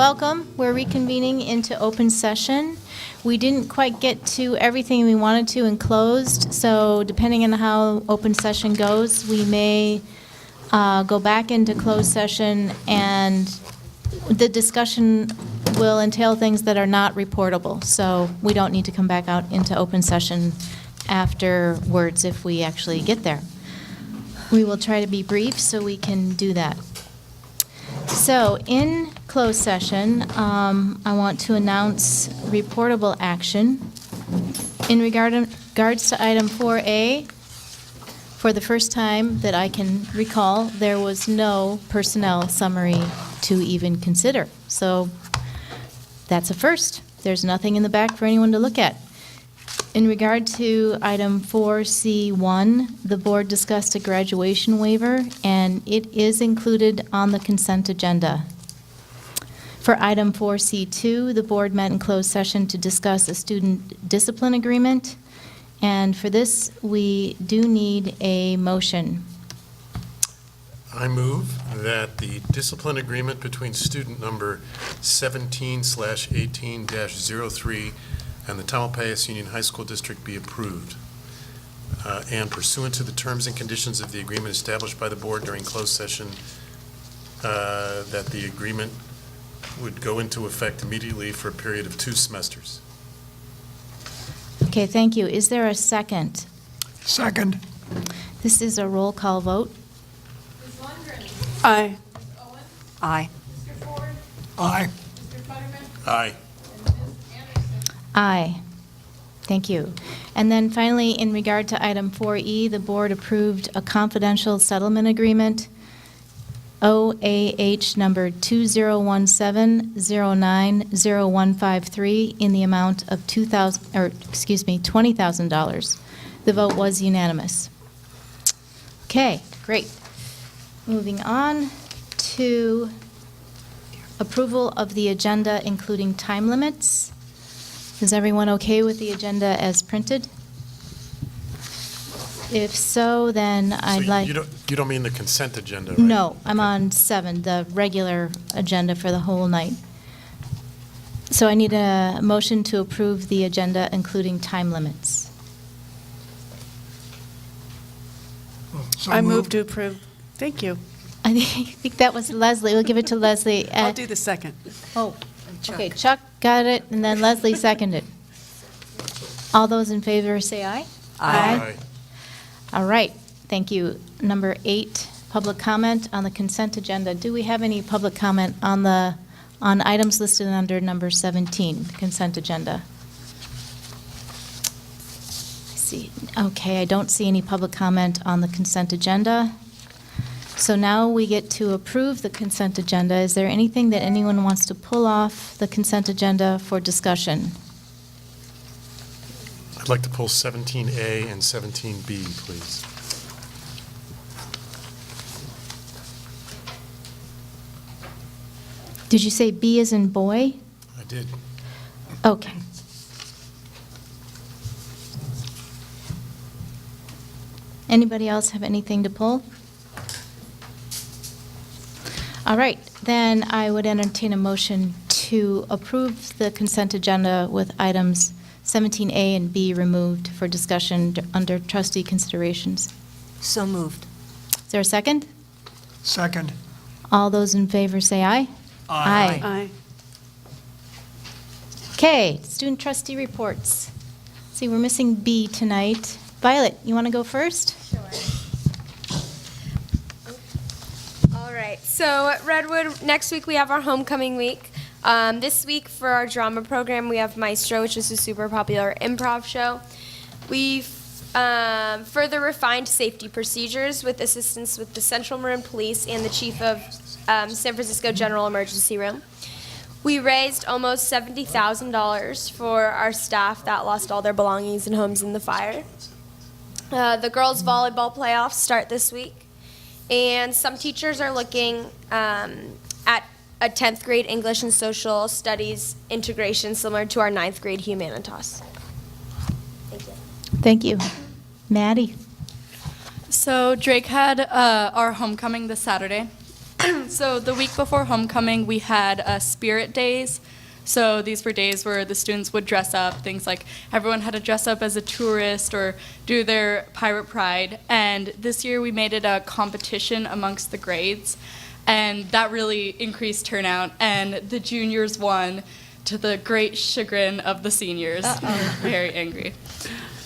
welcome. We're reconvening into open session. We didn't quite get to everything we wanted to in closed, so depending on how open session goes, we may go back into closed session, and the discussion will entail things that are not reportable, so we don't need to come back out into open session afterwards if we actually get there. We will try to be brief so we can do that. So in closed session, I want to announce reportable action. In regards to item 4A, for the first time that I can recall, there was no personnel summary to even consider. So that's a first. There's nothing in the back for anyone to look at. In regard to item 4C1, the board discussed a graduation waiver, and it is included on the consent agenda. For item 4C2, the board met in closed session to discuss a student discipline agreement, and for this, we do need a motion. I move that the discipline agreement between student number 17/18-03 and the Tamalpais Union High School District be approved. And pursuant to the terms and conditions of the agreement established by the board during closed session, that the agreement would go into effect immediately for a period of 2 semesters. Okay, thank you. Is there a second? Second. This is a roll call vote. Ms. Lundgren. Aye. Ms. Owen. Aye. Mr. Ford. Aye. Mr. Futterman. Aye. And Ms. Anderson. Aye. Thank you. And then finally, in regard to item 4E, the board approved a confidential settlement agreement, OAH number 2017-090153, in the amount of $20,000. The vote was unanimous. Okay, great. Moving on to approval of the agenda, including time limits. Is everyone okay with the agenda as printed? If so, then I'd like... You don't mean the consent agenda, right? No, I'm Okay. on 7, the regular agenda for the whole night. So I need a motion to approve the agenda, including time limits. I move to approve. Thank you. I think that was Leslie. We'll give it to Leslie. I'll do the second. Oh, okay, Chuck got it, and then Leslie seconded. All those in favor say aye. Aye. All right, thank you. Number 8, public comment on the consent agenda. Do we have any public comment on items listed under number 17, consent agenda? I see. Okay, I don't see any public comment on the consent agenda. So now we get to approve the consent agenda. Is there anything that anyone wants to pull off the consent agenda for discussion? I'd like to pull 17A and 17B, please. Did you say B as in boy? I did. Okay. Anybody else have anything to pull? All right, then I would entertain a motion to approve the consent agenda with items 17A and B removed for discussion under trustee considerations. So moved. Is there a second? Second. All those in favor say aye. Aye. Aye. Okay, student trustee reports. See, we're missing B tonight. Violet, you want to go first? Sure. All right. So at Redwood, next week we have our homecoming week. This week for our drama program, we have Maestro, which is a super popular improv show. We've further refined safety procedures with assistance with the Central Marin Police and the Chief of San Francisco General Emergency Room. We raised almost $70,000 for our staff that lost all their belongings and homes in the fire. The girls' volleyball playoffs start this week, and some teachers are looking at a 10th grade English and Social Studies integration similar to our 9th grade Humanitas. Thank you. Thank you. Maddie? So Drake had our homecoming this Saturday, So the week before homecoming, we had Spirit Days. So these were days where the students would dress up, things like everyone had to dress up as a tourist or do their pirate pride. And this year we made it a competition amongst the grades, and that really increased turnout. And the juniors won, to the great chagrin of the seniors. Very angry.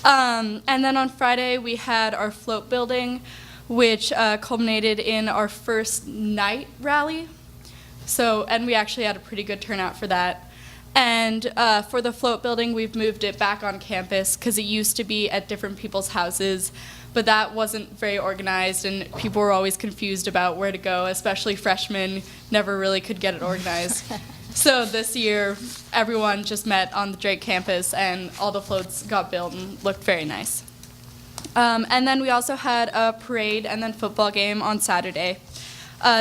And then on Friday we had our float building, which culminated in our first night rally. And we actually had a pretty good turnout for that. And for the float building, we've moved it back on campus because it used to be at different people's houses, but that wasn't very organized, and people were always confused about where to go, especially freshmen never really could get it organized. So this year, everyone just met on the Drake campus, and all the floats got built and looked very nice. And then we also had a parade and then football game on Saturday.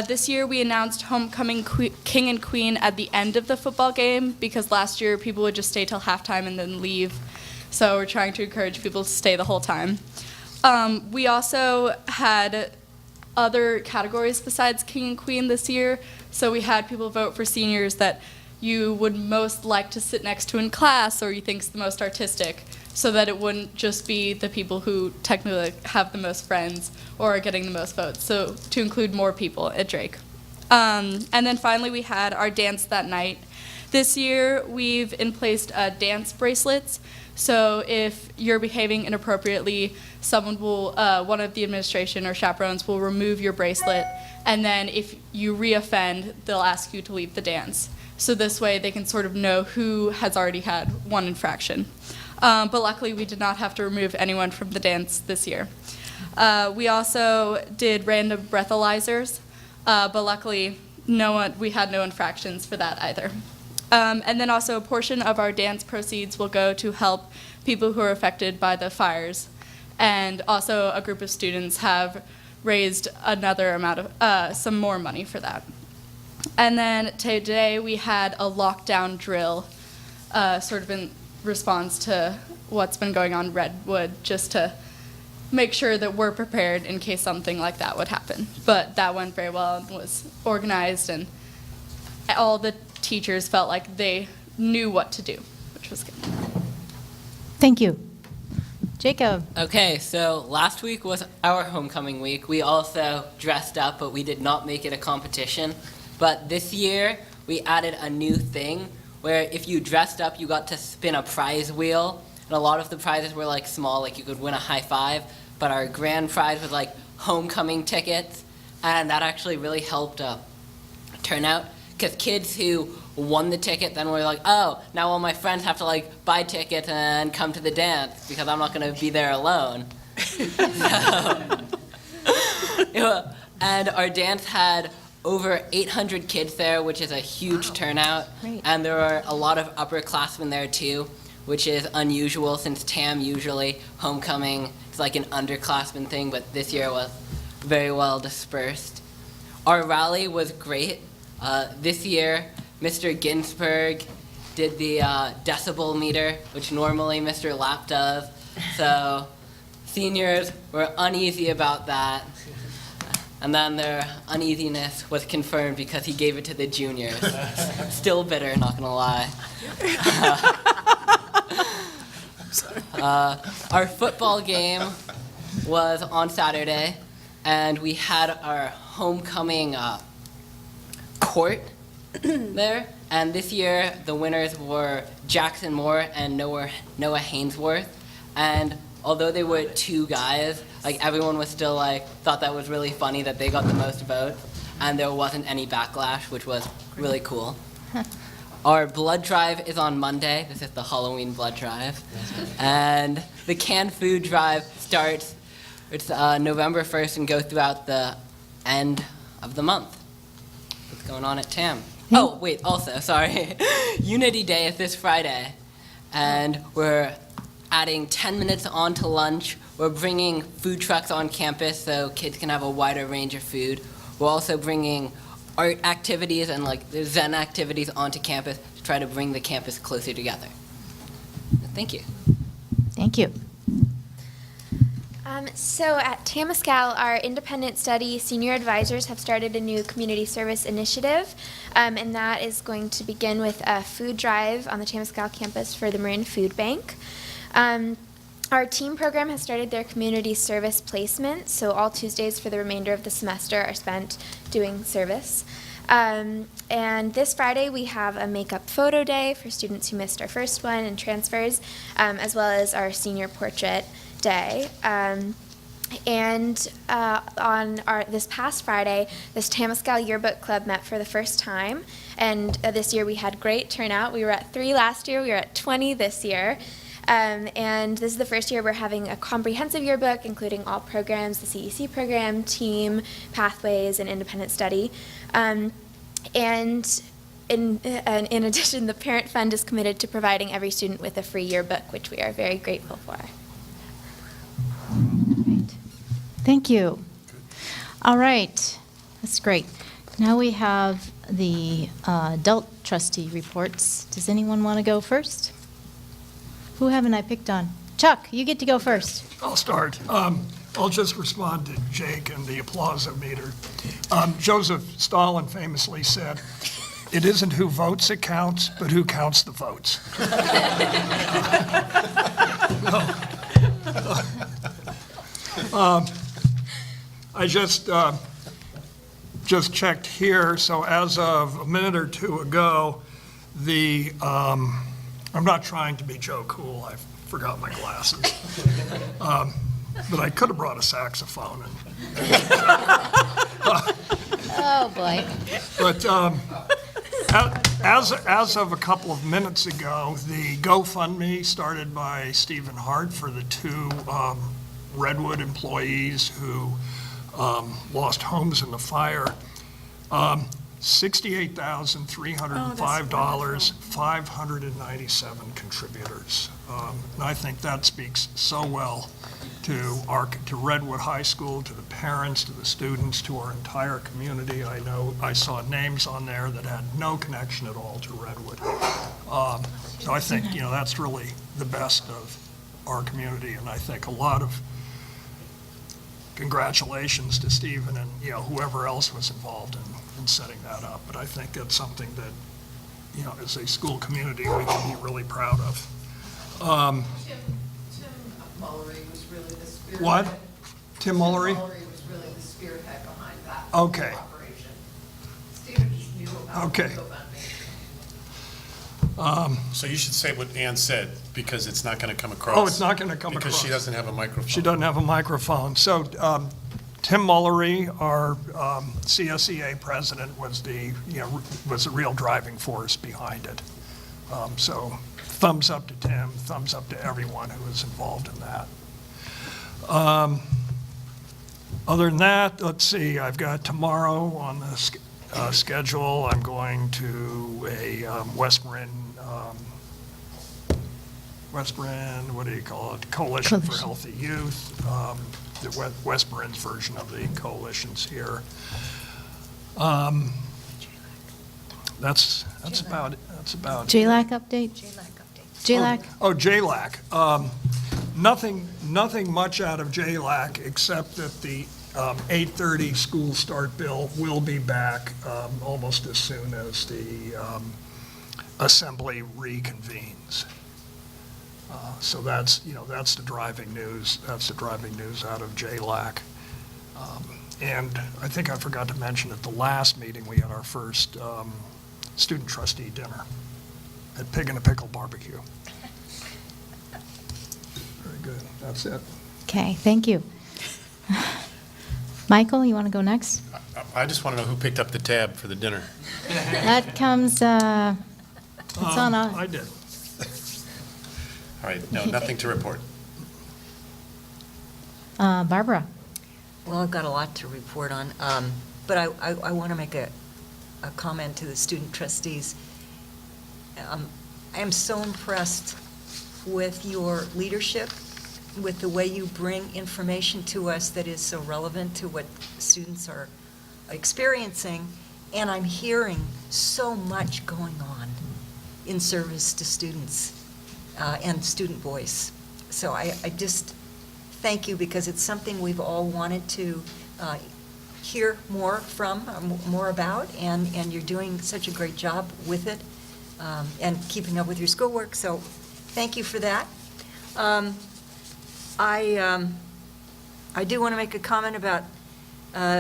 This year we announced homecoming king and queen at the end of the football game because last year people would just stay till halftime and then leave. So we're trying to encourage people to stay the whole time. We also had other categories besides king and queen this year. So we had people vote for seniors that you would most like to sit next to in class or you think's the most artistic, so that it wouldn't just be the people who technically have the most friends or are getting the most votes, so to include more people at Drake. And then finally we had our dance that night. This year we've placed dance bracelets, so if you're behaving inappropriately, someone will, one of the administration or chaperones will remove your bracelet, and then if you reoffend, they'll ask you to leave the dance. So this way they can sort of know who has already had one infraction. But luckily we did not have to remove anyone from the dance this year. We also did random breathalyzers, but luckily we had no infractions for that either. And then also a portion of our dance proceeds will go to help people who are affected by the fires. And also a group of students have raised another amount of, some more money for that. And then today we had a lockdown drill, sort of in response to what's been going on in Redwood, just to make sure that we're prepared in case something like that would happen. But that went very well and was organized, and all the teachers felt like they knew what to do, which was good. Thank you. Jacob. Okay, so last week was our homecoming week. We also dressed up, but we did not make it a competition. But this year, we added a new thing where if you dressed up, you got to spin a prize wheel. And a lot of the prizes were like small, like you could win a high five. But our grand prize was like homecoming tickets. And that actually really helped turnout. Because kids who won the ticket then were like, oh, now all my friends have to like buy tickets and come to the dance because I'm not going to be there alone. And our dance had over 800 kids there, which is a huge turnout. Great. And there were a lot of upperclassmen there too, which is unusual since TAM usually homecoming is like an underclassmen thing, but this year was very well dispersed. Our rally was great. This year, Mr. Ginsberg did the decibel meter, which normally Mr. Lapp does. So seniors were uneasy about that. And then their uneasiness was confirmed because he gave it to the juniors. Still bitter, not gonna lie. Our football game was on Saturday, and we had our homecoming court there. And this year, the winners were Jackson Moore and Noah Hainsworth. And although they were two guys, like everyone was still like, thought that was really funny that they got the most votes, and there wasn't any backlash, which was really cool. Our blood drive is on Monday. This is the Halloween blood drive. And the canned food drive starts, it's November 1st and goes throughout the end of the month. What's going on at TAM? Oh, wait, also, sorry. Unity Day is this Friday, and we're adding 10 minutes on to lunch. We're bringing food trucks on campus so kids can have a wider range of food. We're also bringing art activities and like Zen activities onto campus to try to bring the campus closer together. Thank you. Thank you. So at Tammis Cal, our independent study senior advisors have started a new community service initiative, and that is going to begin with a food drive on the Tammis Cal campus for the Marin Food Bank. Our team program has started their community service placement, so all Tuesdays for the remainder of the semester are spent doing service. And this Friday we have a makeup photo day for students who missed our first one and transfers, as well as our senior portrait day. On this past Friday, this Tammis Cal Yearbook Club met for the first time, and this year we had great turnout. We were at 3 last year, we were at 20 this year. And this is the first year we're having a comprehensive yearbook, including all programs, the CEC program, team, pathways, and independent study. And in addition, the Parent Fund is committed to providing every student with a free yearbook, which we are very grateful for. Thank you. All right, that's great. Now we have the adult trustee reports. Does anyone want to go first? Who haven't I picked on? Chuck, you get to go first. I'll start. I'll just respond to Jake and the applause-o-meter. Joseph Stalin famously said, "It isn't who votes that counts, but who counts the votes." I just checked here, so as of a minute or two ago, I'm not trying to be Joe Cool, I forgot my glasses. But I could have brought a saxophone. Oh, boy. But as of a couple of minutes ago, the GoFundMe started by Stephen Hart for the 2 Redwood employees who lost homes in the fire. $68,305, 597 contributors. And I think that speaks so well to Redwood High School, to the parents, to the students, to our entire community. I know I saw names on there that had no connection at all to Redwood. So I think, that's really the best of our community, and I think a lot of congratulations to Stephen and, whoever else was involved in setting that up. But I think that's something that, as a school community, we can be really proud of. Tim Mullery was really the spearhead. What? Tim Mullery? Tim Mullery was really the spearhead behind that Okay. operation. Stephen just knew about Okay. GoFundMe. So you should say what Ann said, because it's not going to come across. Oh, it's not going to come across. Because she doesn't have a microphone. She doesn't have a microphone. So Tim Mullery, our CSEA president, was the real driving force behind it. So thumbs up to Tim, thumbs up to everyone who was involved in that. Other than that, let's see, I've got tomorrow on the schedule, I'm going to a West Marin, what do you call it? Coalition for Healthy Youth, the West Marin's version of the coalitions here. That's about it. JLAC update? JLAC? Oh, JLAC. Nothing much out of JLAC, except that the 8:30 school start bill will be back almost as soon as the assembly reconvenes. So that's the driving news. That's the driving news out of JLAC. And I think I forgot to mention at the last meeting, we had our first student trustee dinner at Pig and a Pickle Barbecue. Very good. That's it. Okay, thank you. Michael, you want to go next? I just want to know who picked up the tab for the dinner. That comes, it's on us. I did. All right, no, nothing to report. Barbara? Well, I've got a lot to report on, but I want to make a comment to the student trustees. I am so impressed with your leadership, with the way you bring information to us that is so relevant to what students are experiencing, and I'm hearing so much going on in service to students and student voice. So I just thank you, because it's something we've all wanted to hear more from, more about, and you're doing such a great job with it and keeping up with your schoolwork, so thank you for that. I do want to make a comment about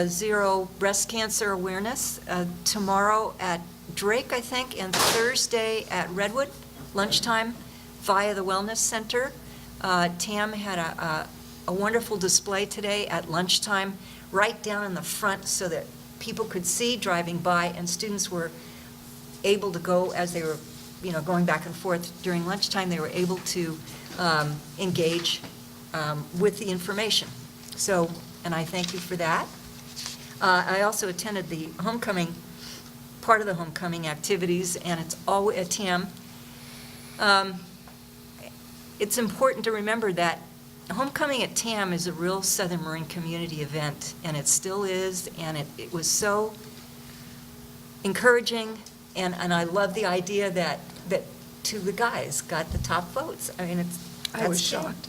Zero Breast Cancer Awareness. Tomorrow at Drake, I think, and Thursday at Redwood, lunchtime, via the Wellness Center. Tam had a wonderful display today at lunchtime, right down in the front so that people could see driving by, and students were able to go as they were, going back and forth during lunchtime, they were able to engage with the information. So, and I thank you for that. I also attended the homecoming, part of the homecoming activities, and it's all at TAM. It's important to remember that homecoming at TAM is a real Southern Marin community event, and it still is, and it was so encouraging, and I love the idea that two of the guys got the top votes. I mean, I was shocked.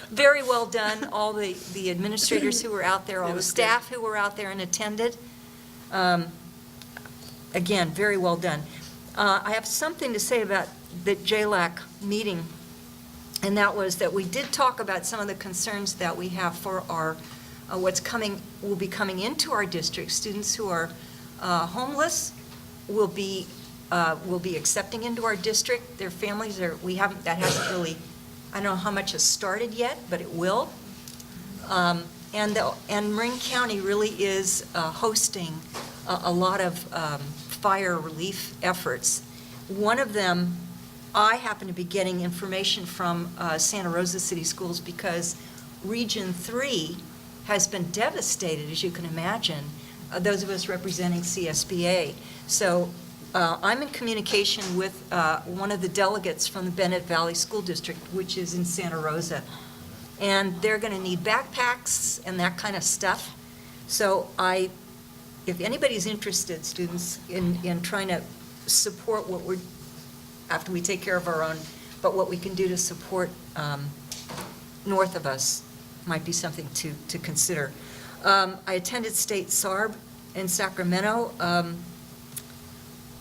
Very well done, all the administrators who were out there, all the staff who were out there and attended. Again, very well done. I have something to say about the JLAC meeting, and that was that we did talk about some of the concerns that we have for our, will be coming into our district. Students who are homeless will be accepting into our district. Their families that hasn't really, I don't know how much has started yet, but it will. And Marin County really is hosting a lot of fire relief efforts. One of them, I happen to be getting information from Santa Rosa City Schools because Region 3 has been devastated, as you can imagine, those of us representing CSBA. So I'm in communication with one of the delegates from the Bennett Valley School District, which is in Santa Rosa. And they're going to need backpacks and that kind of stuff. So if anybody's interested, students, in trying to support what we're, after we take care of our own, but what we can do to support north of us might be something to consider. I attended State SARB in Sacramento.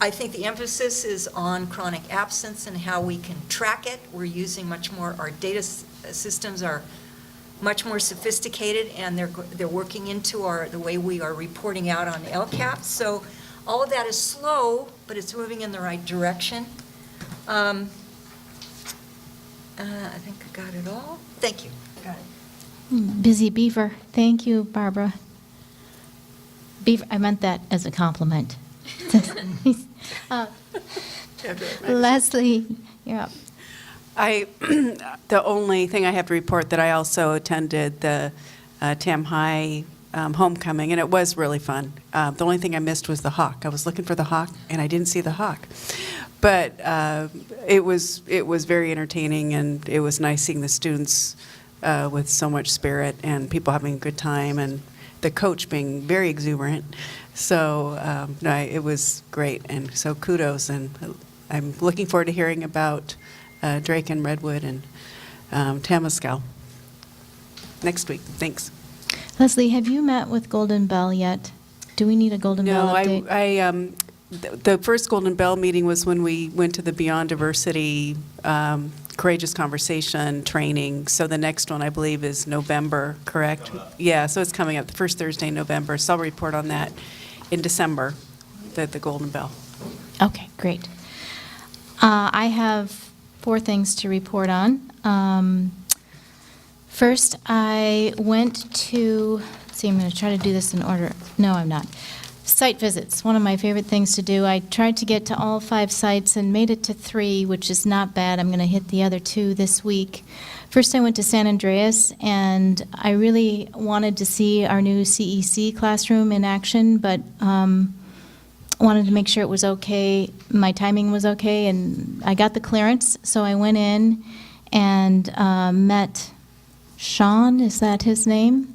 I think the emphasis is on chronic absence and how we can track it. We're using much more, our data systems are much more sophisticated, and they're working into the way we are reporting out on LCAP. So all of that is slow, but it's moving in the right direction. I think I got it all. Thank you. Got it. Busy beaver. Thank you, Barbara. Beaver, I meant that as a compliment. Leslie, you're up. The only thing I have to report that I also attended the Tam High homecoming, and it was really fun. The only thing I missed was the hawk. I was looking for the hawk, and I didn't see the hawk. But it was very entertaining, and it was nice seeing the students with so much spirit and people having a good time, and the coach being very exuberant. So it was great, and so kudos, and I'm looking forward to hearing about Drake and Redwood and Tammis Cal next week. Thanks. Leslie, have you met with Golden Bell yet? Do we need a Golden Bell update? The first Golden Bell meeting was when we went to the Beyond Diversity Courageous Conversation training. So the next one, I believe, is November, correct? Yeah, so it's coming up the first Thursday in November. So I'll report on that in December, the Golden Bell. Okay, great. I have 4 things to report on. First, I went to, let's see, I'm going to try to do this in order. No, I'm not. Site visits, one of my favorite things to do. I tried to get to all 5 sites and made it to 3, which is not bad. I'm going to hit the other 2 this week. First, I went to San Andreas, and I really wanted to see our new CEC classroom in action, but wanted to make sure it was okay, my timing was okay, and I got the clearance, so I went in and met Sean, is that his name?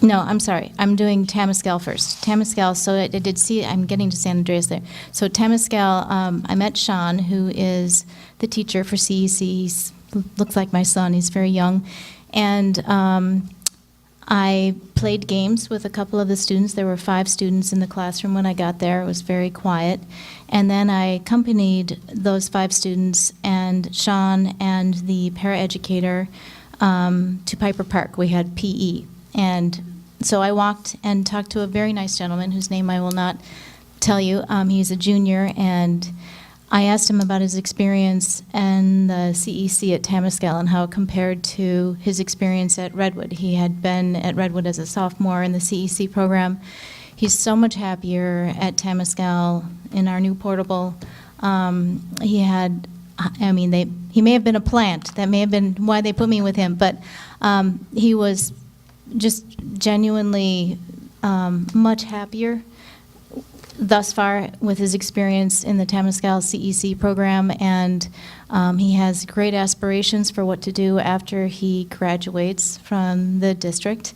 No, I'm sorry. I'm doing Tammis Cal first. Tammis Cal, so I did see, I'm getting to San Andreas there. So Tammis Cal, I met Sean, who is the teacher for CEC. He looks like my son. He's very young. And I played games with a couple of the students. There were 5 students in the classroom when I got there. It was very quiet. And then I accompanied those 5 students and Sean and the paraeducator to Piper Park. We had PE. And so I walked and talked to a very nice gentleman whose name I will not tell you. He's a junior, and I asked him about his experience in the CEC at Tammis Cal and how it compared to his experience at Redwood. He had been at Redwood as a sophomore in the CEC program. He's so much happier at Tammis Cal in our new portable. He had, he may have been a plant. That may have been why they put me with him, but he was just genuinely much happier thus far with his experience in the Tammis Cal CEC program, and he has great aspirations for what to do after he graduates from the district.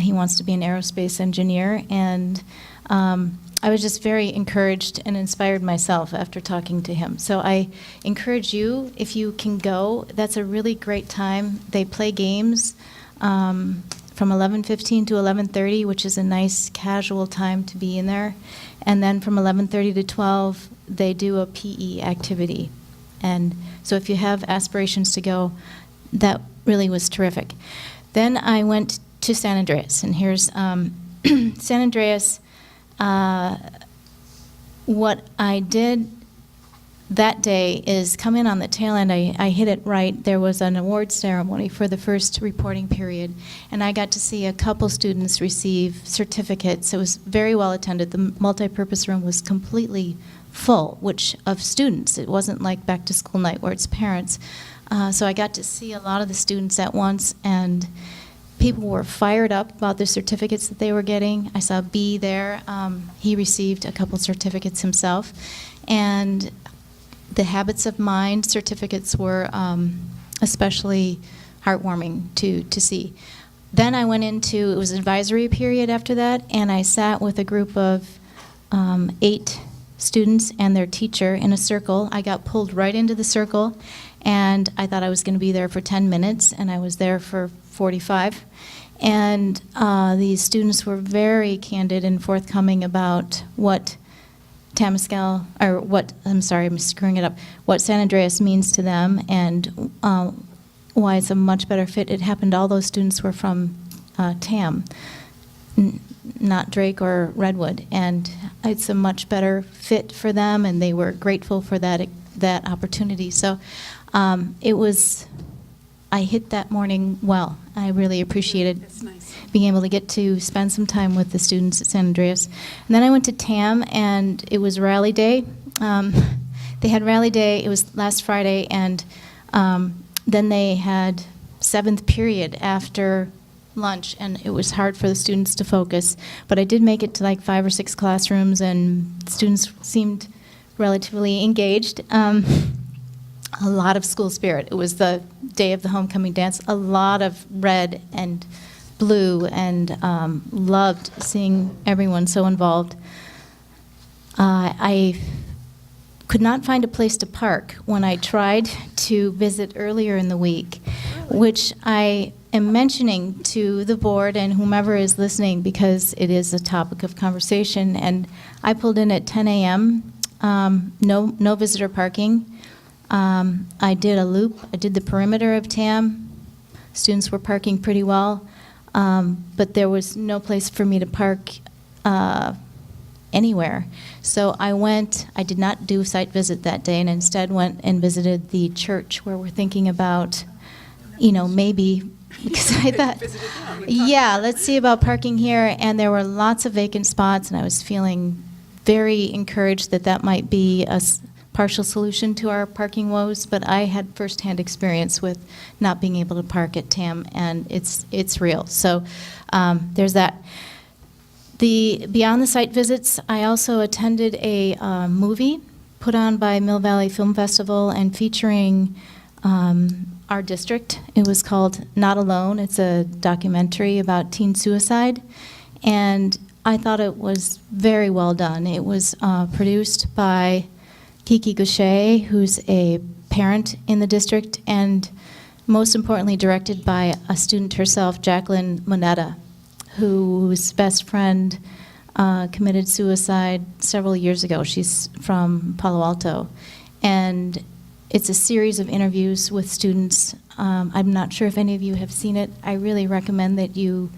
He wants to be an aerospace engineer, and I was just very encouraged and inspired myself after talking to him. So I encourage you, if you can go, that's a really great time. They play games from 11:15 to 11:30, which is a nice casual time to be in there. And then from 11:30 to 12, they do a PE activity. And so if you have aspirations to go, that really was terrific. Then I went to San Andreas, and here's San Andreas. What I did that day is come in on the tail end. I hit it right. There was an award ceremony for the first reporting period, and I got to see a couple students receive certificates. It was very well attended. The multipurpose room was completely full, which of students. It wasn't like back to school night where it's parents. So I got to see a lot of the students at once, and people were fired up about the certificates that they were getting. I saw B there. He received a couple certificates himself, and the Habits of Mind certificates were especially heartwarming to see. Then I went into, it was an advisory period after that, and I sat with a group of 8 students and their teacher in a circle. I got pulled right into the circle, and I thought I was going to be there for 10 minutes, and I was there for 45. And these students were very candid and forthcoming about what Tammis Cal, or what, I'm sorry, I'm screwing it up, what San Andreas means to them, and why it's a much better fit. It happened, all those students were from TAM, not Drake or Redwood, and it's a much better fit for them, and they were grateful for that opportunity. So it was, I hit that morning well. I really appreciated being able to get to spend some time with the students at San Andreas. And then I went to TAM, and it was rally day. They had rally day, it was last Friday, and then they had 7th period after lunch, and it was hard for the students to focus. But I did make it to like 5 or 6 classrooms, and students seemed relatively engaged. A lot of school spirit. It was the day of the homecoming dance. A lot of red and blue, and loved seeing everyone so involved. I could not find a place to park when I tried to visit earlier in the week, which I am mentioning to the board and whomever is listening because it is a topic of conversation. And I pulled in at 10 a.m., no visitor parking. I did a loop. I did the perimeter of TAM. Students were parking pretty well. But there was no place for me to park anywhere. So I did not do a site visit that day, and instead went and visited the church where we're thinking about, maybe, because I thought, yeah, let's see about parking here. And there were lots of vacant spots, and I was feeling very encouraged that might be a partial solution to our parking woes, but I had firsthand experience with not being able to park at TAM, and it's real. So there's that. Beyond the site visits, I also attended a movie put on by Mill Valley Film Festival and featuring our district. It was called Not Alone. It's a documentary about teen suicide, and I thought it was very well done. It was produced by Kiki Gaucher, who's a parent in the district, and most importantly, directed by a student herself, Jacqueline Moneta, whose best friend committed suicide several years ago. She's from Palo Alto. And it's a series of interviews with students. I'm not sure if any of you have seen it. I really recommend that you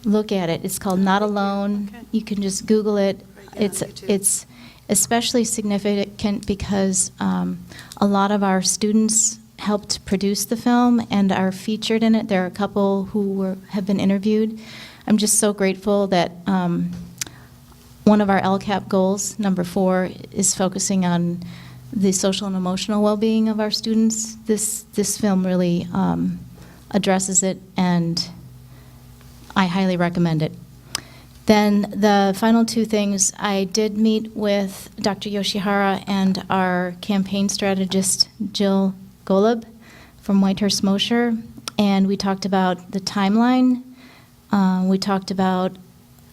look at it. It's called Not Alone. Okay. You can just Google it. Right there on It's YouTube. it's especially significant because a lot of our students helped produce the film and are featured in it. There are a couple who have been interviewed. I'm just so grateful that one of our LCAP goals, number 4, is focusing on the social and emotional well-being of our students. This film really addresses it, and I highly recommend it. Then the final 2 things, I did meet with Dr. Yoshihara and our campaign strategist, Jill Golub from Whitehurst Mosher, and we talked about the timeline. We talked about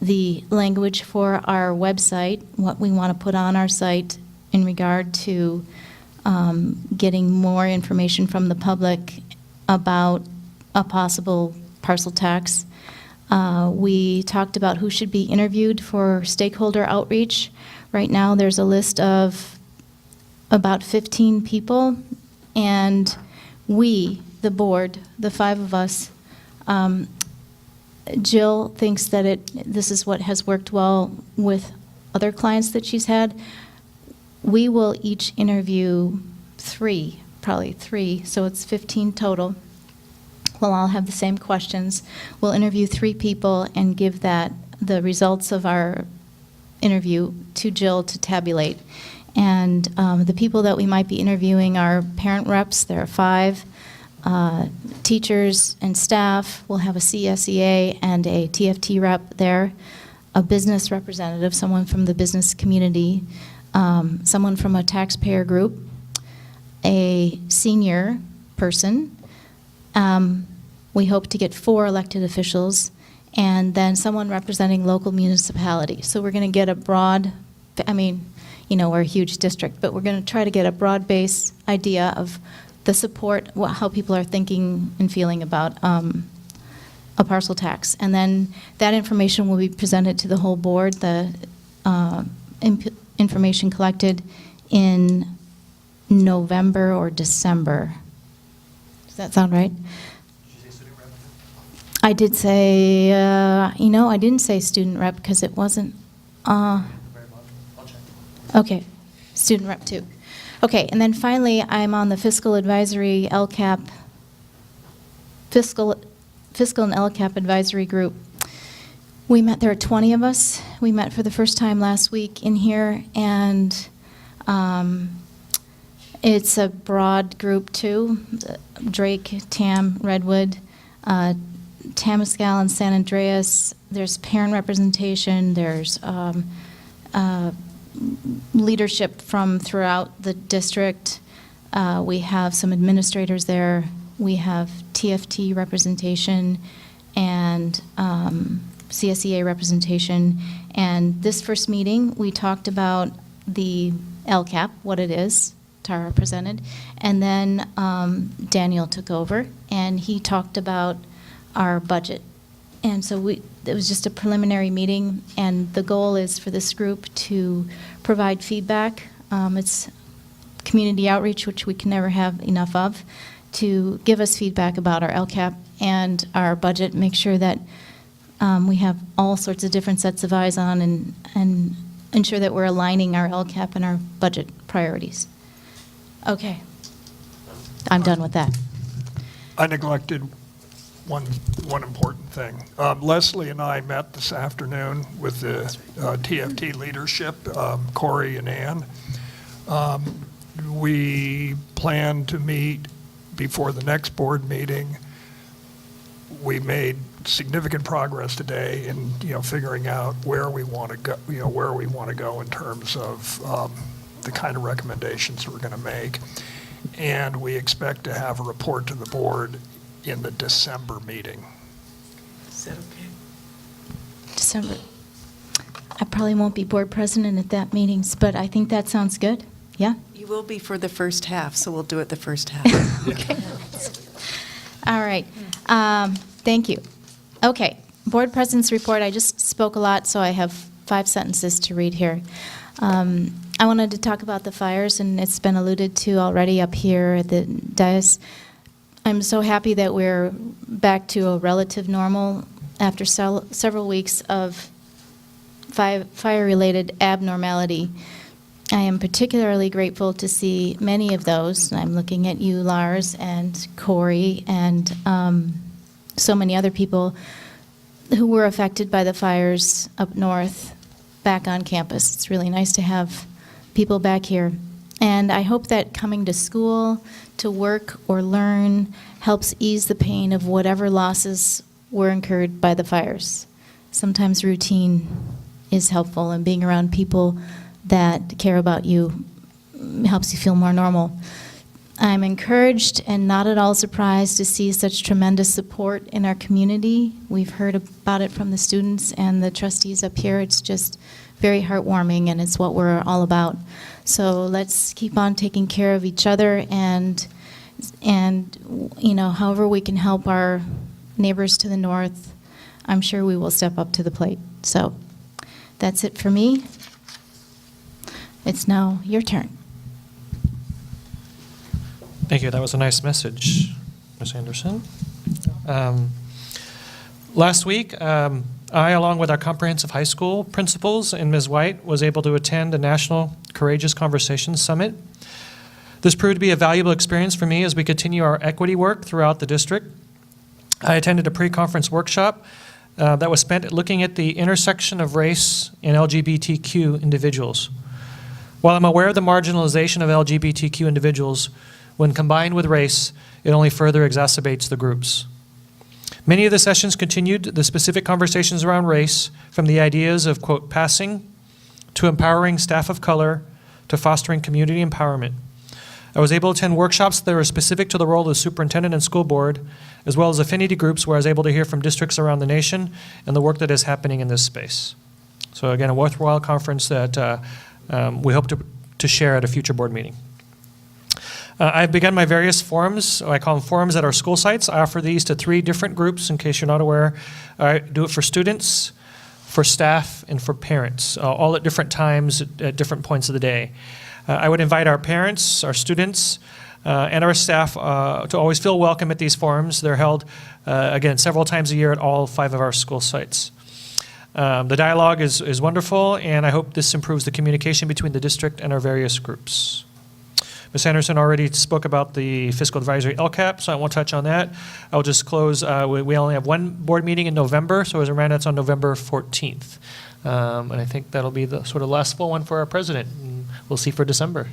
the language for our website, what we want to put on our site in regard to getting more information from the public about a possible parcel tax. We talked about who should be interviewed for stakeholder outreach. Right now, there's a list of about 15 people, and we, the board, the 5 of us, Jill thinks that this is what has worked well with other clients that she's had. We will each interview 3, probably 3, so it's 15 total. We'll all have the same questions. We'll interview 3 people and give the results of our interview to Jill to tabulate. And the people that we might be interviewing are parent reps. There are 5. Teachers and staff. We'll have a CSEA and a TFT rep there, a business representative, someone from the business community, someone from a taxpayer group, a senior person. We hope to get 4 elected officials, and then someone representing local municipality. So we're going to get a broad, we're a huge district, but we're going to try to get a broad base idea of the support, how people are thinking and feeling about a parcel tax. And then that information will be presented to the whole board, the information collected in November or December. Does that sound right? I did say, I didn't say student rep because it wasn't. Okay, student rep 2. Okay, and then finally, I'm on the Fiscal Advisory LCAP, Fiscal and LCAP Advisory Group. We met, there are 20 of us. We met for the first time last week in here, and it's a broad group too. Drake, Tam, Redwood, Tammis Cal and San Andreas. There's parent representation. There's leadership from throughout the district. We have some administrators there. We have TFT representation and CSEA representation. And this first meeting, we talked about the LCAP, what it is. Tara presented. And then Daniel took over, and he talked about our budget. And so it was just a preliminary meeting, and the goal is for this group to provide feedback. It's community outreach, which we can never have enough of, to give us feedback about our LCAP and our budget, make sure that we have all sorts of different sets of eyes on and ensure that we're aligning our LCAP and our budget priorities. Okay. I'm done with that. I neglected one important thing. Leslie and I met this afternoon with the TFT leadership, Corey and Ann. We plan to meet before the next board meeting. We made significant progress today in figuring out where we want to go, in terms of the kind of recommendations we're going to make. and we expect to have a report to the board in the December meeting. Is that okay? December. I probably won't be board president at that meeting, but I think that sounds good. Yeah? You will be for the first half, so we'll do it the first half. Okay. All right. Thank you. Okay. Board President's report. I just spoke a lot, so I have 5 sentences to read here. I wanted to talk about the fires, and it's been alluded to already up here at the dais. I'm so happy that we're back to a relative normal after several weeks of fire-related abnormality. I am particularly grateful to see many of those. I'm looking at you, Lars, and Corey, and so many other people who were affected by the fires up north back on campus. It's really nice to have people back here. And I hope that coming to school, to work or learn, helps ease the pain of whatever losses were incurred by the fires. Sometimes routine is helpful, and being around people that care about you helps you feel more normal. I'm encouraged and not at all surprised to see such tremendous support in our community. We've heard about it from the students and the trustees up here. It's just very heartwarming, and it's what we're all about. So let's keep on taking care of each other, and you know, however we can help our neighbors to the north, I'm sure we will step up to the plate. So that's it for me. It's now your turn. Thank you. That was a nice message, Ms. Anderson. Last week, I, along with our comprehensive high school principals and Ms. White, was able to attend the National Courageous Conversations Summit. This proved to be a valuable experience for me as we continue our equity work throughout the district. I attended a pre-conference workshop that was spent looking at the intersection of race and LGBTQ individuals. While I'm aware of the marginalization of LGBTQ individuals, when combined with race, it only further exacerbates the groups. Many of the sessions continued the specific conversations around race, from the ideas of, quote, passing, to empowering staff of color, to fostering community empowerment. I was able to attend workshops that were specific to the role of the superintendent and school board, as well as affinity groups where I was able to hear from districts around the nation and the work that is happening in this space. So again, a worthwhile conference that we hope to share at a future board meeting. I've begun my various forums. I call them forums at our school sites. I offer these to 3 different groups, in case you're not aware. I do it for students, for staff, and for parents, all at different times, at different points of the day. I would invite our parents, our students, and our staff to always feel welcome at these forums. They're held, again, several times a year at all 5 of our school sites. The dialogue is wonderful, and I hope this improves the communication between the district and our various groups. Ms. Anderson already spoke about the fiscal advisory LCAP, so I won't touch on that. I'll just close. We only have 1 board meeting in November, so as a reminder, that's on November 14th. And I think that'll be the sort of last full one for our president. And we'll see for December.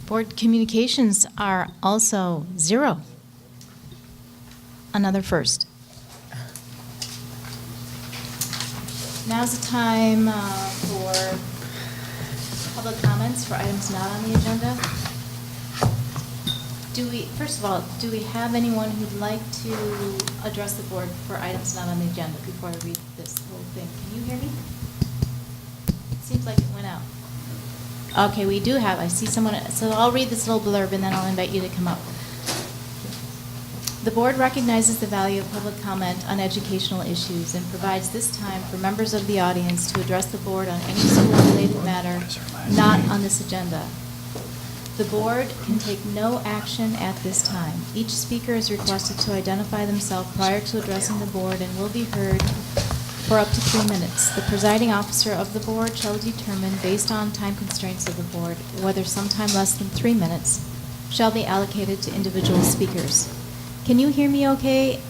Board communications are also 0. Another first. Now's the time for public comments for items not on the agenda. First of all, do we have anyone who'd like to address the board for items not on the agenda before I read this whole thing? Can you hear me? It seems like it went out. Okay, we do have, I see someone, so I'll read this little blurb and then I'll invite you to come up. The board recognizes the value of public comment on educational issues and provides this time for members of the audience to address the board on any school-related matter not on this agenda. The board can take no action at this time. Each speaker is requested to identify themselves prior to addressing the board and will be heard for up to 3 minutes. The presiding officer of the board shall determine, based on time constraints of the board, whether sometime less than 3 minutes shall be allocated to individual speakers. Can you hear me okay?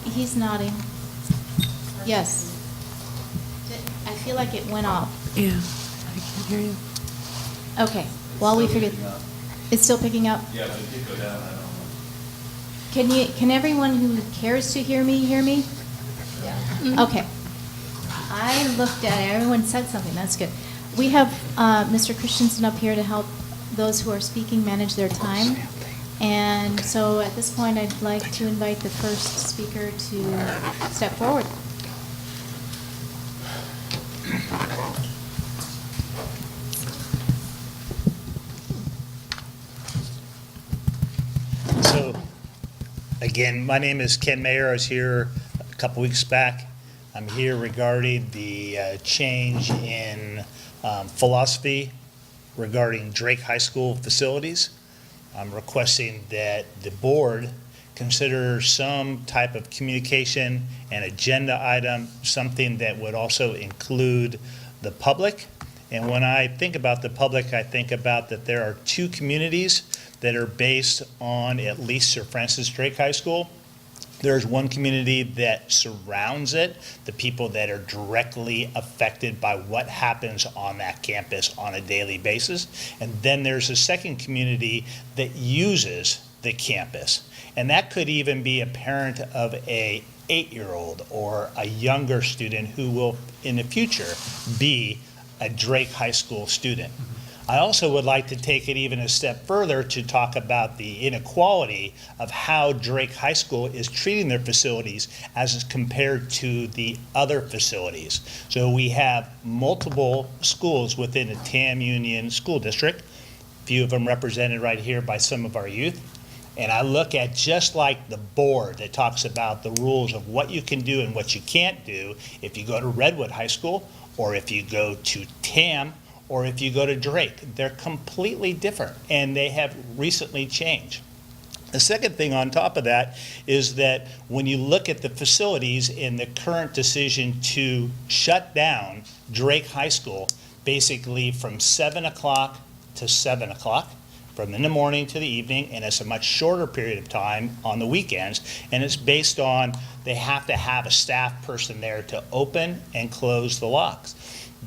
He's nodding. Yes. I feel like it went off. Yeah, I can hear you. Okay, while we figure, it's still picking up? Yeah, but it did go down, I don't know. Can everyone who cares to hear me hear me? Yeah. Okay. I looked at it, everyone said something, that's good. We have Mr. Christensen up here to help those who are speaking manage their time. And so at this point, I'd like to invite the first speaker to step forward. So, again, my name is Ken Mayer. I was here a couple weeks back. I'm here regarding the change in philosophy regarding Drake High School facilities. I'm requesting that the board consider some type of communication and agenda item, something that would also include the public. And when I think about the public, I think about that there are two communities that are based on at least Sir Francis Drake High School. There's one community that surrounds it, the people that are directly affected by what happens on that campus on a daily basis. And then there's a second community that uses the campus. And that could even be a parent of a 8-year-old or a younger student who will in the future be a Drake High School student. I also would like to take it even a step further to talk about the inequality of how Drake High School is treating their facilities as compared to the other facilities. So we have multiple schools within the TAM Union School District, a few of them represented right here by some of our youth. And I look at just like the board that talks about the rules of what you can do and what you can't do if you go to Redwood High School or if you go to TAM or if you go to Drake. They're completely different, and they have recently changed. The second thing on top of that is that when you look at the facilities in the current decision to shut down Drake High School, basically from 7 o'clock to 7 o'clock, from in the morning to the evening, and it's a much shorter period of time on the weekends, and it's based on they have to have a staff person there to open and close the locks.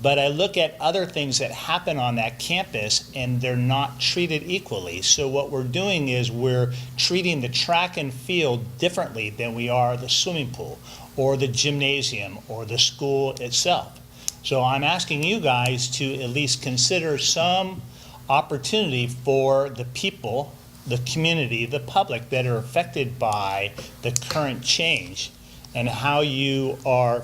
But I look at other things that happen on that campus and they're not treated equally. So what we're doing is we're treating the track and field differently than we are the swimming pool or the gymnasium or the school itself. So I'm asking you guys to at least consider some opportunity for the people, the community, the public that are affected by the current change and how you are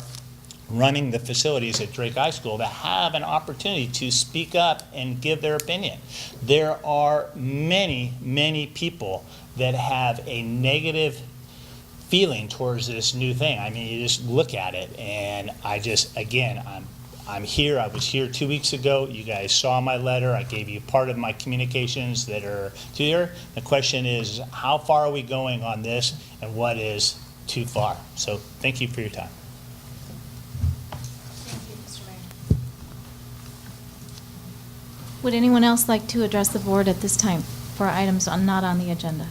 running the facilities at Drake High School to have an opportunity to speak up and give their opinion. There are many, many people that have a negative feeling towards this new thing. I mean, you just look at it, and I just, again, I'm here. I was here 2 weeks ago. You guys saw my letter. I gave you part of my communications that are here. The question is, how far are we going on this, and what is too far? So thank you for your time. Would anyone else like to address the board at this time for items not on the agenda?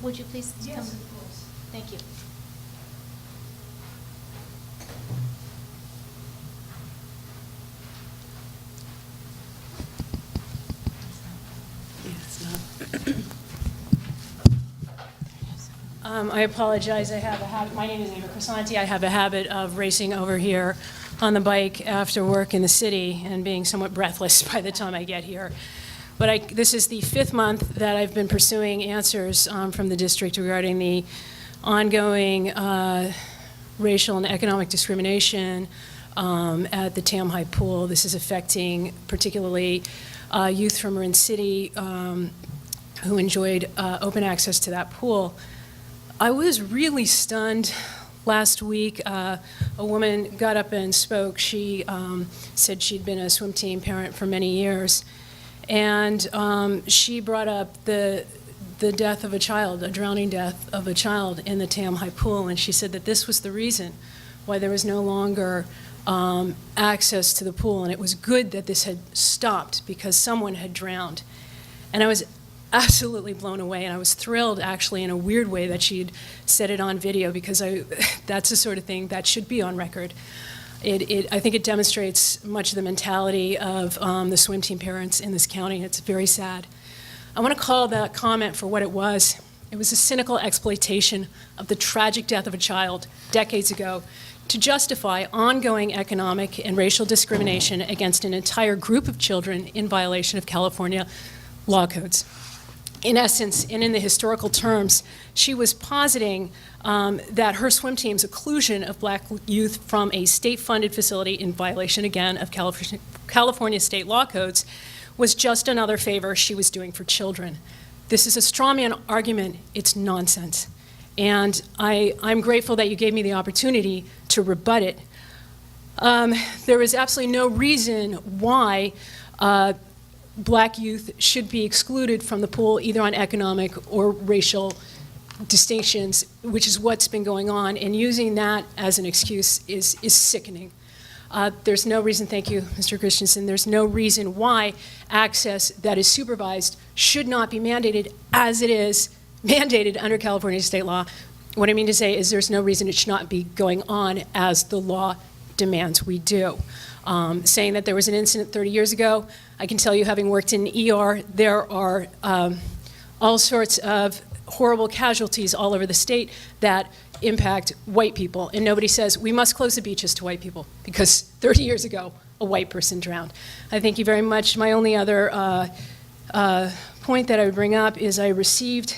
Would you please come? Yes, of course. Thank you. I apologize. I have a habit. My name is Ava Crisanti. I have a habit of racing over here on the bike after work in the city and being somewhat breathless by the time I get here. But this is the 5th month that I've been pursuing answers from the district regarding the ongoing racial and economic discrimination at the Tam High Pool. This is affecting particularly youth from Marin City who enjoyed open access to that pool. I was really stunned last week. A woman got up and spoke. She said she'd been a swim team parent for many years, and she brought up the death of a child, a drowning death of a child in the Tam High Pool, and she said that this was the reason why there was no longer access to the pool, and it was good that this had stopped because someone had drowned. And I was absolutely blown away, and I was thrilled, actually, in a weird way, that she'd said it on video, because that's the sort of thing that should be on record. I think it demonstrates much of the mentality of the swim team parents in this county, and it's very sad. I want to call that comment for what it was. It was a cynical exploitation of the tragic death of a child decades ago to justify ongoing economic and racial discrimination against an entire group of children in violation of California law codes. In essence, and in the historical terms, she was positing that her swim team's exclusion of black youth from a state-funded facility in violation, again, of California state law codes was just another favor she was doing for children. This is a straw man argument. It's nonsense. And I'm grateful that you gave me the opportunity to rebut it. There is absolutely no reason why black youth should be excluded from the pool, either on economic or racial distinctions, which is what's been going on, and using that as an excuse is sickening. There's no reason, thank you, Mr. Christensen, there's no reason why access that is supervised should not be mandated as it is mandated under California state law. What I mean to say is there's no reason it should not be going on as the law demands we do. Saying that there was an incident 30 years ago, I can tell you, having worked in ER, there are all sorts of horrible casualties all over the state that impact white people. And nobody says, we must close the beaches to white people, because 30 years ago, a white person drowned. I thank you very much. My only other point that I would bring up is I received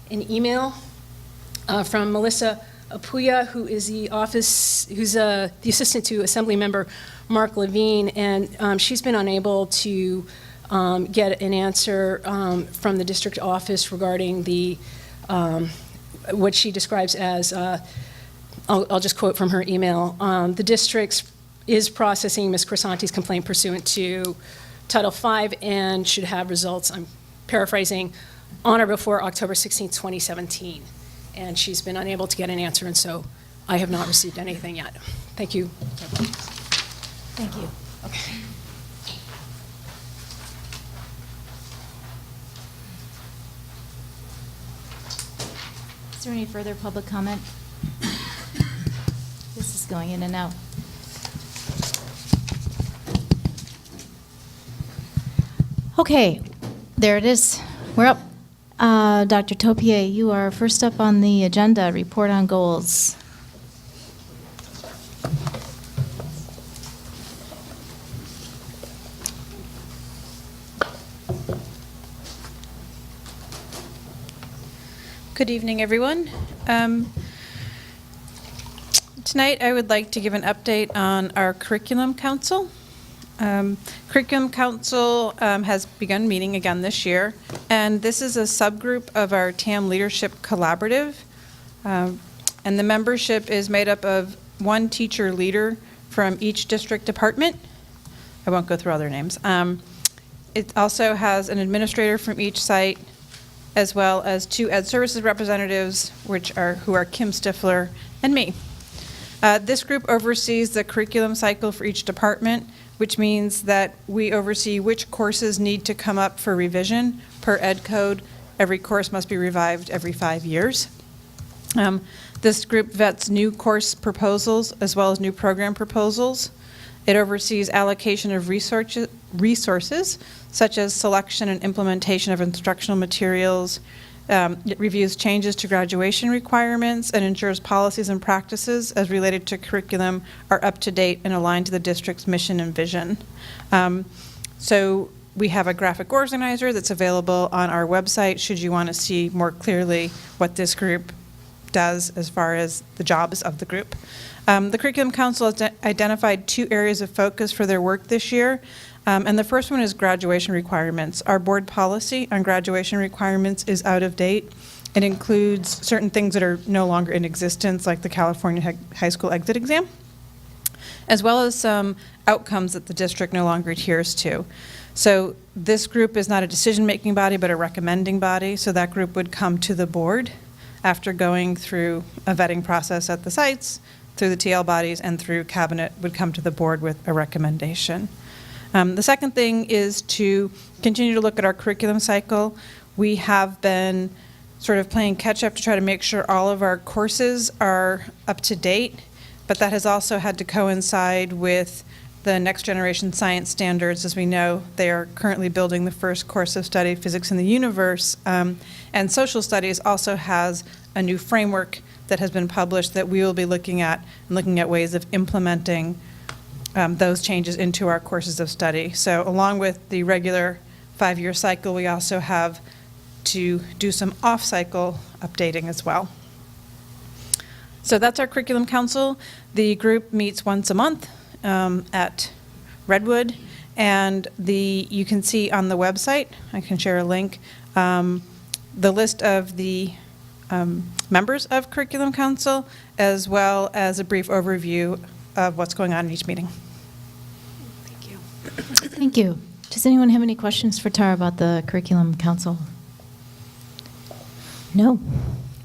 an email from Melissa Apuya, who is the assistant to Assembly Member Mark Levine, and she's been unable to get an answer from the district office regarding the what she describes as, I'll just quote from her email, the district is processing Ms. Crisanti's complaint pursuant to Title V and should have results, I'm paraphrasing, on or before October 16, 2017. And she's been unable to get an answer, and so I have not received anything yet. Thank you. Thank you. Okay. Is there any further public comment? This is going in and out. Okay, there it is. We're up. Dr. Topier, you are first up on the agenda, report on goals. Good evening, everyone. Tonight, I would like to give an update on our Curriculum Council. Curriculum Council has begun meeting again this year, and this is a subgroup of our TAM Leadership Collaborative, and the membership is made up of one teacher leader from each district department. I won't go through all their names. It also has an administrator from each site, as well as 2 Ed Services representatives, who are Kim Stifler and me. This group oversees the curriculum cycle for each department, which means that we oversee which courses need to come up for revision per ed code. Every course must be revived every 5 years. This group vets new course proposals as well as new program proposals. It oversees allocation of resources such as selection and implementation of instructional materials. It reviews changes to graduation requirements and ensures policies and practices as related to curriculum are up to date and aligned to the district's mission and vision. So we have a graphic organizer that's available on our website should you want to see more clearly what this group does as far as the jobs of the group. The Curriculum Council has identified 2 areas of focus for their work this year. And the first one is graduation requirements. Our board policy on graduation requirements is out of date. It includes certain things that are no longer in existence, like the California high school exit exam, as well as some outcomes that the district no longer adheres to. So this group is not a decision-making body, but a recommending body. So that group would come to the board after going through a vetting process at the sites, through the TL bodies, and through cabinet, would come to the board with a recommendation. The second thing is to continue to look at our curriculum cycle. We have been sort of playing catch up to try to make sure all of our courses are up to date, but that has also had to coincide with the next generation science standards. As we know, they are currently building the first course of study, Physics in the Universe, and Social Studies also has a new framework that has been published that we will be looking at and looking at ways of implementing those changes into our courses of study. So along with the regular 5-year cycle, we also have to do some off-cycle updating as well. So that's our Curriculum Council. The group meets once a month at Redwood, and you can see on the website, I can share a link, the list of the members of Curriculum Council, as well as a brief overview of what's going on in each meeting. Thank you. Thank you. Does anyone have any questions for Tara about the Curriculum Council? No.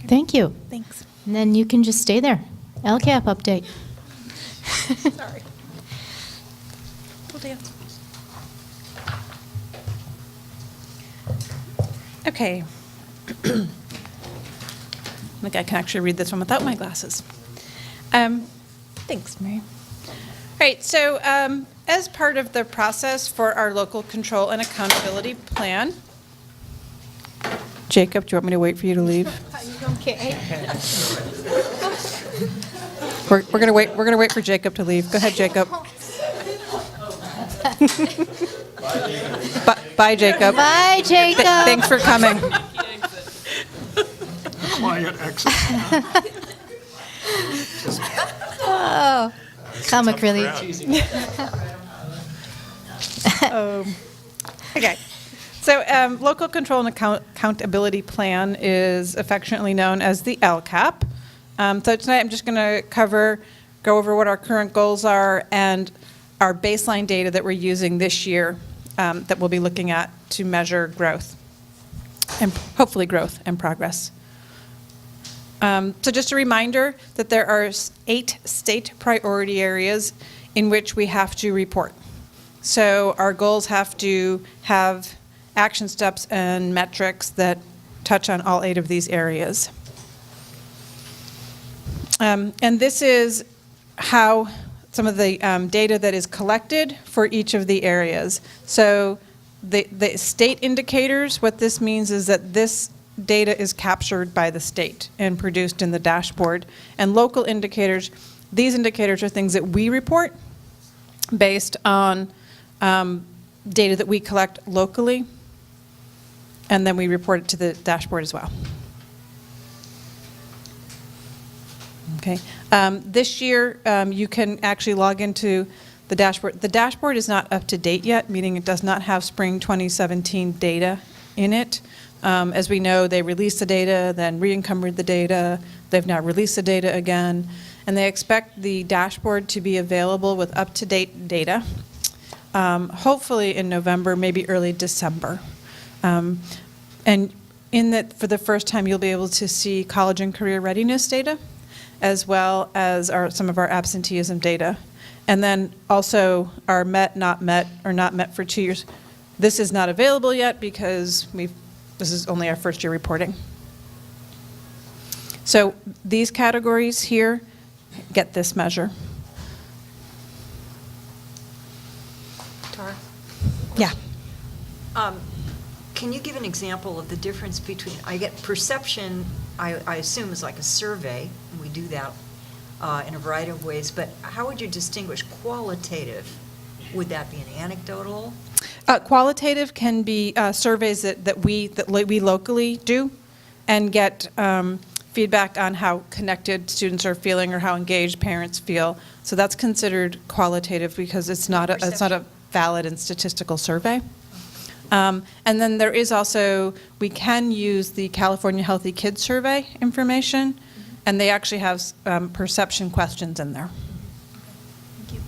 Thank you. Thanks. And then you can just stay there. LCAP update. Sorry. Will do. Okay. I think I can actually read this one without my glasses. Thanks, Mary. All right, so as part of the process for our local control and accountability plan, Jacob, do you want me to wait for you to leave? Okay. We're going to wait. We're going to wait for Jacob to leave. Go ahead, Jacob. Bye, Jacob. Bye, Jacob. Thanks for coming. Quiet exit. Oh, comic relief. Okay. So local control and accountability plan is affectionately known as the LCAP. So tonight I'm just going to go over what our current goals are and our baseline data that we're using this year that we'll be looking at to measure growth and hopefully growth and progress. So just a reminder that there are 8 state priority areas in which we have to report. So our goals have to have action steps and metrics that touch on all 8 of these areas. And this is how some of the data that is collected for each of the areas. So the state indicators, what this means is that this data is captured by the state and produced in the dashboard. And local indicators, these indicators are things that we report based on data that we collect locally, and then we report it to the dashboard as well. Okay. This year, you can actually log into the dashboard. The dashboard is not up to date yet, meaning it does not have spring 2017 data in it. As we know, they released the data, then re-encumbered the data. They've now released the data again. And they expect the dashboard to be available with up-to-date data, hopefully in November, maybe early December. And in that, for the first time, you'll be able to see college and career readiness data, as well as some of our absenteeism data. And then also our met, not met, or not met for 2 years. This is not available yet because this is only our first year reporting. So these categories here get this measure. Tara? Yeah. Can you give an example of the difference between, I get perception, I assume is like a survey, and we do that in a variety of ways, but how would you distinguish qualitative? Would that be an anecdotal? Qualitative can be surveys that we locally do and get feedback on how connected students are feeling or how engaged parents feel. So that's considered qualitative because it's not a valid and statistical survey. And then there is also, we can use the California Healthy Kids Survey information, and they actually have perception questions in there. Thank you.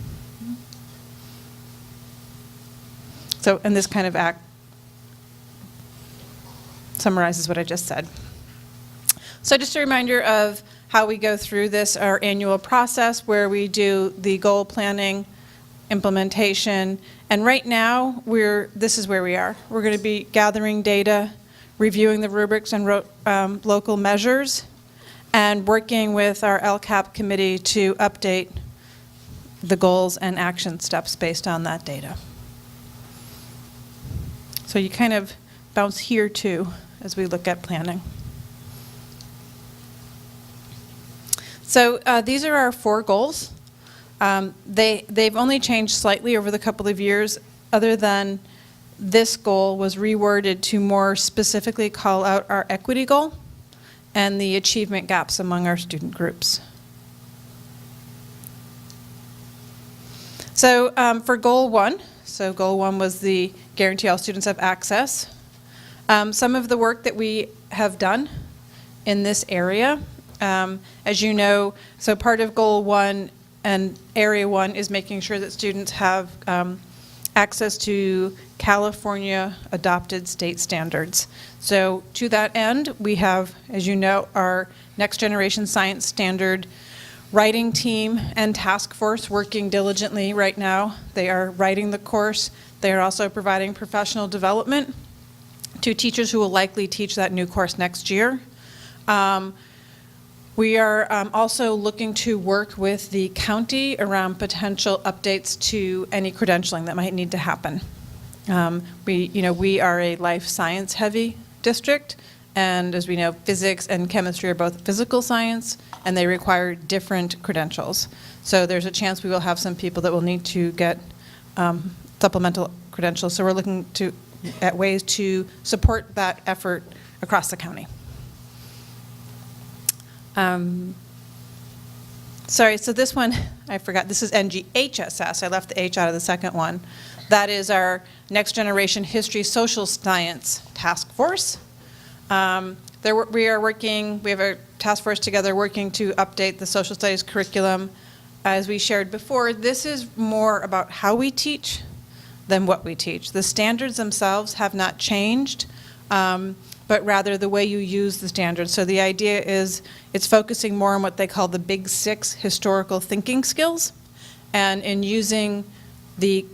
So, and this kind of summarizes what I just said. So just a reminder of how we go through this, our annual process where we do the goal planning, implementation, and right now this is where we are. We're going to be gathering data, reviewing the rubrics and local measures, and working with our LCAP committee to update the goals and action steps based on that data. So you kind of bounce here too as we look at planning. So these are our 4 goals. They've only changed slightly over the couple of years, other than this goal was reworded to more specifically call out our equity goal and the achievement gaps among our student groups. So for goal 1, so goal 1 was the guarantee all students have access. Some of the work that we have done in this area, as you know, so part of goal 1 and area 1 is making sure that students have access to California adopted state standards. So to that end, we have, as you know, our next generation science standard writing team and task force working diligently right now. They are writing the course. They are also providing professional development to teachers who will likely teach that new course next year. We are also looking to work with the county around potential updates to any credentialing that might need to happen. We are a life science heavy district, and as we know, physics and chemistry are both physical science, and they require different credentials. So there's a chance we will have some people that will need to get supplemental credentials. So we're looking at ways to support that effort across the county. Sorry, so this one, I forgot, this is HSS. I left the H out of the second one. That is our Next Generation History Social Science Task Force. We have a task force together working to update the social studies curriculum. As we shared before, this is more about how we teach than what we teach. The standards themselves have not changed, but rather the way you use the standards. So the idea is it's focusing more on what they call the Big 6 historical thinking skills, and in using the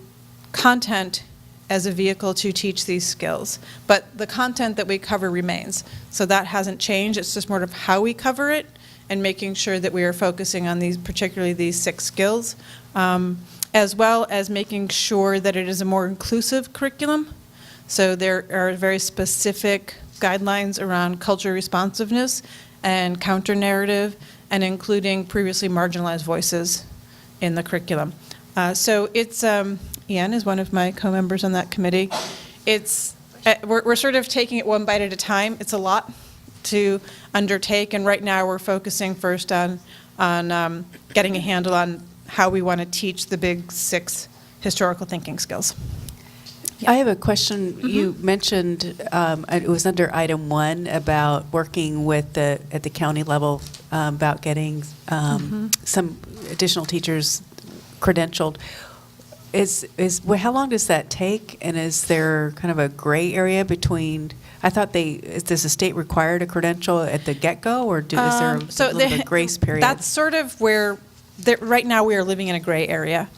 content as a vehicle to teach these skills. But the content that we cover remains. So that hasn't changed. It's just more of how we cover it and making sure that we are focusing on these, particularly these 6 skills, as well as making sure that it is a more inclusive curriculum. So there are very specific guidelines around cultural responsiveness and counter-narrative, and including previously marginalized voices in the curriculum. So it's, Ian is one of my co-members on that committee. We're sort of taking it one bite at a time. It's a lot to undertake, and right now we're focusing first on getting a handle on how we want to teach the Big 6 historical thinking skills. I have a question. You mentioned, it was under item 1 about working with at the county level about getting some additional teachers credentialed. How long does that take? And is there kind of a gray area between, I thought does the state require a credential at the get-go, or is there a little bit of grace period? That's sort of where, right now we are living in a gray area.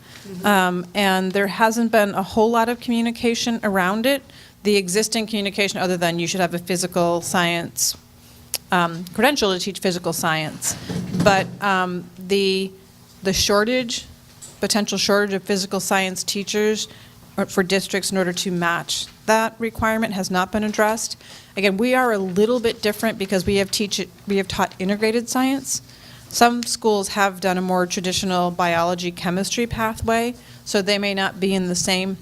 And there hasn't been a whole lot of communication around it. The existing communication, other than you should have a physical science credential to teach physical science. But the potential shortage of physical science teachers for districts in order to match that requirement has not been addressed. Again, we are a little bit different because we have taught integrated science. Some schools have done a more traditional biology, chemistry pathway, so they may not be in the same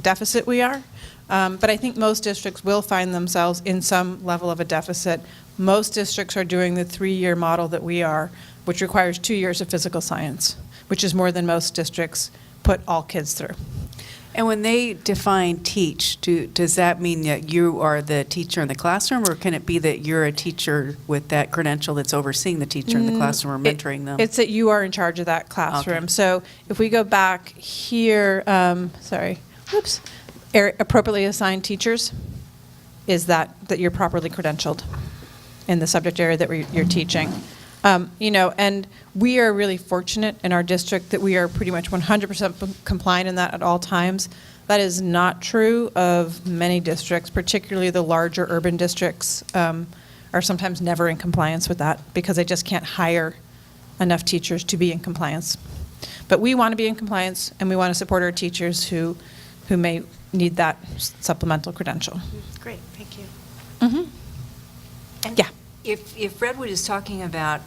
deficit we are. But I think most districts will find themselves in some level of a deficit. Most districts are doing the 3-year model that we are, which requires 2 years of physical science, which is more than most districts put all kids through. And when they define teach, does that mean that you are the teacher in the classroom, or can it be that you're a teacher with that credential that's overseeing the teacher in the classroom or mentoring them? It's that you are in charge of that classroom. Okay. So if we go back here, appropriately assigned teachers is that you're properly credentialed in the subject area that you're teaching. And we are really fortunate in our district that we are pretty much 100% compliant in that at all times. That is not true of many districts, particularly the larger urban districts are sometimes never in compliance with that because they just can't hire enough teachers to be in compliance. But we want to be in compliance, and we want to support our teachers who may need that supplemental credential. Great, thank you. Mm-hmm. And yeah. If Redwood is talking about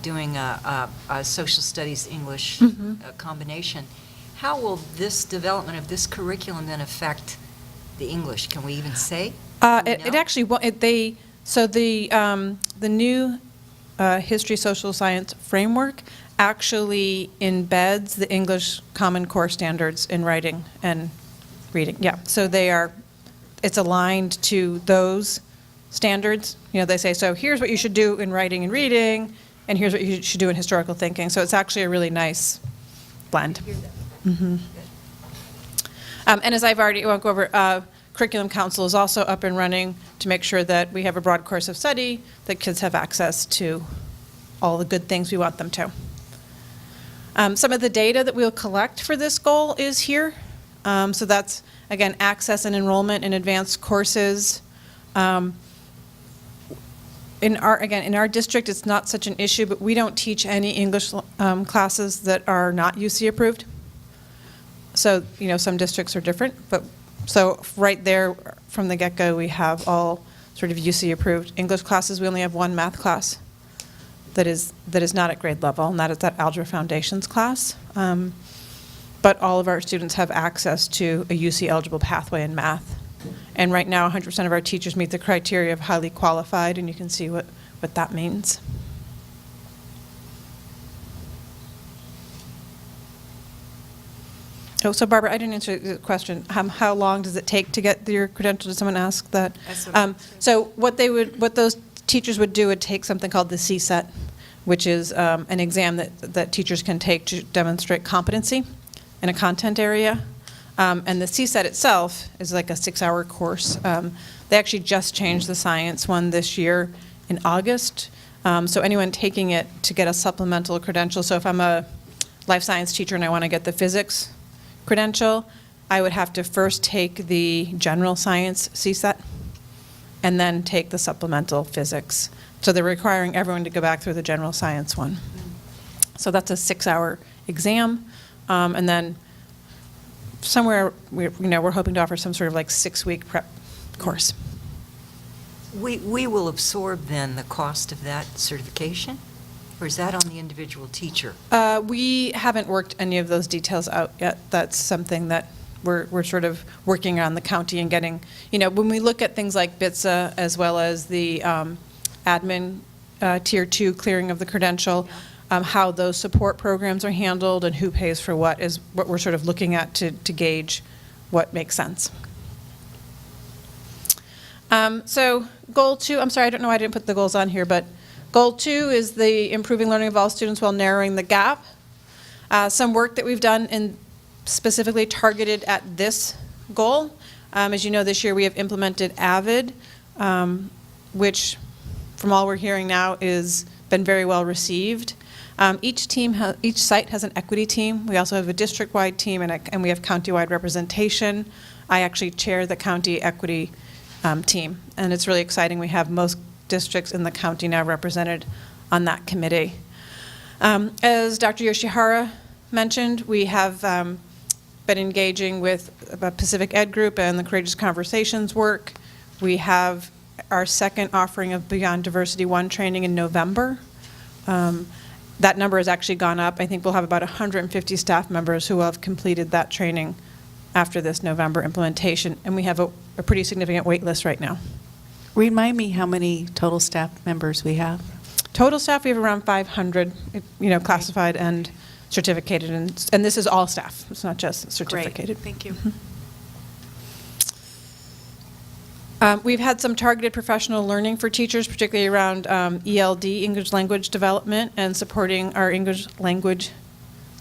doing a social studies English combination. How will this development of this curriculum then affect the English? Can we even say? It actually, the new history social science framework actually embeds the English Common Core standards in writing and reading. Yeah, so it's aligned to those standards. They say, so here's what you should do in writing and reading, and here's what you should do in historical thinking. So it's actually a really nice blend. And as I've already won't go over, Curriculum Council is also up and running to make sure that we have a broad course of study, that kids have access to all the good things we want them to. Some of the data that we'll collect for this goal is here. So that's, again, access and enrollment in advanced courses. In our district, it's not such an issue, but we don't teach any English classes that are not UC approved. So, some districts are different, but so right there from the get-go, we have all sort of UC approved English classes. We only have one math class that is not at grade level, and that is that Algebra Foundations class. But all of our students have access to a UC eligible pathway in math. And right now, 100% of our teachers meet the criteria of highly qualified, and you can see what that means. Oh, so Barbara, I didn't answer the question. How long does it take to get your credential? Did someone ask that? So what those teachers would do would take something called the CSET, which is an exam that teachers can take to demonstrate competency in a content area. And the CSET itself is like a 6-hour course. They actually just changed the science one this year in August. So anyone taking it to get a supplemental credential, so if I'm a life science teacher and I want to get the physics credential, I would have to first take the general science CSET and then take the supplemental physics. So they're requiring everyone to go back through the general science one. So that's a 6-hour exam. And then somewhere, we're hoping to offer some sort of like 6-week prep course. We will absorb then the cost of that certification? Or is that on the individual teacher? We haven't worked any of those details out yet. That's something that we're sort of working on the county and getting, when we look at things like BITSA as well as the admin tier 2 clearing of the credential, how those support programs are handled and who pays for what is what we're sort of looking at to gauge what makes sense. So goal 2, I'm sorry, I don't know why I didn't put the goals on here, but goal 2 is the improving learning of all students while narrowing the gap. Some work that we've done in specifically targeted at this goal. As you know, this year we have implemented AVID, which from all we're hearing now is been very well received. Each site has an equity team. We also have a district-wide team and we have county-wide representation. I actually chair the county equity team, and it's really exciting. We have most districts in the county now represented on that committee. As Dr. Yoshihara mentioned, we have been engaging with a Pacific Ed Group and the Courageous Conversations work. We have our second offering of Beyond Diversity 1 training in November. That number has actually gone up. I think we'll have about 150 staff members who will have completed that training after this November implementation, and we have a pretty significant wait list right now. Remind me how many total staff members we have. Total staff, we have around 500, classified and certificated, and this is all staff. It's not just certificated. Great. Thank you. We've had some targeted professional learning for teachers, particularly around ELD, English language development, and supporting our English language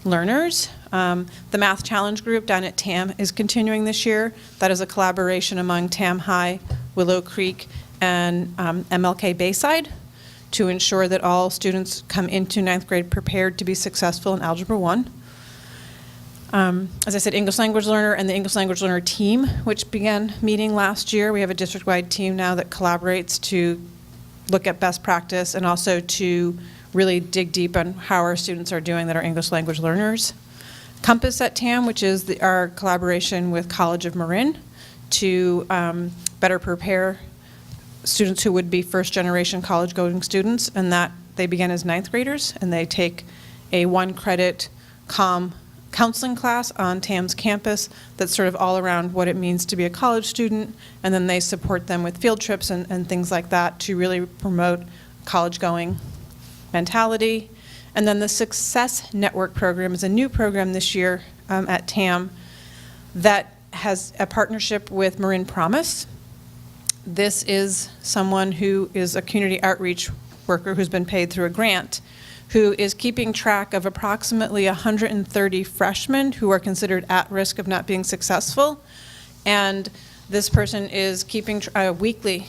learners. The Math Challenge Group down at TAM is continuing this year. That is a collaboration among TAM High, Willow Creek, and MLK Bayside to ensure that all students come into 9th grade prepared to be successful in Algebra 1. As I said, English language learner and the English language learner team, which began meeting last year. We have a district-wide team now that collaborates to look at best practice and also to really dig deep on how our students are doing that are English language learners. Compass at TAM, which is our collaboration with College of Marin to better prepare students who would be first-generation college-going students, and that they begin as ninth graders, and they take a 1-credit counseling class on TAM's campus that's sort of all around what it means to be a college student, and then they support them with field trips and things like that to really promote college-going mentality. And then the Success Network program is a new program this year at TAM that has a partnership with Marin Promise. This is someone who is a community outreach worker who's been paid through a grant, who is keeping track of approximately 130 freshmen who are considered at risk of not being successful. And this person is keeping a weekly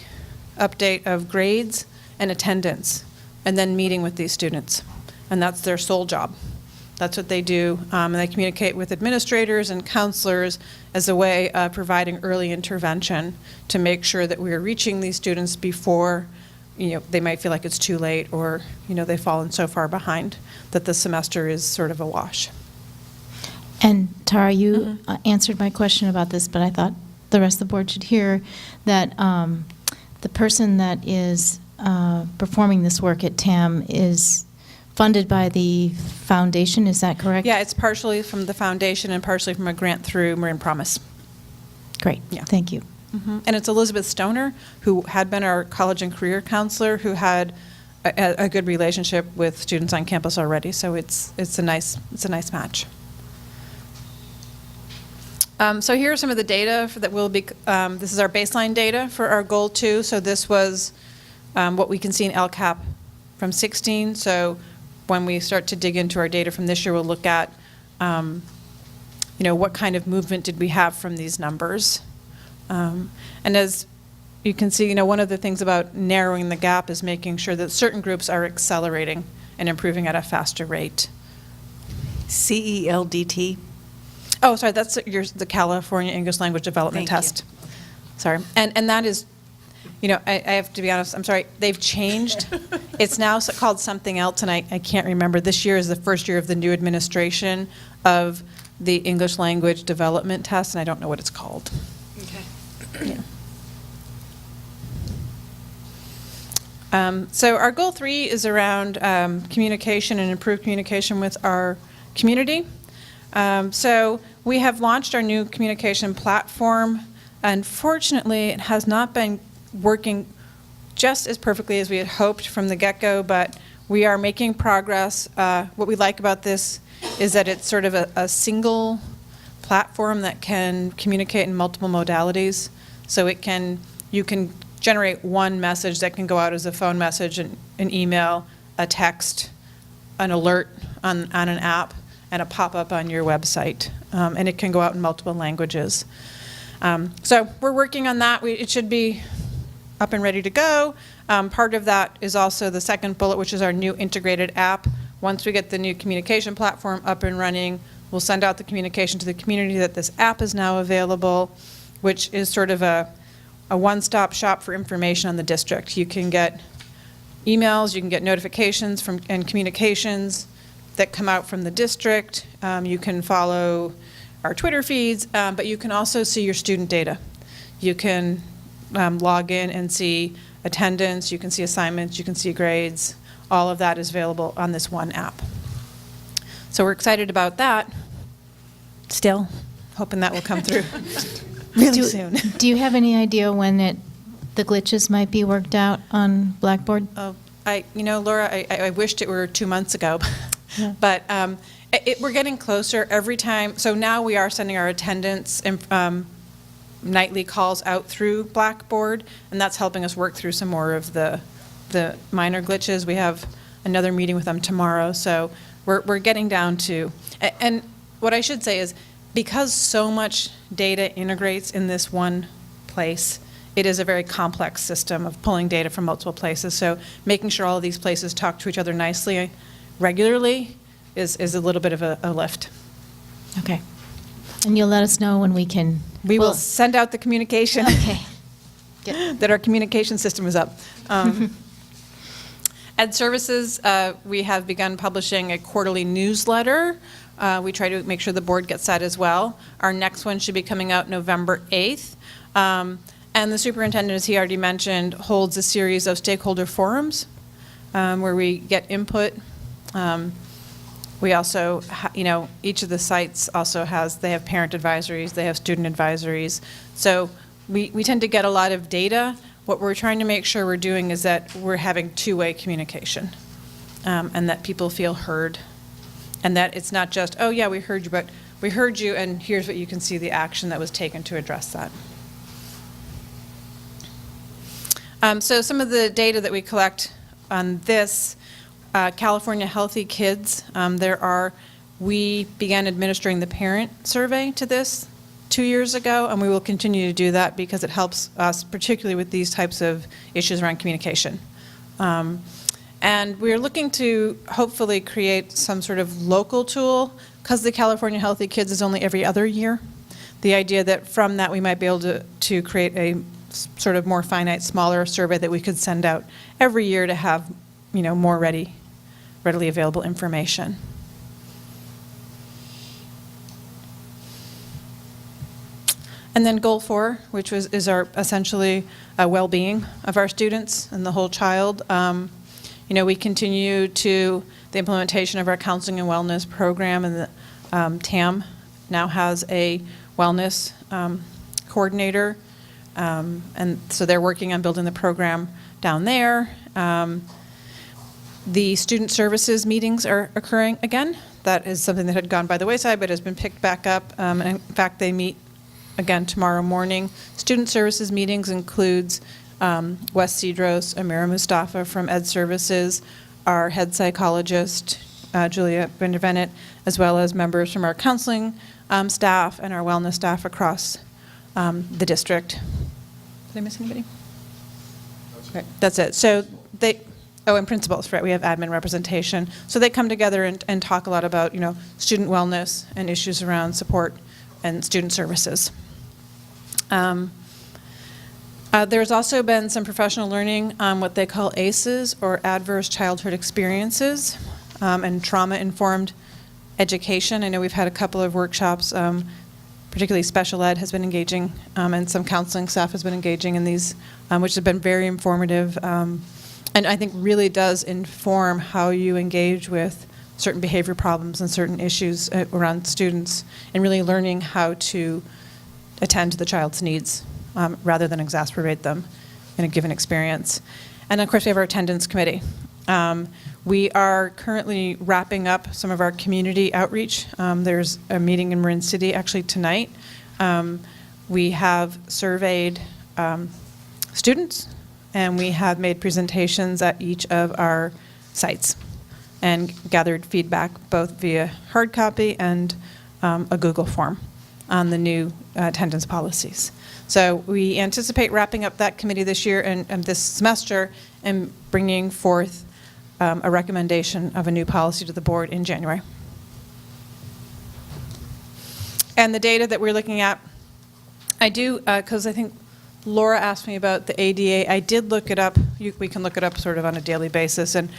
update of grades and attendance, and then meeting with these students. And that's their sole job. That's what they do. And they communicate with administrators and counselors as a way of providing early intervention to make sure that we are reaching these students before they might feel like it's too late, or they've fallen so far behind that the semester is sort of a wash. And Tara, you answered my question about this, but I thought the rest of the board should hear that the person that is performing this work at TAM is funded by the foundation, is that correct? Yeah, it's partially from the foundation and partially from a grant through Marin Promise. Great, Yeah. thank you. And it's Elizabeth Stoner, who had been our college and career counselor, who had a good relationship with students on campus already. So it's a nice match. So here are some of the data that will be. This is our baseline data for our goal 2. So this was what we can see in LCAP from 16. So when we start to dig into our data from this year, we'll look at what kind of movement did we have from these numbers. And as you can see, one of the things about narrowing the gap is making sure that certain groups are accelerating and improving at a faster rate. CELDT. Oh, sorry, that's the California English Language Development Thank Test. Sorry. And that is, I have to be honest, I'm sorry, they've changed. It's now called something else, and I can't remember. This year is the first year of the new administration of the English Language Development Test, and I don't know what it's called. Yeah. So our goal 3 is around communication and improved communication with our community. So we have launched our new communication platform. Unfortunately, it has not been working just as perfectly as we had hoped from the get-go, but we are making progress. What we like about this is that it's sort of a single platform that can communicate in multiple modalities. So you can generate one message that can go out as a phone message, an email, a text, an alert on an app, and a pop-up on your website. And it can go out in multiple languages. So we're working on that. It should be up and ready to go. Part of that is also the second bullet, which is our new integrated app. Once we get the new communication platform up and running, we'll send out the communication to the community that this app is now available, which is sort of a one-stop shop for information on the district. You can get emails, you can get notifications and communications that come out from the district. You can follow our Twitter feeds, but you can also see your student data. You can log in and see attendance, you can see assignments, you can see grades. All of that is available on this one app. So we're excited about that. Still hoping that will come through really soon. Do you have any idea when the glitches might be worked out on Blackboard? Oh, Laura, I wished it were 2 months ago, Yeah. but we're getting closer every time. So now we are sending our attendance and nightly calls out through Blackboard, and that's helping us work through some more of the minor glitches. We have another meeting with them tomorrow, so we're getting down to, and what I should say is, because so much data integrates in this one place, it is a very complex system of pulling data from multiple places. So making sure all of these places talk to each other nicely regularly is a little bit of a lift. Okay. And you'll let us know when we can. We will send out the communication. Okay. Good. That our communication system is up. Ed Services, we have begun publishing a quarterly newsletter. We try to make sure the board gets that as well. Our next one should be coming out November 8th. And the superintendent, as he already mentioned, holds a series of stakeholder forums where we get input. We also, each of the sites also they have parent advisories, they have student advisories. So we tend to get a lot of data. What we're trying to make sure we're doing is that we're having two-way communication, and that people feel heard, and that it's not just, oh yeah, we heard you, but we heard you, and here's what you can see the action that was taken to address that. So some of the data that we collect on this, California Healthy Kids, we began administering the parent survey to this 2 years ago, and we will continue to do that because it helps us, particularly with these types of issues around communication. And we're looking to hopefully create some sort of local tool, because the California Healthy Kids is only every other year. The idea that from that we might be able to create a sort of more finite, smaller survey that we could send out every year to have, more readily available information. And then goal 4, which is our essentially well-being of our students and the whole child. We continue the implementation of our counseling and wellness program, and the TAM now has a wellness coordinator, and so they're working on building the program down there. The student services meetings are occurring again. That is something that had gone by the wayside but has been picked back up. And in fact, they meet again tomorrow morning. Student services meetings includes Wes Cedros, Amira Mustafa from Ed Services, our head psychologist, Julia Benvenet, as well as members from our counseling staff and our wellness staff across the district. Did I miss anybody? Right, that's it. So and principals, right? We have admin representation. So they come together and talk a lot about, student wellness and issues around support and student services. There's also been some professional learning on what they call ACEs, or Adverse Childhood Experiences, and trauma-informed education. I know we've had a couple of workshops, particularly special ed has been engaging, and some counseling staff has been engaging in these, which have been very informative, and I think really does inform how you engage with certain behavior problems and certain issues around students, and really learning how to attend to the child's needs rather than exacerbate them in a given experience. And of course, we have our attendance committee. We are currently wrapping up some of our community outreach. There's a meeting in Marin City actually tonight. We have surveyed students, and we have made presentations at each of our sites and gathered feedback both via hard copy and a Google form on the new attendance policies. So we anticipate wrapping up that committee this year and this semester, and bringing forth a recommendation of a new policy to the board in January. And the data that we're looking at, I do, because I think Laura asked me about the ADA. I did look it up. We can look it up sort of on a daily basis. And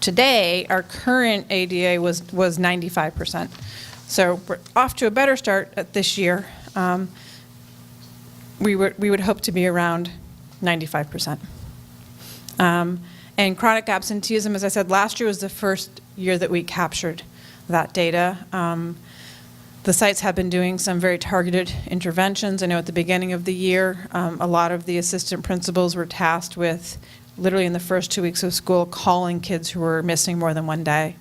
today, our current ADA was 95%. So we're off to a better start at this year. We would hope to be around 95%. And chronic absenteeism, as I said, last year was the first year that we captured that data. The sites have been doing some very targeted interventions. I know at the beginning of the year, a lot of the assistant principals were tasked with, literally in the first 2 weeks of school, calling kids who were missing more than one day,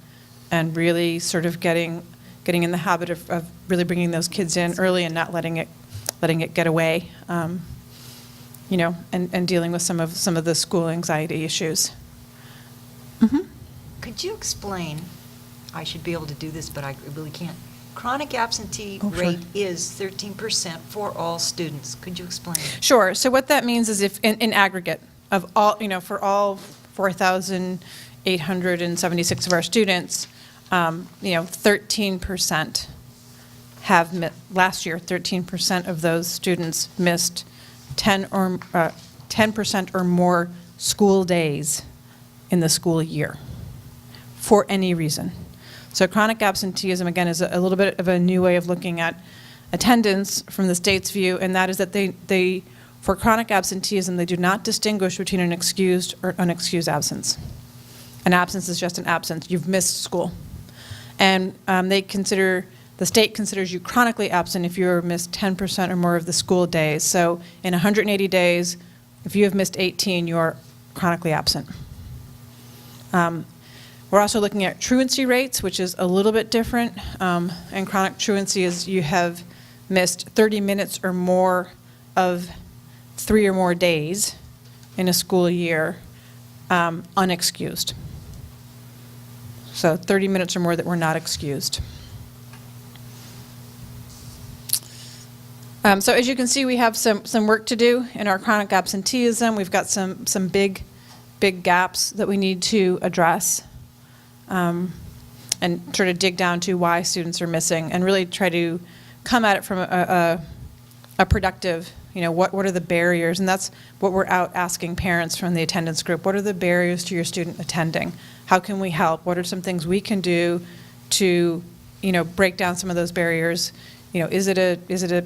and really sort of getting in the habit of really bringing those kids in early and not letting it get away, and dealing with some of the school anxiety issues. Mm-hmm. Could you explain, I should be able to do this, but I really can't. Chronic absentee rate is 13% for all students. Could you explain? Sure. So what that means is if in aggregate of all, for all 4,876 of our students, 13% have last year, 13% of those students missed 10% or more school days in the school year for any reason. So chronic absenteeism, again, is a little bit of a new way of looking at attendance from the state's view, and that is that they for chronic absenteeism, they do not distinguish between an excused or unexcused absence. An absence is just an absence. You've missed school. And the state considers you chronically absent if you're missed 10% or more of the school days. So in 180 days, if you have missed 18, you're chronically absent. We're also looking at truancy rates, which is a little bit different. And chronic truancy is you have missed 30 minutes or more of 3 or more days in a school year, unexcused. So 30 minutes or more that were not excused. So as you can see, we have some work to do in our chronic absenteeism. We've got some big gaps that we need to address, and sort of dig down to why students are missing, and really try to come at it from a productive, what are the barriers? And that's what we're out asking parents from the attendance group. What are the barriers to your student attending? How can we help? What are some things we can do to, break down some of those barriers? Is it a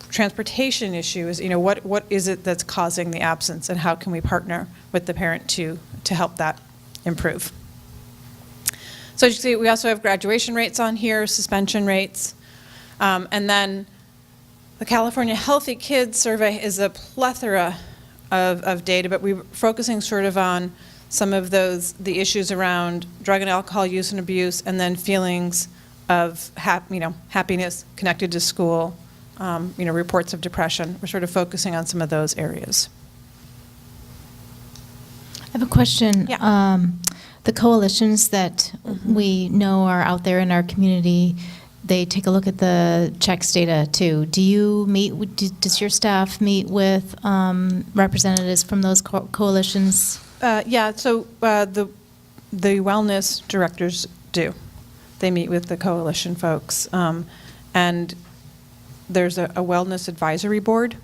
transportation issue? What is it that's causing the absence, and how can we partner with the parent to help that improve? So as you see, we also have graduation rates on here, suspension rates, and then the California Healthy Kids Survey is a plethora of data, but we're focusing sort of on some of the issues around drug and alcohol use and abuse, and then feelings of happiness connected to school, reports of depression. We're sort of focusing on some of those areas. I have a question. Yeah. The coalitions that we know are out there in our community, they take a look at the checks data too. Do you does your staff meet with representatives from those coalitions? Yeah, so the wellness directors do. They meet with the coalition folks. And there's a wellness advisory board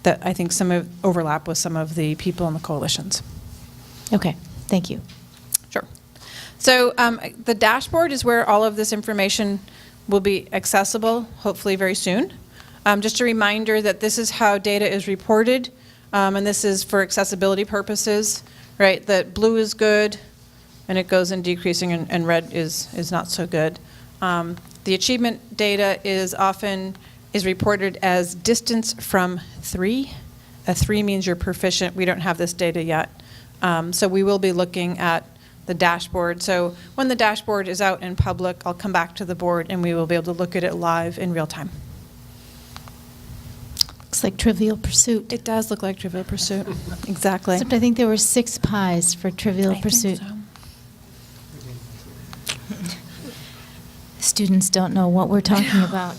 that I think overlap with some of the people in the coalitions. Okay, thank you. Sure. So the dashboard is where all of this information will be accessible, hopefully very soon. Just a reminder that this is how data is reported, and this is for accessibility purposes, right? That blue is good, and it goes in decreasing, and red is not so good. The achievement data is reported as distance from 3. A 3 means you're proficient. We don't have this data yet. So we will be looking at the dashboard. So when the dashboard is out in public, I'll come back to the board and we will be able to look at it live in real time. Looks like Trivial Pursuit. It does look like Trivial Pursuit. Exactly. Except I think there were 6 pies for Trivial Pursuit. Think so. Students don't know what we're talking about.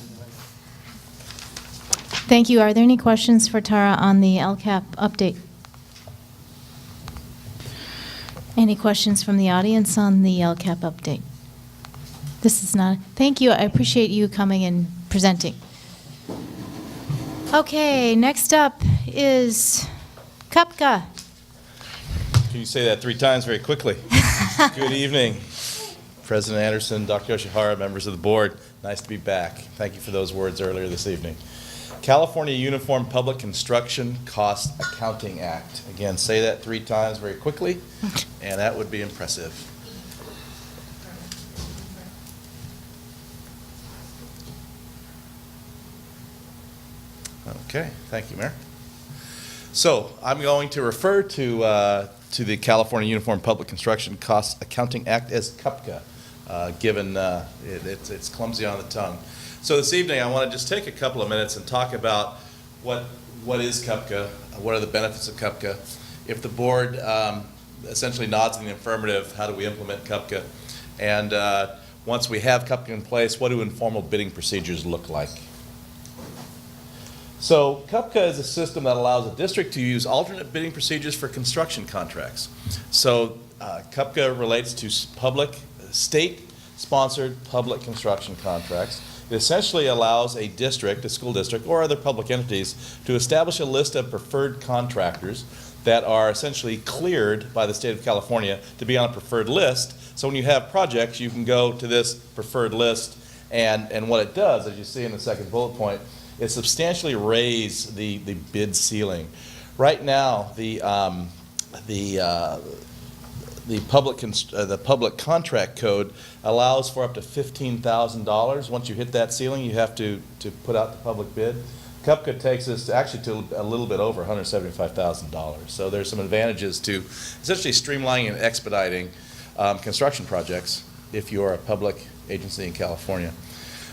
Thank you. Are there any questions for Tara on the LCAP update? Any questions from the audience on the LCAP update? This is not. Thank you. I appreciate you coming and presenting. Okay, next up is Cupca. Can you say that 3 times very quickly? Good evening, President Anderson, Dr. Yoshihara, members of the board. Nice to be back. Thank you for those words earlier this evening. California Uniform Public Construction Cost Accounting Act. Again, say that 3 times very quickly, and that would be impressive. Okay, thank you, Mayor. So I'm going to refer to the California Uniform Public Construction Cost Accounting Act as CUPCA, given it's clumsy on the tongue. So this evening, I want to just take a couple of minutes and talk about what is CUPCA, what are the benefits of CUPCA. If the board essentially nods in the affirmative, how do we implement CUPCA? And once we have CUPCA in place, what do informal bidding procedures look like? So CUPCA is a system that allows a district to use alternate bidding procedures for construction contracts. So CUPCA relates to state-sponsored public construction contracts. It essentially allows a district, a school district, or other public entities to establish a list of preferred contractors that are essentially cleared by the state of California to be on a preferred list. So when you have projects, you can go to this preferred list, and what it does, as you see in the second bullet point, is substantially raise the bid ceiling. Right now, the the public contract code allows for up to $15,000. Once you hit that ceiling, you have to put out the public bid. CUPCA takes us actually to a little bit over $175,000. So there's some advantages to essentially streamlining and expediting construction projects if you're a public agency in California.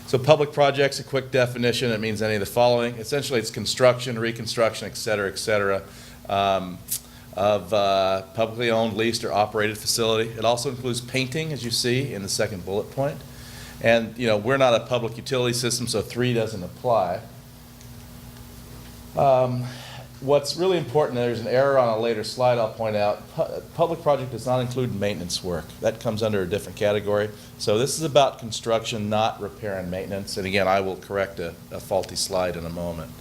So public projects, a quick definition, it means any of the following. Essentially, it's construction, reconstruction, et cetera, of publicly owned, leased, or operated facility. It also includes painting, as you see in the second bullet point. And, you know, we're not a public utility system, so 3 doesn't apply. What's really important, there's an error on a later slide I'll point out. Public project does not include maintenance work. That comes under a different category. So this is about construction, not repair and maintenance. And again, I will correct a faulty slide in a moment.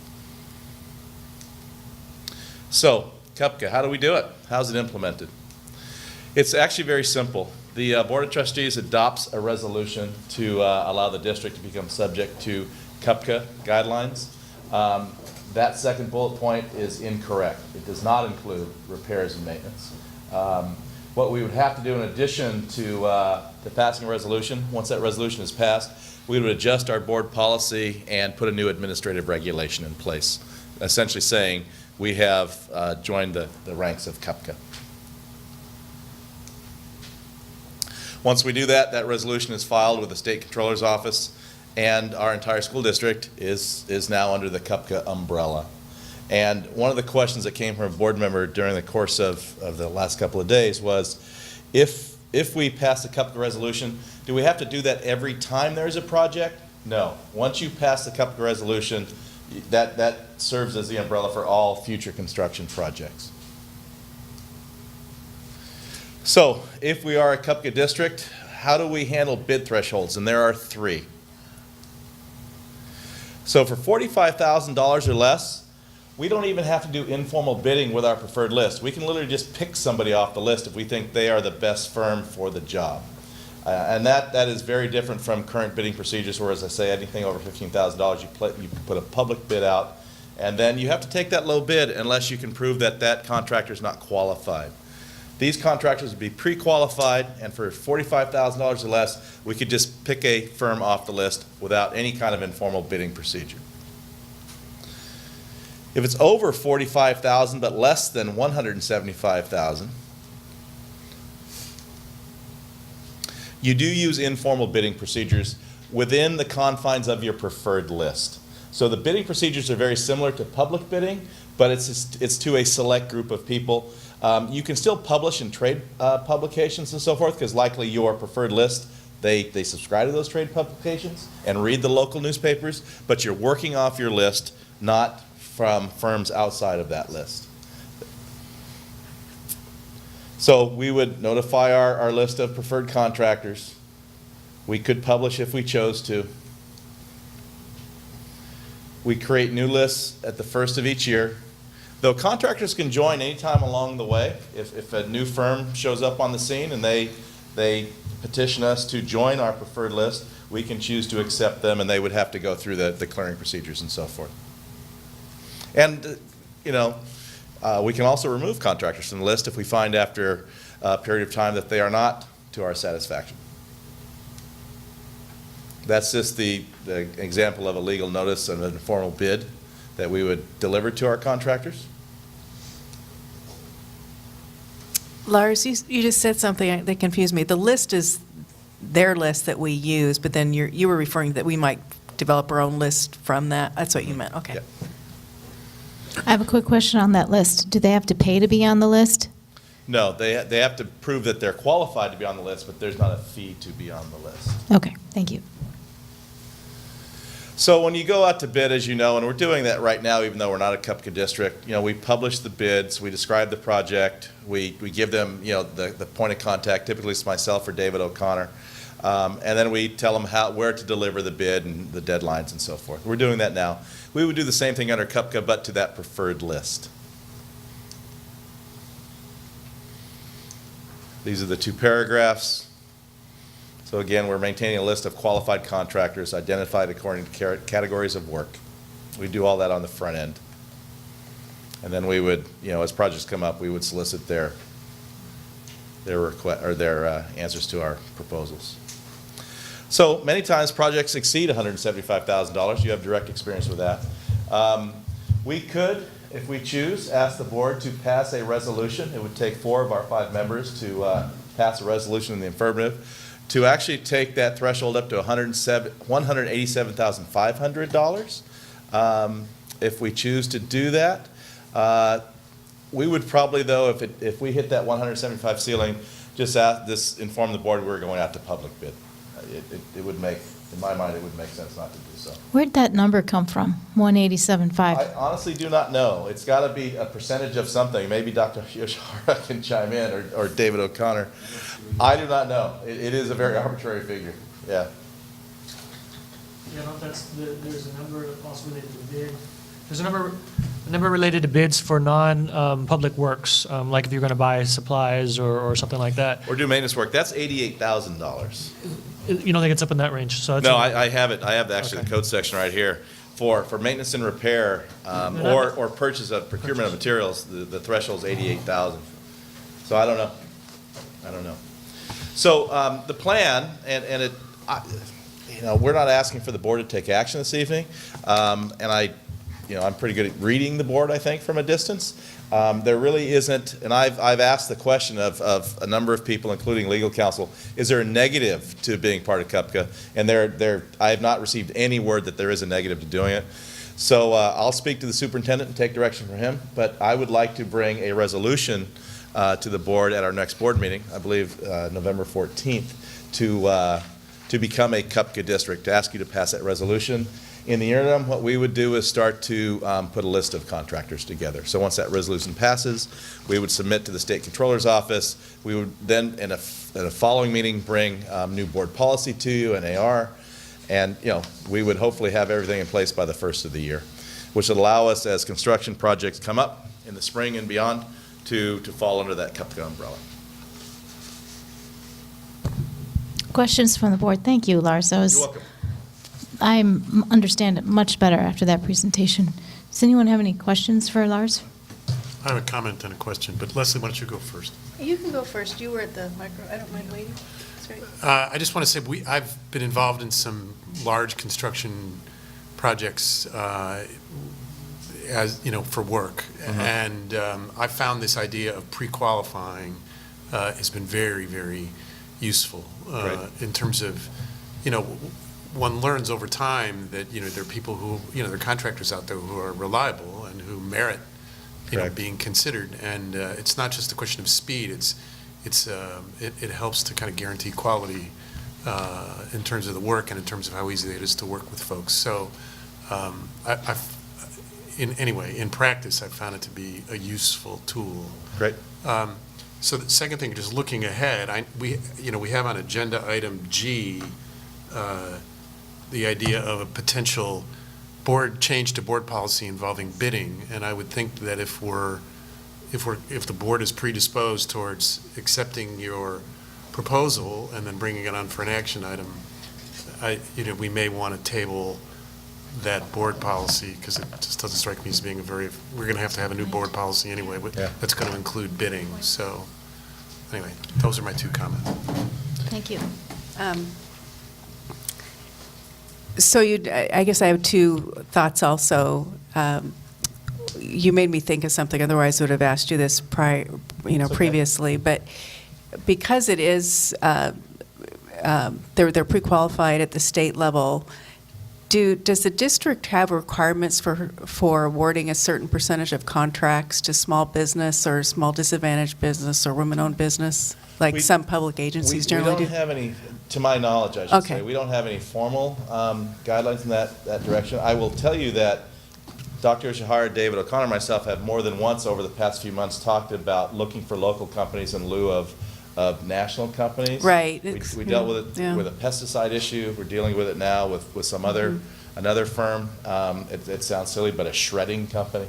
So, CUPCA, how do we do it? How's it implemented? It's actually very simple. The Board of Trustees adopts a resolution to allow the district to become subject to CUPCA guidelines. That second bullet point is incorrect. It does not include repairs and maintenance. What we would have to do in addition to passing a resolution, once that resolution is passed, we would adjust our board policy and put a new administrative regulation in place, essentially saying we have joined the ranks of CUPCA. Once we do that, that resolution is filed with the State Controller's Office, and our entire school district is now under the CUPCA umbrella. And one of the questions that came from a board member during the course of the last couple of days was, if we pass the CUPCA resolution, do we have to do that every time there's a project? No. Once you pass the CUPCA resolution, that serves as the umbrella for all future construction projects. So, if we are a CUPCA district, how do we handle bid thresholds? And there are 3. So for $45,000 or less, we don't even have to do informal bidding with our preferred list. We can literally just pick somebody off the list if we think they are the best firm for the job. And that is very different from current bidding procedures where, as I say, anything over $15,000, you put a public bid out, and then you have to take that low bid unless you can prove that that contractor is not qualified. These contractors would be pre-qualified, and for $45,000 or less, we could just pick a firm off the list without any kind of informal bidding procedure. If it's over $45,000 but less than $175,000, you do use informal bidding procedures within the confines of your preferred list. So the bidding procedures are very similar to public bidding, but it's to a select group of people. You can still publish in trade publications and so forth, because likely your preferred list, they subscribe to those trade publications and read the local newspapers, but you're working off your list, not from firms outside of that list. So we would notify our list of preferred contractors. We could publish if we chose to. We create new lists at the first of each year. Though contractors can join anytime along the way. If a new firm shows up on the scene and they petition us to join our preferred list, we can choose to accept them, and they would have to go through the clearing procedures and so forth. And, we can also remove contractors from the list if we find after a period of time that they are not to our satisfaction. That's just the example of a legal notice and an informal bid that we would deliver to our contractors. Lars, you just said something that confused me. The list is their list that we use, but then you were referring that we might develop our own list from that. That's what you meant. Okay. Yeah. I have a quick question on that list. Do they have to pay to be on the list? No, they have to prove that they're qualified to be on the list, but there's not a fee to be on the list. Okay, thank you. So when you go out to bid, as you know, and we're doing that right now, even though we're not a CUPCA district, we publish the bids, we describe the project, we give them, the point of contact. Typically it's myself or David O'Connor, and then we tell them where to deliver the bid and the deadlines and so forth. We're doing that now. We would do the same thing under CUPCA, but to that preferred list. These are the 2 paragraphs. So again, we're maintaining a list of qualified contractors identified according to categories of work. We do all that on the front end. And then we would, as projects come up, we would solicit their their answers to our proposals. So many times projects exceed $175,000. You have direct experience with that. We could, if we choose, ask the board to pass a resolution. It would take 4 of our 5 members to pass a resolution in the affirmative to actually take that threshold up to $187,500. If we choose to do that, we would probably, though, if we hit that 175 ceiling, just inform the board we're going out to public bid. It would make, in my mind, it would make sense not to do so. Where'd that number come from, 187.5? I honestly do not know. It's got to be a percentage of something. Maybe Dr. Yoshihara can chime in, or David O'Connor. I do not know. It is a very arbitrary figure. Yeah. Yeah, no, there's a number also related to bid. There's a number related to bids for non-public works, like if you're going to buy supplies or something like that. Or do maintenance work. That's $88,000. You don't think it's up in that range? So No, I have it. I have actually the code section right here. For maintenance and repair, or purchase of procurement of materials, the threshold is 88,000. So I don't know. So the plan, and we're not asking for the board to take action this evening, and I'm pretty good at reading the board, I think, from a distance. There really isn't, and I've asked the question of a number of people, including legal counsel, is there a negative to being part of CUPCA? And I have not received any word that there is a negative to doing it. So I'll speak to the superintendent and take direction from him, but I would like to bring a resolution to the board at our next board meeting, I believe November 14th, to become a CUPCA district, to ask you to pass that resolution. In the interim, what we would do is start to put a list of contractors together. So once that resolution passes, we would submit to the State Controller's Office. We would then, in a following meeting, bring new board policy to you, an AR, and we would hopefully have everything in place by the first of the year, which would allow us, as construction projects come up in the spring and beyond, to fall under that CUPCA umbrella. Questions from the board? Thank you, Lars. You're welcome. I understand it much better after that presentation. Does anyone have any questions for Lars? I have a comment and a question, but Leslie, why don't you go first? You can go first. You were at the micro. I don't mind waiting. That's right. I just want to say I've been involved in some large construction projects for work, and I found this idea of pre-qualifying has been very, very useful in terms of, one learns over time that, there are people who, there are contractors out there who are reliable and who merit, being considered. And it's not just a question of speed. It helps to kind of guarantee quality in terms of the work and in terms of how easy it is to work with folks. So in practice, I've found it to be a useful tool. Great. So the second thing, just looking ahead, we have on agenda item G, the idea of a potential change to board policy involving bidding, and I would think that if the board is predisposed towards accepting your proposal and then bringing it on for an action item, we may want to table that board policy, because it just doesn't strike me as being we're going to have a new board policy anyway, but that's going to include bidding. So anyway, those are my 2 comments. Thank you. So I guess I have 2 thoughts also. You made me think of something, otherwise I would have asked you this previously. But because it is, they're pre-qualified at the state level, does the district have requirements for awarding a certain percentage of contracts to small business or small disadvantaged business or women-owned business, like some public agencies generally do? We don't have any, to my knowledge, I should say, we don't have any formal guidelines in that direction. I will tell you that Dr. Yoshihara, David O'Connor, and myself have more than once over the past few months talked about looking for local companies in lieu of national companies. Right. We dealt with it with a pesticide issue. We're dealing with it now with some another firm. It sounds silly, but a shredding company.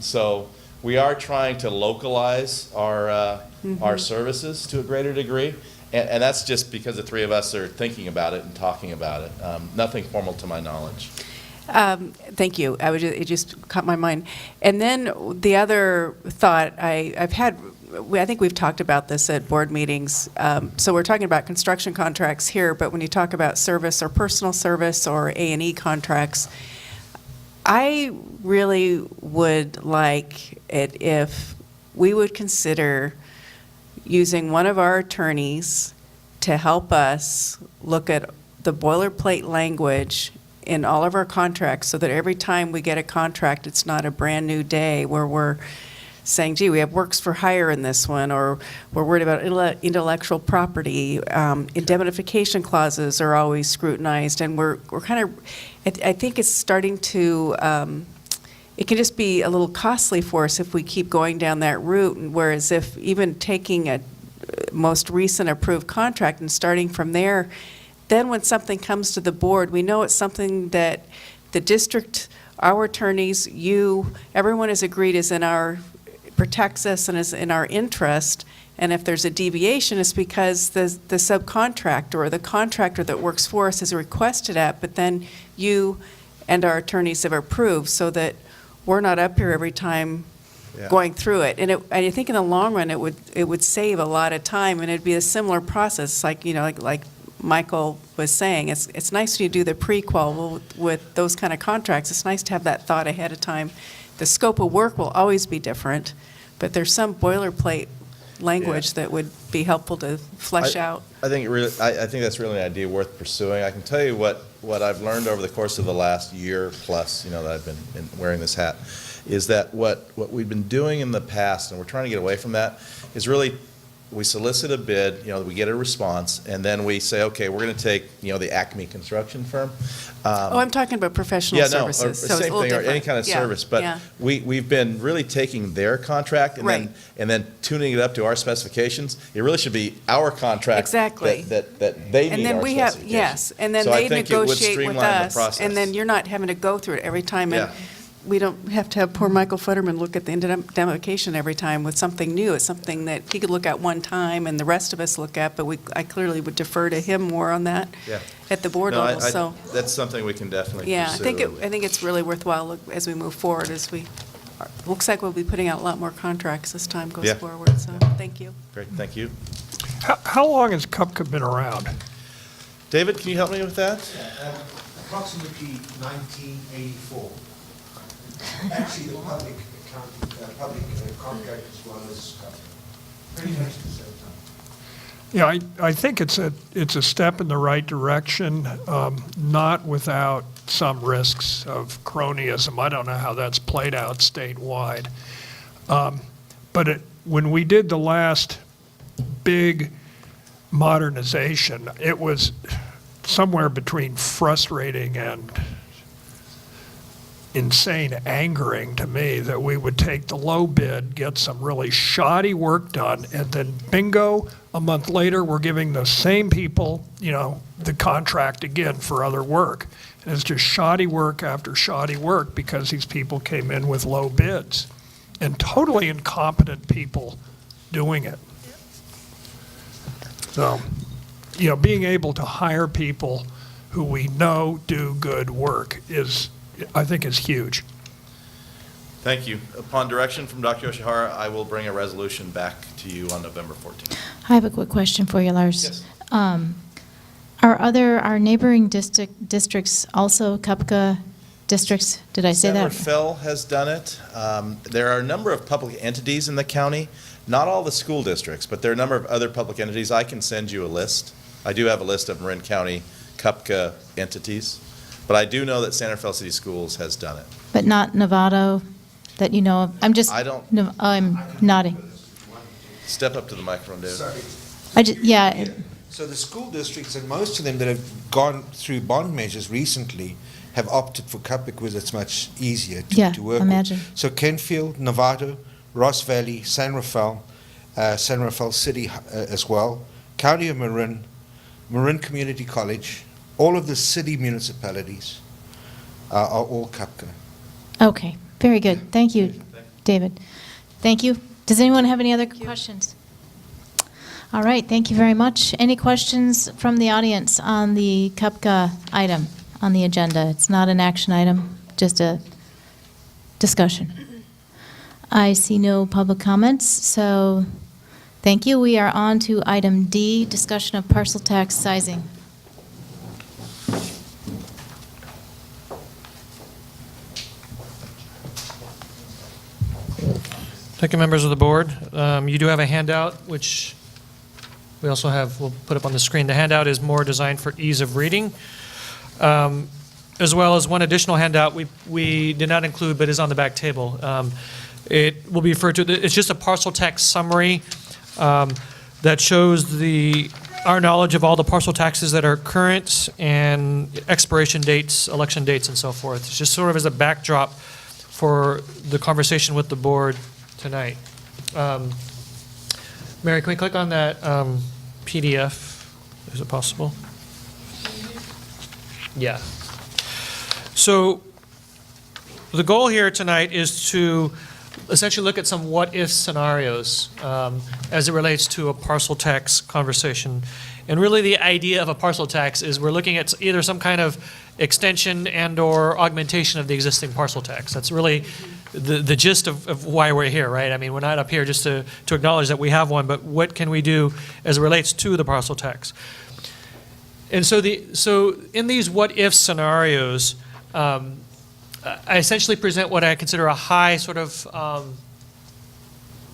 So we are trying to localize our services to a greater degree. And that's just because the 3 of us are thinking about it and talking about it. Nothing formal to my knowledge. Thank you. It just caught my mind. And then the other thought, I've had I think we've talked about this at board meetings. So we're talking about construction contracts here, but when you talk about service or personal service or A&E contracts, I really would like it if we would consider using one of our attorneys to help us look at the boilerplate language in all of our contracts so that every time we get a contract, it's not a brand-new day where we're saying, gee, we have works for hire in this one, or we're worried about intellectual property. Indemnification clauses are always scrutinized, and we're kind of, I think it's starting to, it can just be a little costly for us if we keep going down that route, whereas if even taking a most recent approved contract and starting from there, then when something comes to the board, we know it's something that the district, our attorneys, you, everyone has agreed is in our, protects us and is in our interest. And if there's a deviation, it's because the subcontractor or the contractor that works for us has requested it, but then you and our attorneys have approved, so that we're not up here every time going through it. And I think in the long run, it would save a lot of time, and it'd be a similar process, like, you know, like Michael was saying. It's nice when you do the pre-qual with those kind of contracts. It's nice to have that thought ahead of time. The scope of work will always be different, but there's some boilerplate language that would be helpful to flesh out. I think that's really an idea worth pursuing. I can tell you what I've learned over the course of the last year plus, you know, that I've been wearing this hat, is that what we've been doing in the past, and we're trying to get away from that, is really we solicit a bid, you know, we get a response, and then we say, okay, we're going to take, you know, the Acme construction firm. I'm talking about professional services. Or So it's a same little thing, or any different. kind of Yeah, service. But yeah. we've been really taking their contract and then tuning it up to our specifications. It really should be our contract. Exactly. That they And meet then our we have, specifications. yes, and then So I they think it would negotiate with streamline the us, process. and then you're not having to go through it every time. And Yeah. we don't have to have poor Michael Futterman look at the indemnification every time with something new. It's something that he could look at one time and the rest of us look at, but I clearly would defer to him more on that Yeah. at the board No, level, so. that's something we can definitely Yeah, I pursue. think it's really worthwhile as we move forward, looks like we'll be putting out a lot more contracts as time goes Yeah. forward, so thank you. Great, thank you. How long has CUPCA been around? David, can you help me with that? Approximately 1984. Actually, the public contract as well as pretty much the same time. Yeah, I think it's a step in the right direction, not without some risks of cronyism. I don't know how that's played out statewide. But when we did the last big modernization, it was somewhere between frustrating and insane angering to me that we would take the low bid, get some really shoddy work done, and then bingo, a month later, we're giving the same people, you know, the contract again for other work. And it's just shoddy work after shoddy work because these people came in with low bids and totally incompetent people doing it. So, you know, being able to hire people who we know do good work I think is huge. Thank you. Upon direction from Dr. Yoshihara, I will bring a resolution back to you on November 14th. I have a quick question for you, Lars. Yes. Our neighboring districts also CUPCA districts? Did I say that? San Rafael has done it. There are a number of public entities in the county, not all the school districts, but there are a number of other public entities. I can send you a list. I do have a list of Marin County CUPCA entities, but I do know that San Rafael City Schools has done it. But not Novato, that you know of? I don't- No, I'm nodding. Step up to the microphone, David. Sorry. So the school districts, and most of them that have gone through bond measures recently, have opted for CUPCA because it's much easier to work imagine. with. So Kentfield, Novato, Ross Valley, San Rafael City as well, County of Marin, Marin Community College, all of the city municipalities are all CUPCA. Okay, very good. Thank you, David. Thank you. Does anyone have any other questions? All right, thank you very much. Any questions from the audience on the CUPCA item on the agenda? It's not an action item, just a discussion. I see no public comments, so thank you. We are on to item D, discussion of parcel tax sizing. Thank you, members of the board. You do have a handout, which we also have, we'll put up on the screen. The handout is more designed for ease of reading, as well as one additional handout we did not include, but is on the back table. It will be referred to, it's just a parcel tax summary that shows our knowledge of all the parcel taxes that are current and expiration dates, election dates, and so forth. It's just sort of as a backdrop for the conversation with the board tonight. Mary, can we click on that PDF? Is it possible? Yeah. So the goal here tonight is to essentially look at some what-if scenarios as it relates to a parcel tax conversation. And really the idea of a parcel tax is we're looking at either some kind of extension and/or augmentation of the existing parcel tax. That's really the gist of why we're here, right? I mean, we're not up here just to acknowledge that we have one, but what can we do as it relates to the parcel tax? And so in these what-if scenarios, I essentially present what I consider a high sort of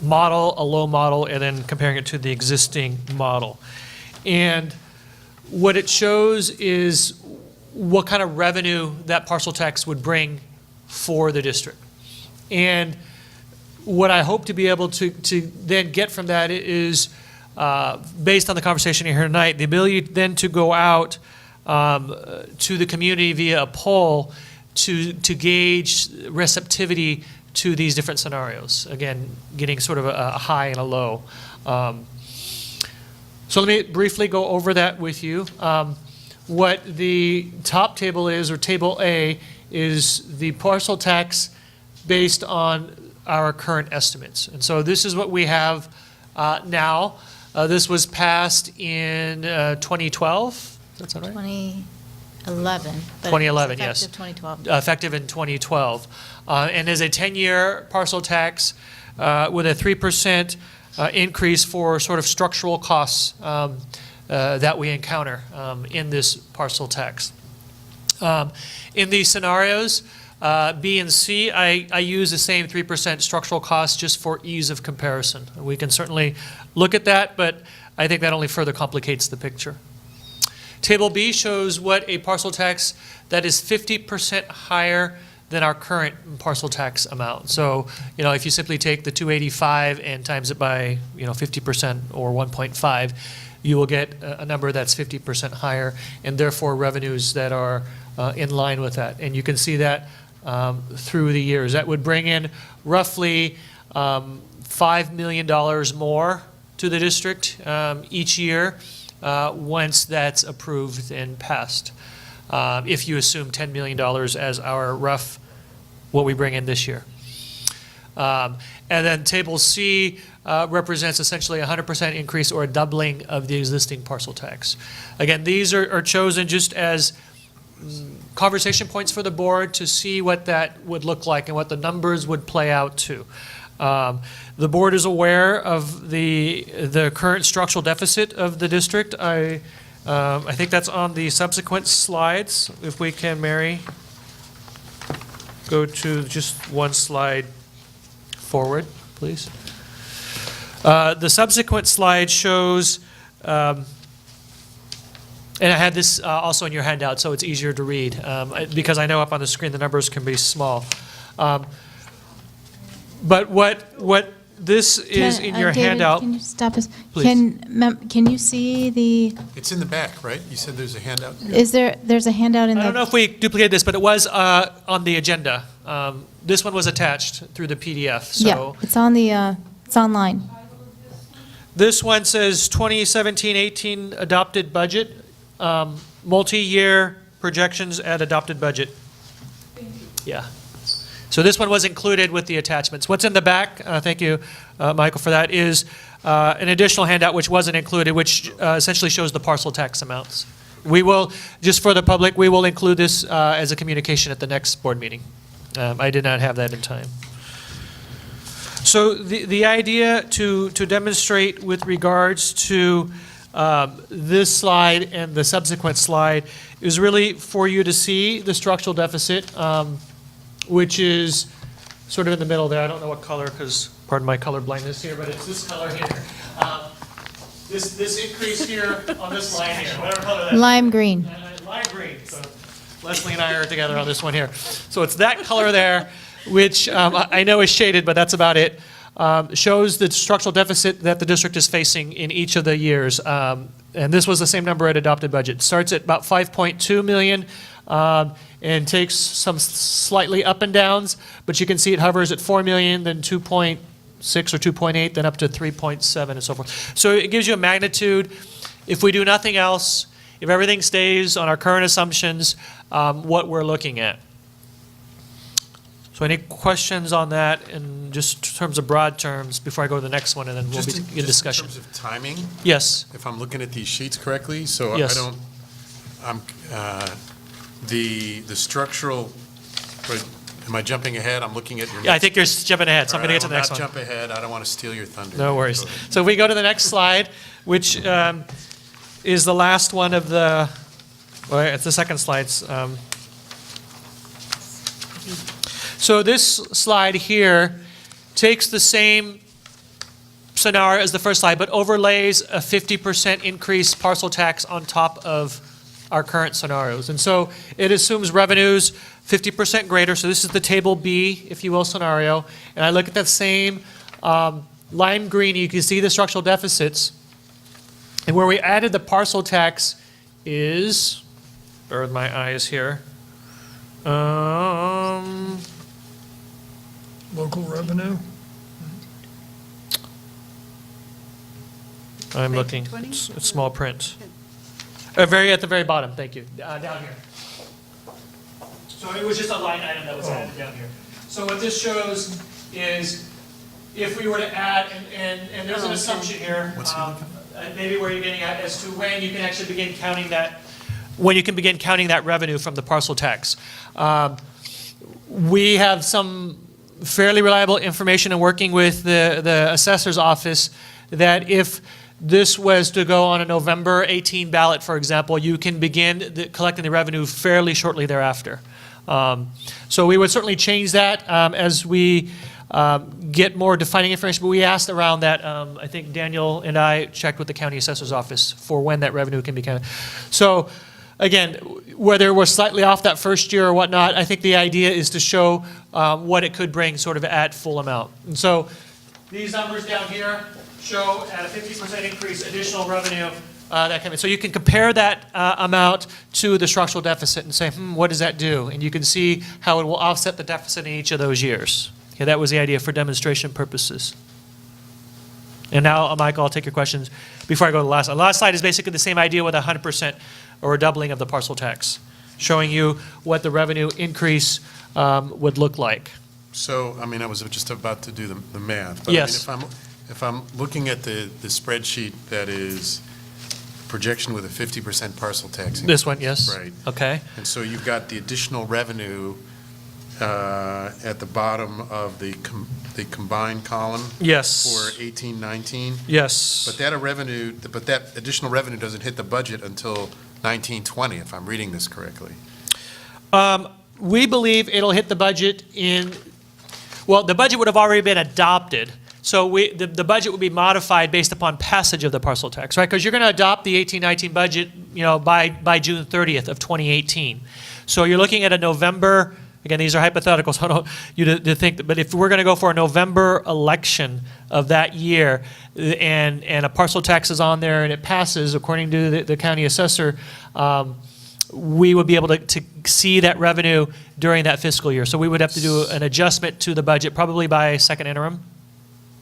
model, a low model, and then comparing it to the existing model. And what it shows is what kind of revenue that parcel tax would bring for the district. And what I hope to be able to then get from that is, based on the conversation here tonight, the ability then to go out to the community via a poll to gauge receptivity to these different scenarios. Again, getting sort of a high and a low. So let me briefly go over that with you. What the top table is, or table A, is the parcel tax based on our current estimates. And so this is what we have now. This was passed in 2012. That's that right? 2011. but 2011, it's yes. effective 2012. Effective in 2012. And is a 10-year parcel tax with a 3% increase for sort of structural costs that we encounter in this parcel tax. In these scenarios, B and C, I use the same 3% structural cost just for ease of comparison. We can certainly look at that, but I think that only further complicates the picture. Table B shows what a parcel tax that is 50% higher than our current parcel tax amount. So, if you simply take the 285 and times it by, 50% or 1.5, you will get a number that's 50% higher, and therefore revenues that are in line with that. And you can see that through the years. That would bring in roughly $5 million more to the district each year once that's approved and passed. If you assume $10 million as our rough, what we bring in this year. And then table C represents essentially a 100% increase or a doubling of the existing parcel tax. Again, these are chosen just as conversation points for the board to see what that would look like and what the numbers would play out to. The board is aware of the current structural deficit of the district. I think that's on the subsequent slides. If we can, Mary, go to just one slide forward, please. The subsequent slide shows, and I had this also in your handout, so it's easier to read, because I know up on the screen the numbers can be small. But what this is in your David, handout. can you stop us? Please. Can you see the, It's in the back, right? You said there's a handout? there's a handout in I the. don't know if we duplicated this, but it was on the agenda. This one was attached through the PDF, so. Yeah, it's on the, it's online. This one says 2017-18 adopted budget, multi-year projections at adopted budget. Yeah. So this one was included with the attachments. What's in the back, thank you, Michael, for that, is an additional handout which wasn't included, which essentially shows the parcel tax amounts. We will, just for the public, we will include this as a communication at the next board meeting. I did not have that in time. So the idea to demonstrate with regards to this slide and the subsequent slide is really for you to see the structural deficit, which is sort of in the middle there. I don't know what color, because pardon my color blindness here, but it's this color here. This increase here on this line here, whatever color that is. Lime green. Lime green. So Leslie and I are together on this one here. So it's that color there, which I know is shaded, but that's about it. Shows the structural deficit that the district is facing in each of the years. And this was the same number at adopted budget. Starts at about 5.2 million and takes some slightly up and downs, but you can see it hovers at 4 million, then 2.6 or 2.8, then up to 3.7 and so forth. So it gives you a magnitude. If we do nothing else, if everything stays on our current assumptions, what we're looking at. So any questions on that in just terms of broad terms before I go to the next one, and then we'll be in discussion. In terms of timing? Yes. If I'm looking at these sheets correctly, so Yes. the structural, am I jumping ahead? I'm looking at your. Yeah, I think you're jumping ahead, so I'm going to get to the next one. I will not jump ahead. I don't want to steal your thunder. No worries. Go ahead. So if we go to the next slide, which is the last one of the, well, it's the second slides. So this slide here takes the same scenario as the first slide, but overlays a 50% increase parcel tax on top of our current scenarios. And so it assumes revenues 50% greater. So this is the table B, if you will, scenario. And I look at that same lime green, you can see the structural deficits. And where we added the parcel tax is, bear with my eyes here. Local revenue? I'm looking. It's small print. At the very bottom, thank you. Down here. So it was just a line item that was added down here. So what this shows is if we were to add, and there's an assumption here, maybe where you're getting at as to when you can actually begin counting that, when you can begin counting that revenue from the parcel tax. We have some fairly reliable information in working with the assessor's office that if this was to go on a November 18 ballot, for example, you can begin collecting the revenue fairly shortly thereafter. So we would certainly change that as we get more defining information, but we asked around that. I think Daniel and I checked with the county assessor's office for when that revenue can be counted. So again, whether we're slightly off that first year or whatnot, I think the idea is to show what it could bring sort of at full amount. And so these numbers down here show at a 50% increase additional revenue that can be. So you can compare that amount to the structural deficit and say, what does that do? And you can see how it will offset the deficit in each of those years. Okay, that was the idea for demonstration purposes. And now, Michael, I'll take your questions before I go to the last slide. The last slide is basically the same idea with 100% or a doubling of the parcel tax, showing you what the revenue increase would look like. So, I mean, I was just about to do the math. But Yes. I mean, if I'm looking at the spreadsheet that is projection with a 50% parcel tax. This one, yes. Right. Okay. And so you've got the additional revenue at the bottom of the combined column. Yes. For 18-19. Yes. But that additional revenue doesn't hit the budget until 19-20, if I'm reading this correctly. We believe it'll hit the budget well, the budget would have already been adopted. So the budget would be modified based upon passage of the parcel tax, right? Because you're going to adopt the 18-19 budget, by June 30th of 2018. So you're looking at a November. Again, these are hypotheticals. I don't want you to think, but if we're going to go for a November election of that year, and a parcel tax is on there and it passes according to the county assessor, we would be able to see that revenue during that fiscal year. So we would have to do an adjustment to the budget, probably by second interim.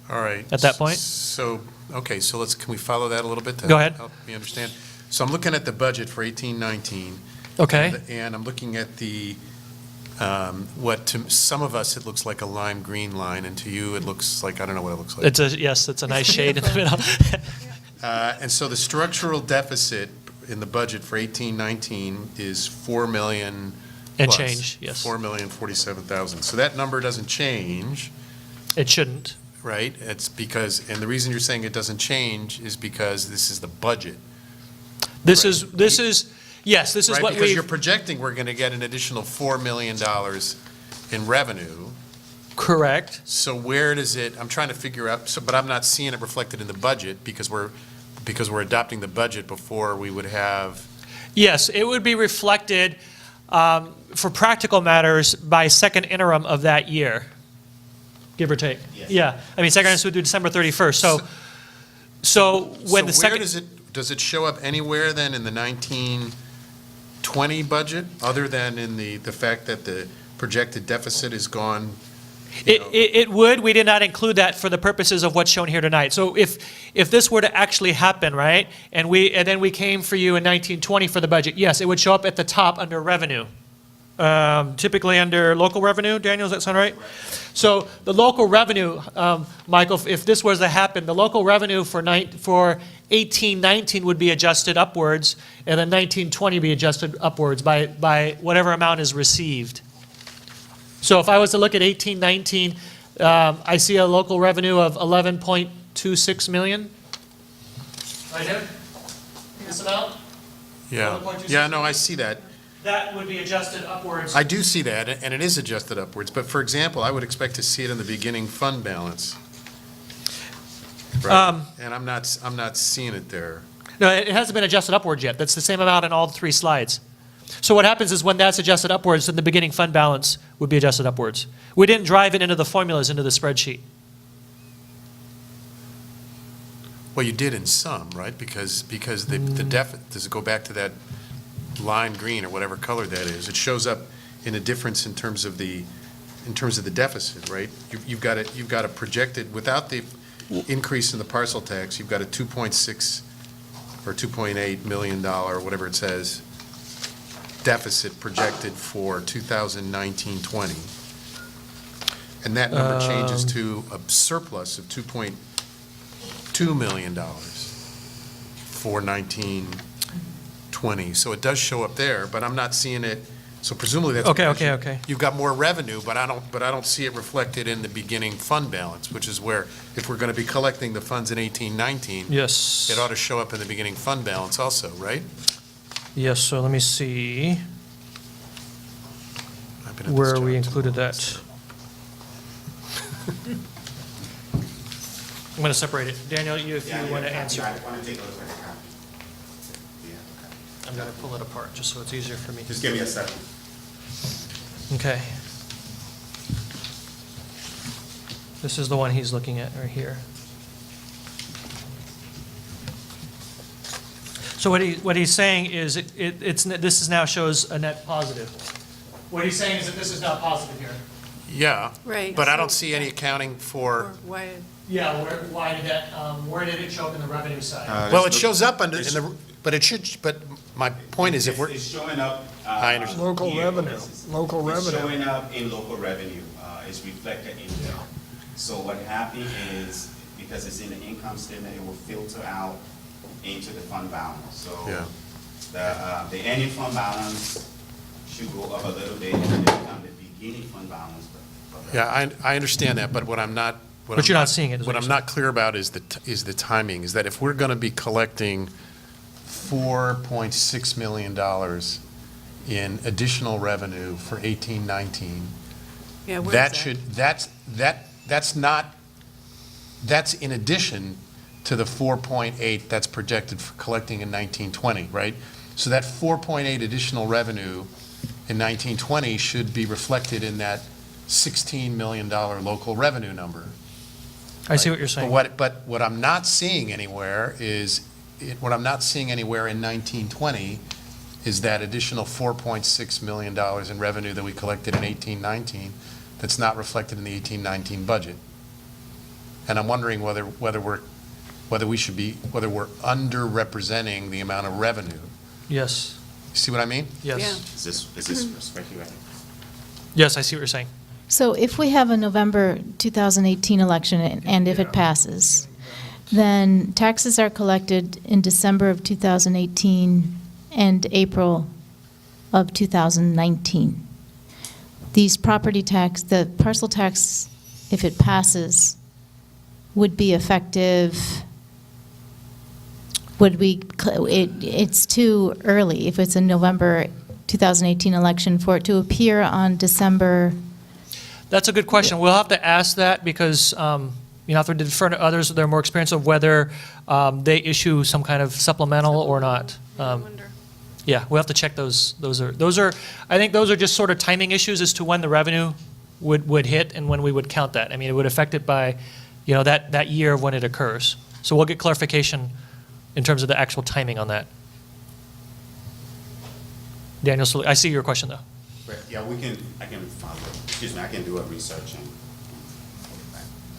All right. At that point? So, okay, so can we follow that a little bit to Go ahead. help me understand? So I'm looking at the budget for 18-19. Okay. And I'm looking at the, what to some of us, it looks like a lime green line, and to you, it looks like, I don't know what it looks like. It's a nice shade in the middle. And so the structural deficit in the budget for 18-19 is 4 million And plus, change, yes. 4,047,000. So that number doesn't change. It shouldn't. right? It's because, and the reason you're saying it doesn't change is because this is the budget. This Right. is, yes, this is Right, what because we've. you're projecting we're going to get an additional $4 million in revenue. Correct. So where does it, I'm trying to figure out, so, but I'm not seeing it reflected in the budget because we're adopting the budget before we would have, Yes, it would be reflected for practical matters by second interim of that year, give or take. Yeah, I mean, second interim would do December 31st. So when the so where second. does it show up anywhere then in the 1920 budget, other than in the fact that the projected deficit is gone? It would. We did not include that for the purposes of what's shown here tonight. So if this were to actually happen, right, and then we came for you in 1920 for the budget, yes, it would show up at the top under revenue. Typically under local revenue. Daniel, does that sound right? So the local revenue, Michael, if this was to happen, the local revenue for 1819 would be adjusted upwards, and then 1920 be adjusted upwards by whatever amount is received. So if I was to look at 1819, I see a local revenue of 11.26 million. Right here? This amount? Yeah, 11.26 yeah, no, I see that. That would be adjusted upwards. I do see that, and it is adjusted upwards, but for example, I would expect to see it in the beginning fund balance. Right, and I'm not seeing it there. No, it hasn't been adjusted upwards yet. That's the same amount on all three slides. So what happens is when that's adjusted upwards, then the beginning fund balance would be adjusted upwards. We didn't drive it into the formulas into the spreadsheet. Well, you did in some, right? Because the deficit, does it go back to that lime green or whatever color that is? It shows up in a difference in terms of the deficit, right? You've got a projected, without the increase in the parcel tax, you've got a 2.6 or 2.8 million dollar, whatever it says, deficit projected for 2019-20. And that number changes to a surplus of $2.2 million for 19-20. So it does show up there, but I'm not seeing it. So presumably that's because Okay. you've got more revenue, but I don't see it reflected in the beginning fund balance, which is where, if we're going to be collecting the funds in 18-19, Yes. it ought to show up in the beginning fund balance also, right? Yes, so let me see I've been at this where job we too included long, that. so- I'm going to separate it. Daniel, if you want to answer. I want to take a look at the copy. Yeah, okay. I'm going to pull it apart just so it's easier for me. Just give me a second. Okay. This is the one he's looking at right here. So what he's saying is this is now shows a net positive. What he's saying is that this is now positive here. Yeah. Right. But I don't see any accounting for, Why? Yeah, why did that, where did it show up in the revenue side? well, it shows up under, but it should, but my point is if we're, It's showing up. I understand. Local here. revenue, It's local It's revenue. showing up in local revenue. It's reflected in there. So what happened is, because it's in the income statement, it will filter out into the fund balance. So Yeah. the ending fund balance should go up a little bit and then become the beginning fund balance. yeah, I understand that, but what I'm not. what But I'm you're not seeing it, is What what I'm you're not clear about is the timing, is that if we're going to be collecting $4.6 million in additional revenue for 18-19, Yeah, where's that should, that's not, that's in addition to the 4.8 that's projected for collecting in 19-20, right? So that 4.8 additional revenue in 19-20 should be reflected in that $16 million local revenue number. I see what you're saying. But what I'm not seeing anywhere is, what I'm not seeing anywhere in 19-20 is that additional $4.6 million in revenue that we collected in 18-19 that's not reflected in the 18-19 budget. And I'm wondering whether we're underrepresenting the amount of revenue. Yes. See what I mean? Yes. Is this perspective right? Yes, I see what you're saying. So if we have a November 2018 election, and if it passes, then taxes are collected in December of 2018 and April of 2019. These property tax, the parcel tax, if it passes, would be effective, it's too early, if it's a November 2018 election, for it to appear on December. That's a good question. We'll have to ask that because, you have to defer to others that are more experienced of whether they issue some kind of supplemental or not. Yeah, we'll have to check those. Those are, I think those are just sort of timing issues as to when the revenue would hit and when we would count that. I mean, it would affect it by, that year of when it occurs. So we'll get clarification in terms of the actual timing on that. Daniel, I see your question though. Right, yeah, I can follow, excuse me, I can do a research and.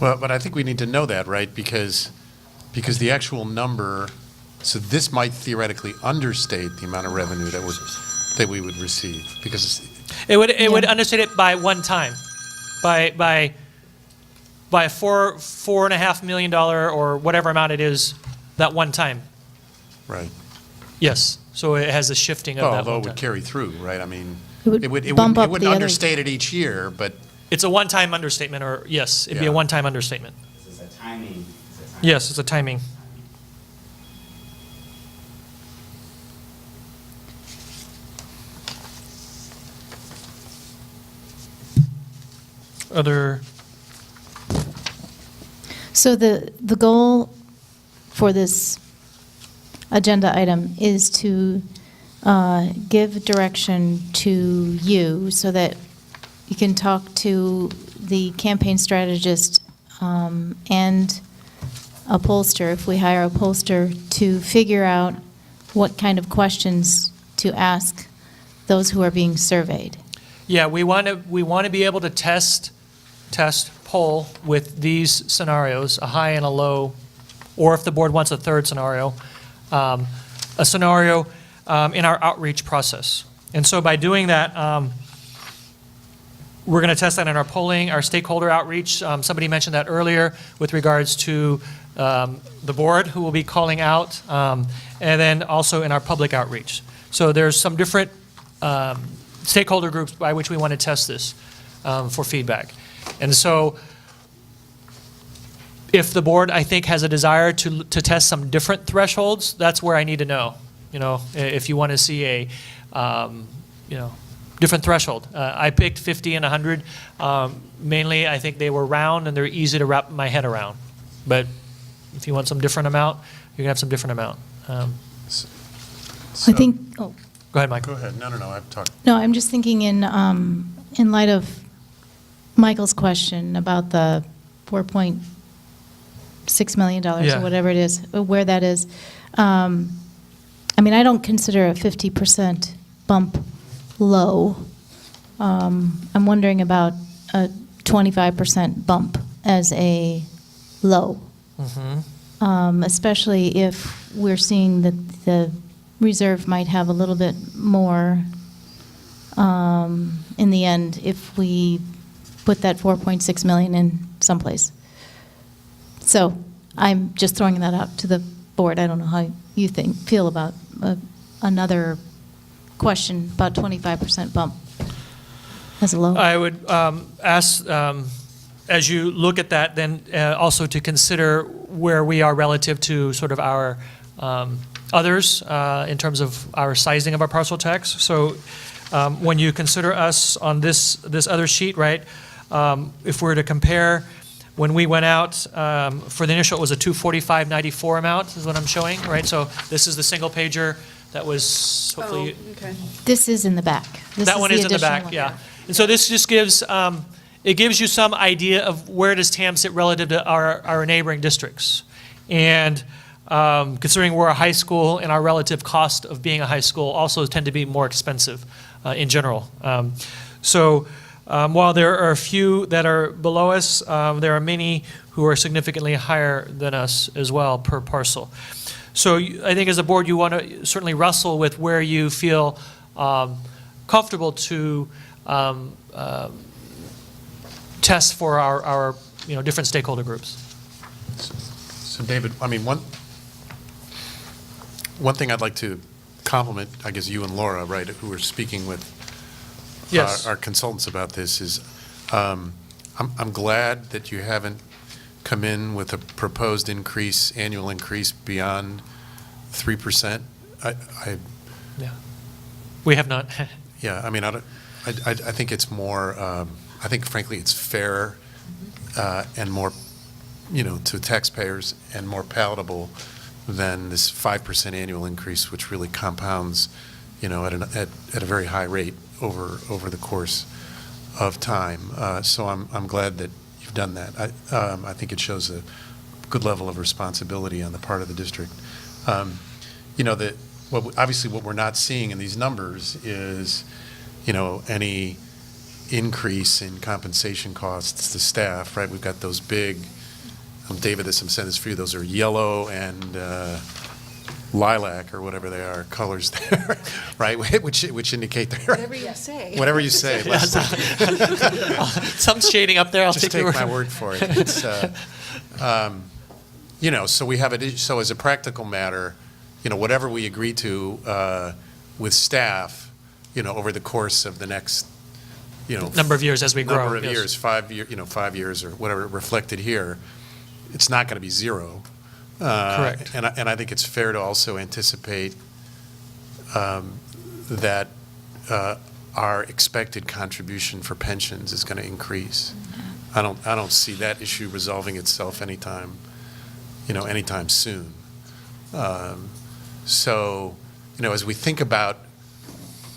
Well, but I think we need to know that, right? Because the actual number, so this might theoretically understate the amount of revenue that we would receive, because it would understate it by one time, by $4.5 million or whatever amount it is that one time. Right. Yes. So it has a shifting of that. Although one it would time. carry through, right? I mean, It it would bump up wouldn't the other- understate it each year, but It's a one-time understatement, or yes, it'd be Yeah. a one-time understatement. It's a timing. Yes, it's a timing. Other, So the goal for this agenda item is to give direction to you so that you can talk to the campaign strategist and a pollster, if we hire a pollster, to figure out what kind of questions to ask those who are being surveyed. yeah, we want to be able to test poll with these scenarios, a high and a low, or if the board wants a third scenario, a scenario in our outreach process. And so by doing that, we're going to test that in our polling, our stakeholder outreach. Somebody mentioned that earlier with regards to the board who will be calling out, and then also in our public outreach. So there's some different stakeholder groups by which we want to test this for feedback. And so if the board, I think, has a desire to test some different thresholds, that's where I need to know. If you want to see a, different threshold. I picked 50 and 100. Mainly, I think they were round and they're easy to wrap my head around. But if you want some different amount, you can have some different amount. I think, Go ahead, Mike. Go ahead. No, I've talked. No, I'm just thinking in light of Michael's question about the $4.6 million Yeah. or whatever it is, where that is. I mean, I don't consider a 50% bump low. I'm wondering about a 25% bump as a low. Especially if we're seeing that the reserve might have a little bit more in the end if we put that 4.6 million in someplace. So I'm just throwing that out to the board. I don't know how you feel about another question about 25% bump as a low. I would ask, as you look at that, then also to consider where we are relative to sort of our others in terms of our sizing of our parcel tax. So when you consider us on this other sheet, right, if we're to compare, when we went out for the initial, it was a 245.94 amount is what I'm showing, right? So this is the single pager that was hopefully. okay. This is in the back. This That one is in the additional back, one. yeah. And so this just gives, it gives you some idea of where does TAM sit relative to our neighboring districts. And considering we're a high school and our relative cost of being a high school also tend to be more expensive in general. So while there are a few that are below us, there are many who are significantly higher than us as well per parcel. So I think as a board, you want to certainly wrestle with where you feel comfortable to test for our different stakeholder groups. So David, I mean, one thing I'd like to compliment, I guess you and Laura, right, who are speaking with Yes. our consultants about this is, I'm glad that you haven't come in with a proposed increase, annual increase beyond 3%? We have not. Yeah, I mean, I think it's more, I think frankly, it's fair and more, to taxpayers and more palatable than this 5% annual increase, which really compounds, at a very high rate over the course of time. So I'm glad that you've done that. I think it shows a good level of responsibility on the part of the district. Obviously what we're not seeing in these numbers is, any increase in compensation costs to staff, right? We've got those big, David, I'm sending this for you, those are yellow and lilac or whatever they are, colors there, right? Which indicate they're. Whatever you say. Whatever you say. Some shading up there, I'll Just take my word for it. It's, so we have so as a practical matter, whatever we agree to with staff, over the course of the next, number of years as we grow. Number of yes. years, 5 years or whatever reflected here, it's not going to be zero. Correct. And I think it's fair to also anticipate that our expected contribution for pensions is going to increase. I don't see that issue resolving itself anytime soon. So, as we think about,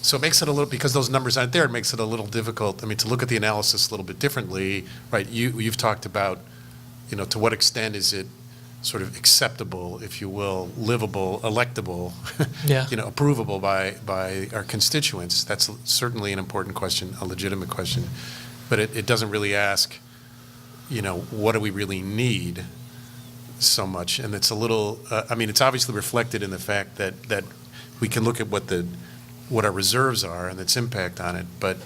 so it makes it a little, because those numbers aren't there, it makes it a little difficult, to look at the analysis a little bit differently, right? You've talked about, to what extent is it sort of acceptable, if you will, livable, electable, Yeah. approvable by our constituents. That's certainly an important question, a legitimate question. But it doesn't really ask, what do we really need so much? And it's a little, it's obviously reflected in the fact that we can look at what our reserves are and its impact on it. But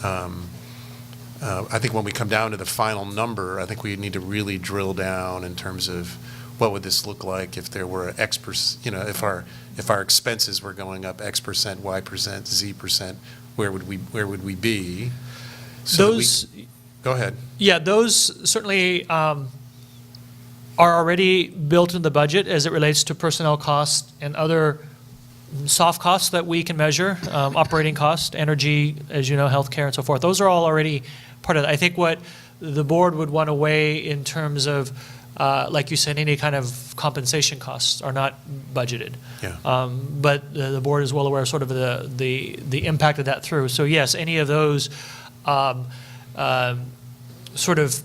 I think when we come down to the final number, I think we need to really drill down in terms of what would this look like if there were X percent, if our expenses were going up X percent, Y percent, Z percent, where would we be? So go ahead. Yeah, those certainly are already built in the budget as it relates to personnel costs and other soft costs that we can measure, operating costs, energy, as you know, healthcare and so forth. Those are all already part of it. I think what the board would want to weigh in terms of, like you said, any kind of compensation costs are not budgeted. Yeah. But the board is well aware of sort of the impact of that through. So yes, any of those sort of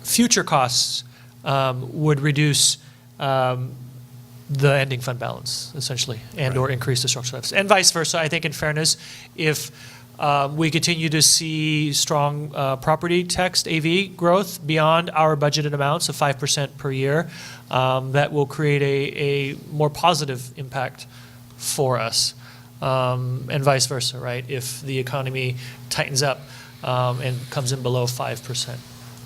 future costs would reduce the ending fund balance, essentially, and or increase the structural deficit. And vice versa, I think in fairness, if we continue to see strong property tax AV growth beyond our budgeted amounts of 5% per year, that will create a more positive impact for us, and vice versa, right? If the economy tightens up and comes in below 5%.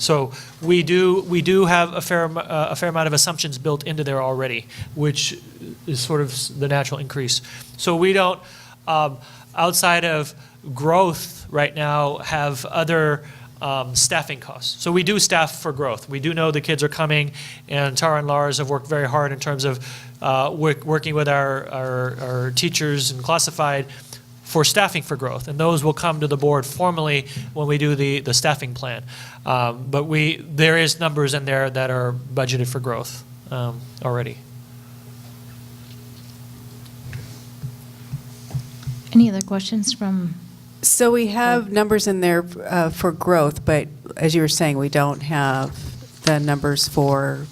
So we do have a fair amount of assumptions built into there already, which is sort of the natural increase. So we don't, outside of growth right now, have other staffing costs. So we do staff for growth. We do know the kids are coming, and Tara and Lars have worked very hard in terms of working with our teachers and classified for staffing for growth, and those will come to the board formally when we do the staffing plan. But there is numbers in there that are budgeted for growth already. Any other questions from? So we have numbers in there for growth, but as you were saying, we don't have the numbers for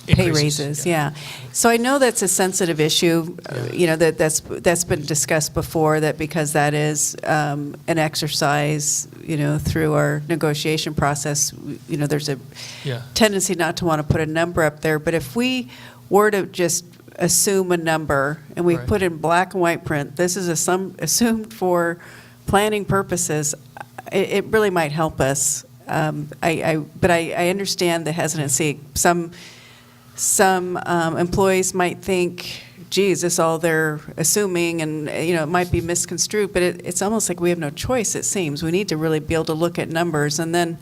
pay raises. Yeah. So I know that's a sensitive issue, that's been discussed before, that because that is an exercise, through our negotiation process, there's a tendency not to want to put a number up there. But if we were to just assume a number and we put in black and white print, this is assumed for planning purposes, it really might help us. But I understand the hesitancy. Some employees might think, geez, this is all they're assuming, and it might be misconstrued, but it's almost like we have no choice, it seems. We need to really be able to look at numbers, and then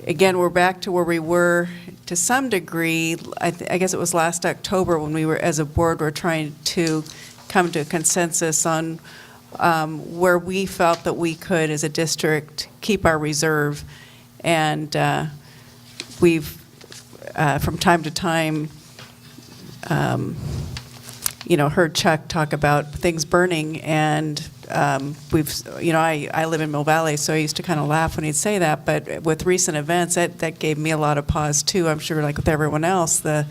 again, we're back to where we were to some degree. I guess it was last October when we were, as a board, were trying to come to a consensus on where we felt that we could, as a district, keep our reserve. And we've, from time to time, heard Chuck talk about things burning, and I live in Mill Valley, so I used to kind of laugh when he'd say that, but with recent events, that gave me a lot of pause too. I'm sure, like with everyone else, the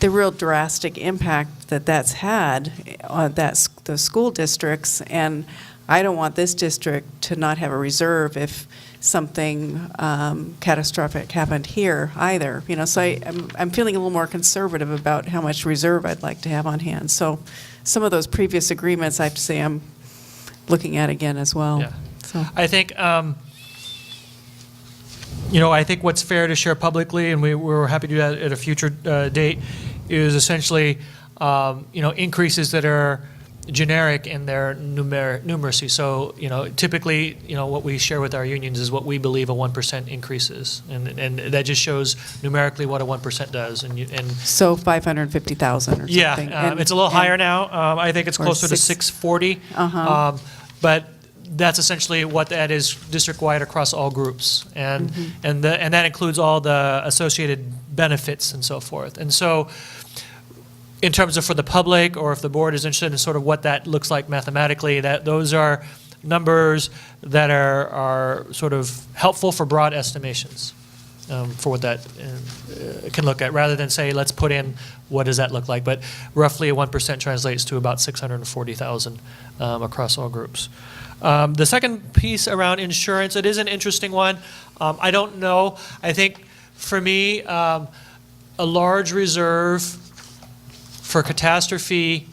real drastic impact that's had on the school districts, and I don't want this district to not have a reserve if something catastrophic happened here either. So I'm feeling a little more conservative about how much reserve I'd like to have on hand. So some of those previous agreements, I have to say, I'm looking at again as well. Yeah. So. I think, I think what's fair to share publicly, and we're happy to do that at a future date, is essentially, increases that are generic in their numeracy. So, typically, what we share with our unions is what we believe a 1% increase is. And that just shows numerically what a 1% does. So 550,000 or something. Yeah, it's a little higher now. I think it's closer to 640. But that's essentially what that is district-wide across all groups. And that includes all the associated benefits and so forth. And so, in terms of for the public, or if the board is interested in sort of what that looks like mathematically, those are numbers that are sort of helpful for broad estimations for what that can look at, rather than say, let's put in what does that look like. But roughly a 1% translates to about 640,000 across all groups. The second piece around insurance, it is an interesting one. I don't know. I think for me, a large reserve for catastrophe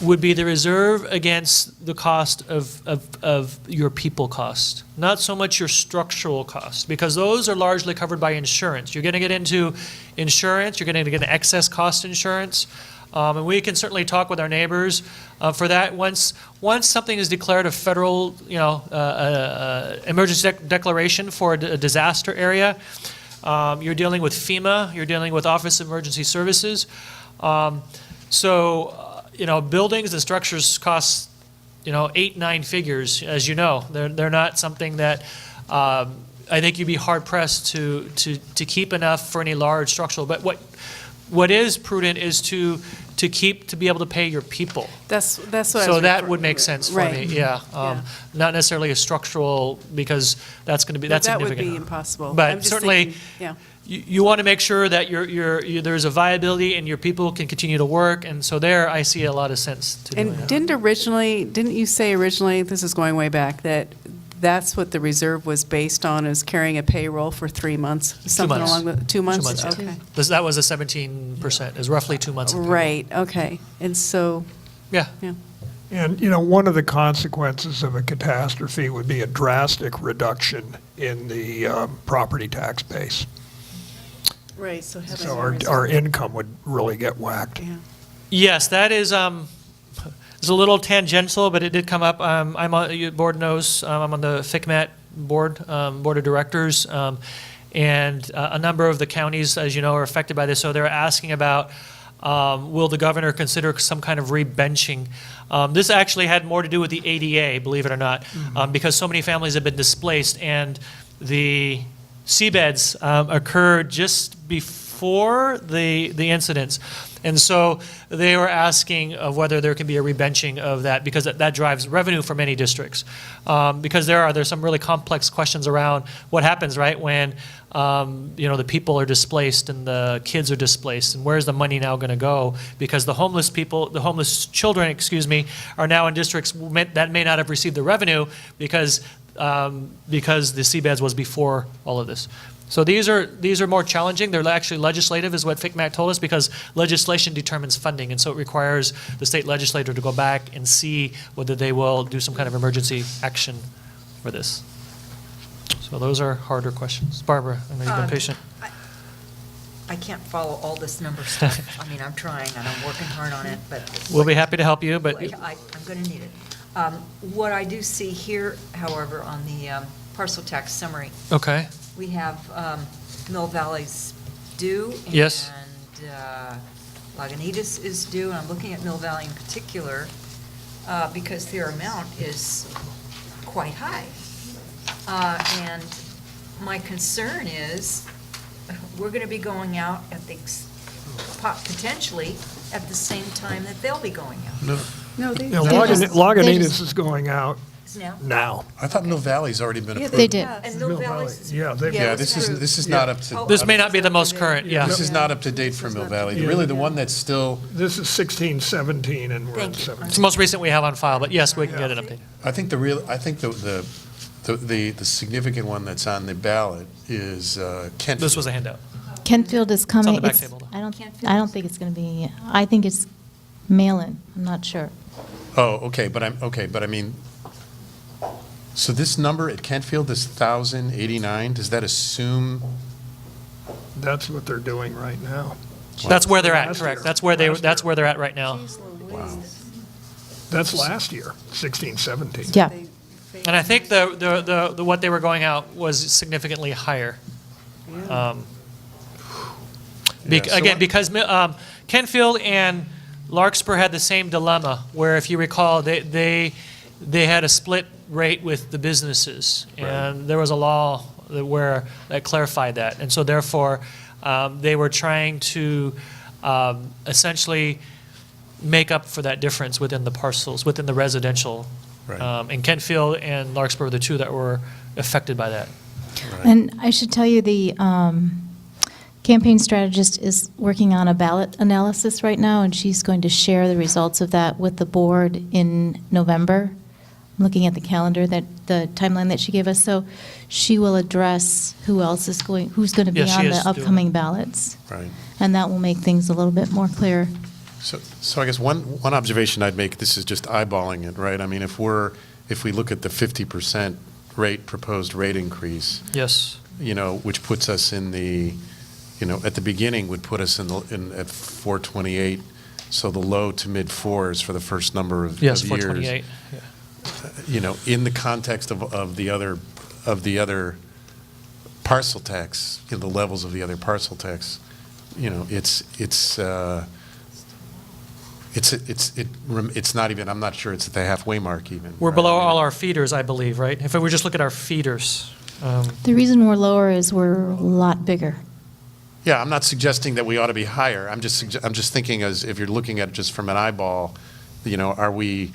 would be the reserve against the cost of your people cost, not so much your structural cost, because those are largely covered by insurance. You're going to get into insurance, you're going to get excess cost insurance, and we can certainly talk with our neighbors for that. Once something is declared a federal, emergency declaration for a disaster area, you're dealing with FEMA, you're dealing with Office of Emergency Services. Buildings and structures cost, 8-9 figures, as you know. They're not something that I think you'd be hard pressed to keep enough for any large structural. But what is prudent is to be able to pay your people. That's what I was So that referring would make to. sense for Right. me. Yeah. Not necessarily a structural, because that's significant. That would be impossible. But I'm just certainly, thinking, yeah. you want to make sure that there's a viability and your people can continue to work, and so there I see a lot of sense to doing And that. didn't you say originally, this is going way back, that's what the reserve was based on, is carrying a payroll for 3 months? Something months. along the, 2 months? 2 months, yeah. Okay. That was a 17%, is roughly 2 months. of payroll. Right, okay. And so, Yeah. yeah. And, one of the consequences of a catastrophe would be a drastic reduction in the property tax base. Right, so having So a reserve. our income would really get whacked. Yeah. Yes, that is it's a little tangential, but it did come up. I'm on, your board knows, I'm on the FCMAT board of directors, and a number of the counties, as you know, are affected by this. So they're asking about, will the governor consider some kind of rebenching? This actually had more to do with the ADA, believe it or not, because so many families have been displaced, and the seabeds occurred just before the incidents. And so they were asking of whether there can be a rebenching of that, because that drives revenue for many districts. Because there's some really complex questions around what happens, right, when the people are displaced and the kids are displaced, and where's the money now going to go? Because the homeless children, are now in districts that may not have received the revenue because the seabeds was before all of this. So these are more challenging. They're actually legislative, is what FCMAT told us, because legislation determines funding, and so it requires the state legislator to go back and see whether they will do some kind of emergency action for this. So those are harder questions. Barbara, I know you've been patient. I can't follow all this number stuff. I mean, I'm trying, and I'm working hard on it, but. We'll be happy to help you, but. I'm going to need it. What I do see here, however, on the parcel tax summary. Okay. we have Mill Valley's due. Yes. And Lagunitas is due, and I'm looking at Mill Valley in particular because their amount is quite high. And my concern is, we're going to be going out at the, potentially at the same time that they'll be going out. No, They Lagunitas just- is going out Now? now. I thought Mill Valley's already been approved. They did. And Mill Valley's. Yeah, they've. Yeah, this is not up to. This may not be the most current, yeah. This is not up to date for Mill Valley. Really, the one that's still, This is 16, 17, and we're at Thank you. 17. It's the most recent we have on file, but yes, we can get an update. I think the significant one that's on the ballot is Kentfield. This was a handout. Kentfield is coming. back It's- table, though. I don't think it's going to be, I think it's mail-in. I'm not sure. Oh, okay, but I mean, so this number at Kentfield, this 1,089, does that assume? That's what they're doing right now. That's where they're at, Last correct. year. That's where they're at right now. Wow. That's last year, 16, 17. Yeah. And I think the what they were going out was significantly higher. Yeah, so Again, what- because Kentfield and Larkspur had the same dilemma, where if you recall, they had a split rate with the businesses, and there was a law that clarified that, and so therefore they were trying to essentially make up for that difference within the parcels, within the residential. Right. And Kentfield and Larkspur were the two that were affected by that. Right. And I should tell you, the campaign strategist is working on a ballot analysis right now, and she's going to share the results of that with the board in November. I'm looking at the calendar, the timeline that she gave us. So she will address who's going to be Yes, she on is the doing upcoming it. ballots. Right. And that will make things a little bit more clear. So I guess one observation I'd make, this is just eyeballing it, right? I mean, if we look at the 50% proposed rate increase, Yes. Which puts us in the, at the beginning would put us at 428, so the low to mid fours for the first number of Yes, years. 428. Yeah. In the context of the other parcel tax, the levels of the other parcel tax, it's not even, I'm not sure it's at the halfway mark even. We're right? below I mean, all our feeders, I believe, right? If we just look at our feeders. The reason we're lower is we're a lot bigger. Yeah, I'm not suggesting that we ought to be higher. I'm just thinking as if you're looking at it just from an eyeball, are we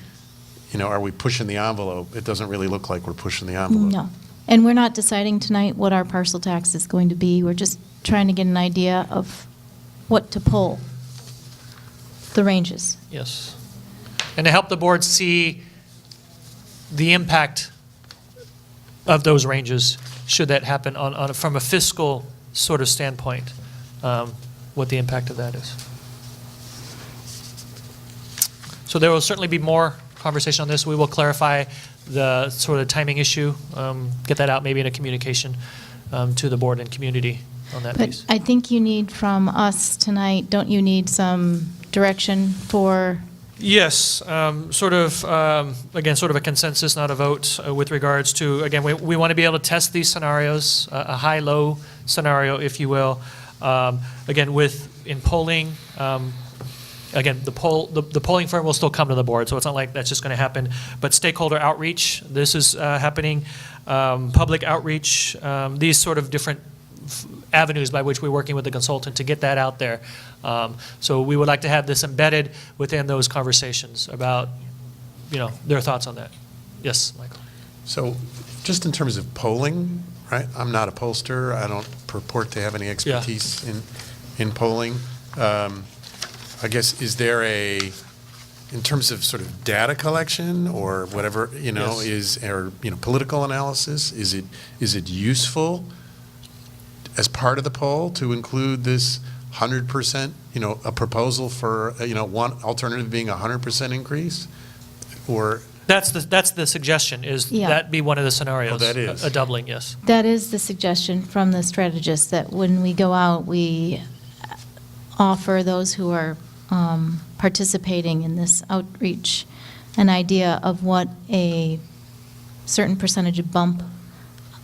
pushing the envelope? It doesn't really look like we're pushing the envelope. No. And we're not deciding tonight what our parcel tax is going to be. We're just trying to get an idea of what to pull, the ranges. Yes. And to help the board see the impact of those ranges, should that happen from a fiscal sort of standpoint, what the impact of that is. So there will certainly be more conversation on this. We will clarify the sort of timing issue, get that out maybe in a communication to the board and community on that But piece. I think you need from us tonight, don't you need some direction for, Yes, again, sort of a consensus, not a vote, with regards to, again, we want to be able to test these scenarios, a high-low scenario, if you will. Again, in polling, again, the polling firm will still come to the board, so it's not like that's just going to happen. But stakeholder outreach, this is happening, public outreach, these sort of different avenues by which we're working with the consultant to get that out there. So we would like to have this embedded within those conversations about, their thoughts on that. Yes, Michael. So just in terms of polling, right? I'm not a pollster. I don't purport to have any expertise in polling. I guess, is there in terms of sort of data collection or whatever, Yes. political analysis, is it useful as part of the poll to include this 100%, a proposal for, one alternative being 100% increase? Or That's the suggestion, is Yeah. that be one of the scenarios. Oh, that is. A doubling, yes. that is the suggestion from the strategist, that when we go out, we offer those who are participating in this outreach an idea of what a certain percentage bump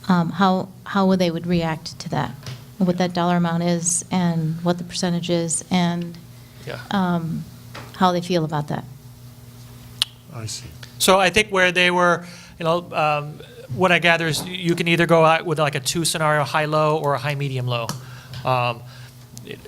how would they would react to that, what that dollar amount is, and what the percentage is, and Yeah. how they feel about that. I see. So I think where they were, what I gather is you can either go out with like a 2 scenario, high-low, or a high-medium-low,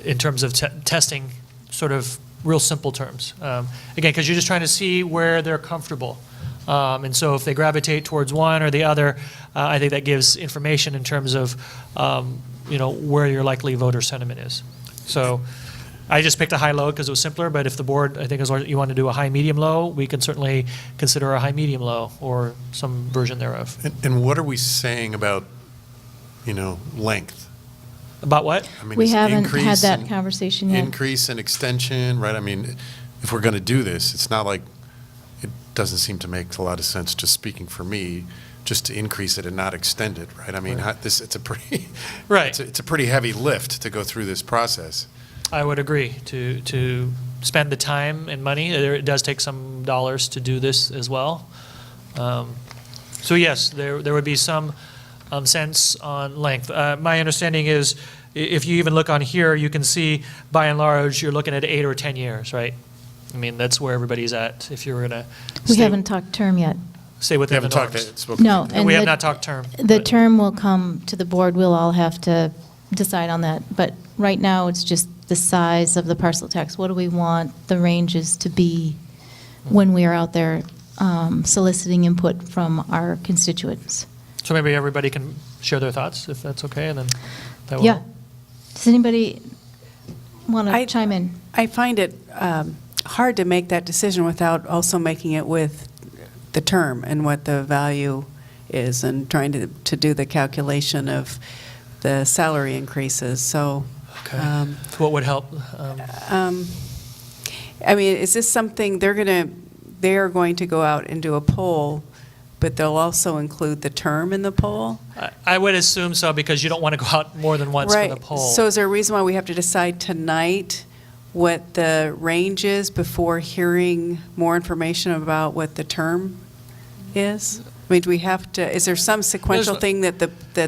in terms of testing sort of real simple terms. Again, because you're just trying to see where they're comfortable. And so if they gravitate towards one or the other, I think that gives information in terms of, where your likely voter sentiment is. So I just picked a high-low because it was simpler, but if the board, I think, as long as you want to do a high-medium-low, we can certainly consider a high-medium-low or some version thereof. And what are we saying about, length? About what? I mean, We is haven't had increase that and- conversation yet. Increase and extension, right? I mean, if we're going to do this, it's not like, it doesn't seem to make a lot of sense, just speaking for me, just to increase it and not extend it, right? I mean, Right. it's a pretty, Right. it's a pretty heavy lift to go through this process. I would agree to spend the time and money. It does take some dollars to do this as well. So yes, there would be some sense on length. My understanding is, if you even look on here, you can see, by and large, you're looking at 8 or 10 years, right? I mean, that's where everybody's at. If you're going to We haven't talked term yet. stay within the norms. No, And we have the- not talked term. The but- term will come to the board, we'll all have to decide on that. But right now, it's just the size of the parcel tax. What do we want the ranges to be when we are out there soliciting input from our constituents? So maybe everybody can share their thoughts, if that's okay, and then that will. Yeah. Does anybody want to chime in? I find it hard to make that decision without also making it with the term and what the value is, and trying to do the calculation of the salary increases. So, Okay. What would help? I mean, is this something they're going to go out and do a poll, but they'll also include the term in the poll? I would assume so, because you don't want to go out more than once for the poll. So is there a reason why we have to decide tonight what the range is before hearing more information about what the term is? I mean, do we have to, is there some sequential There's- thing that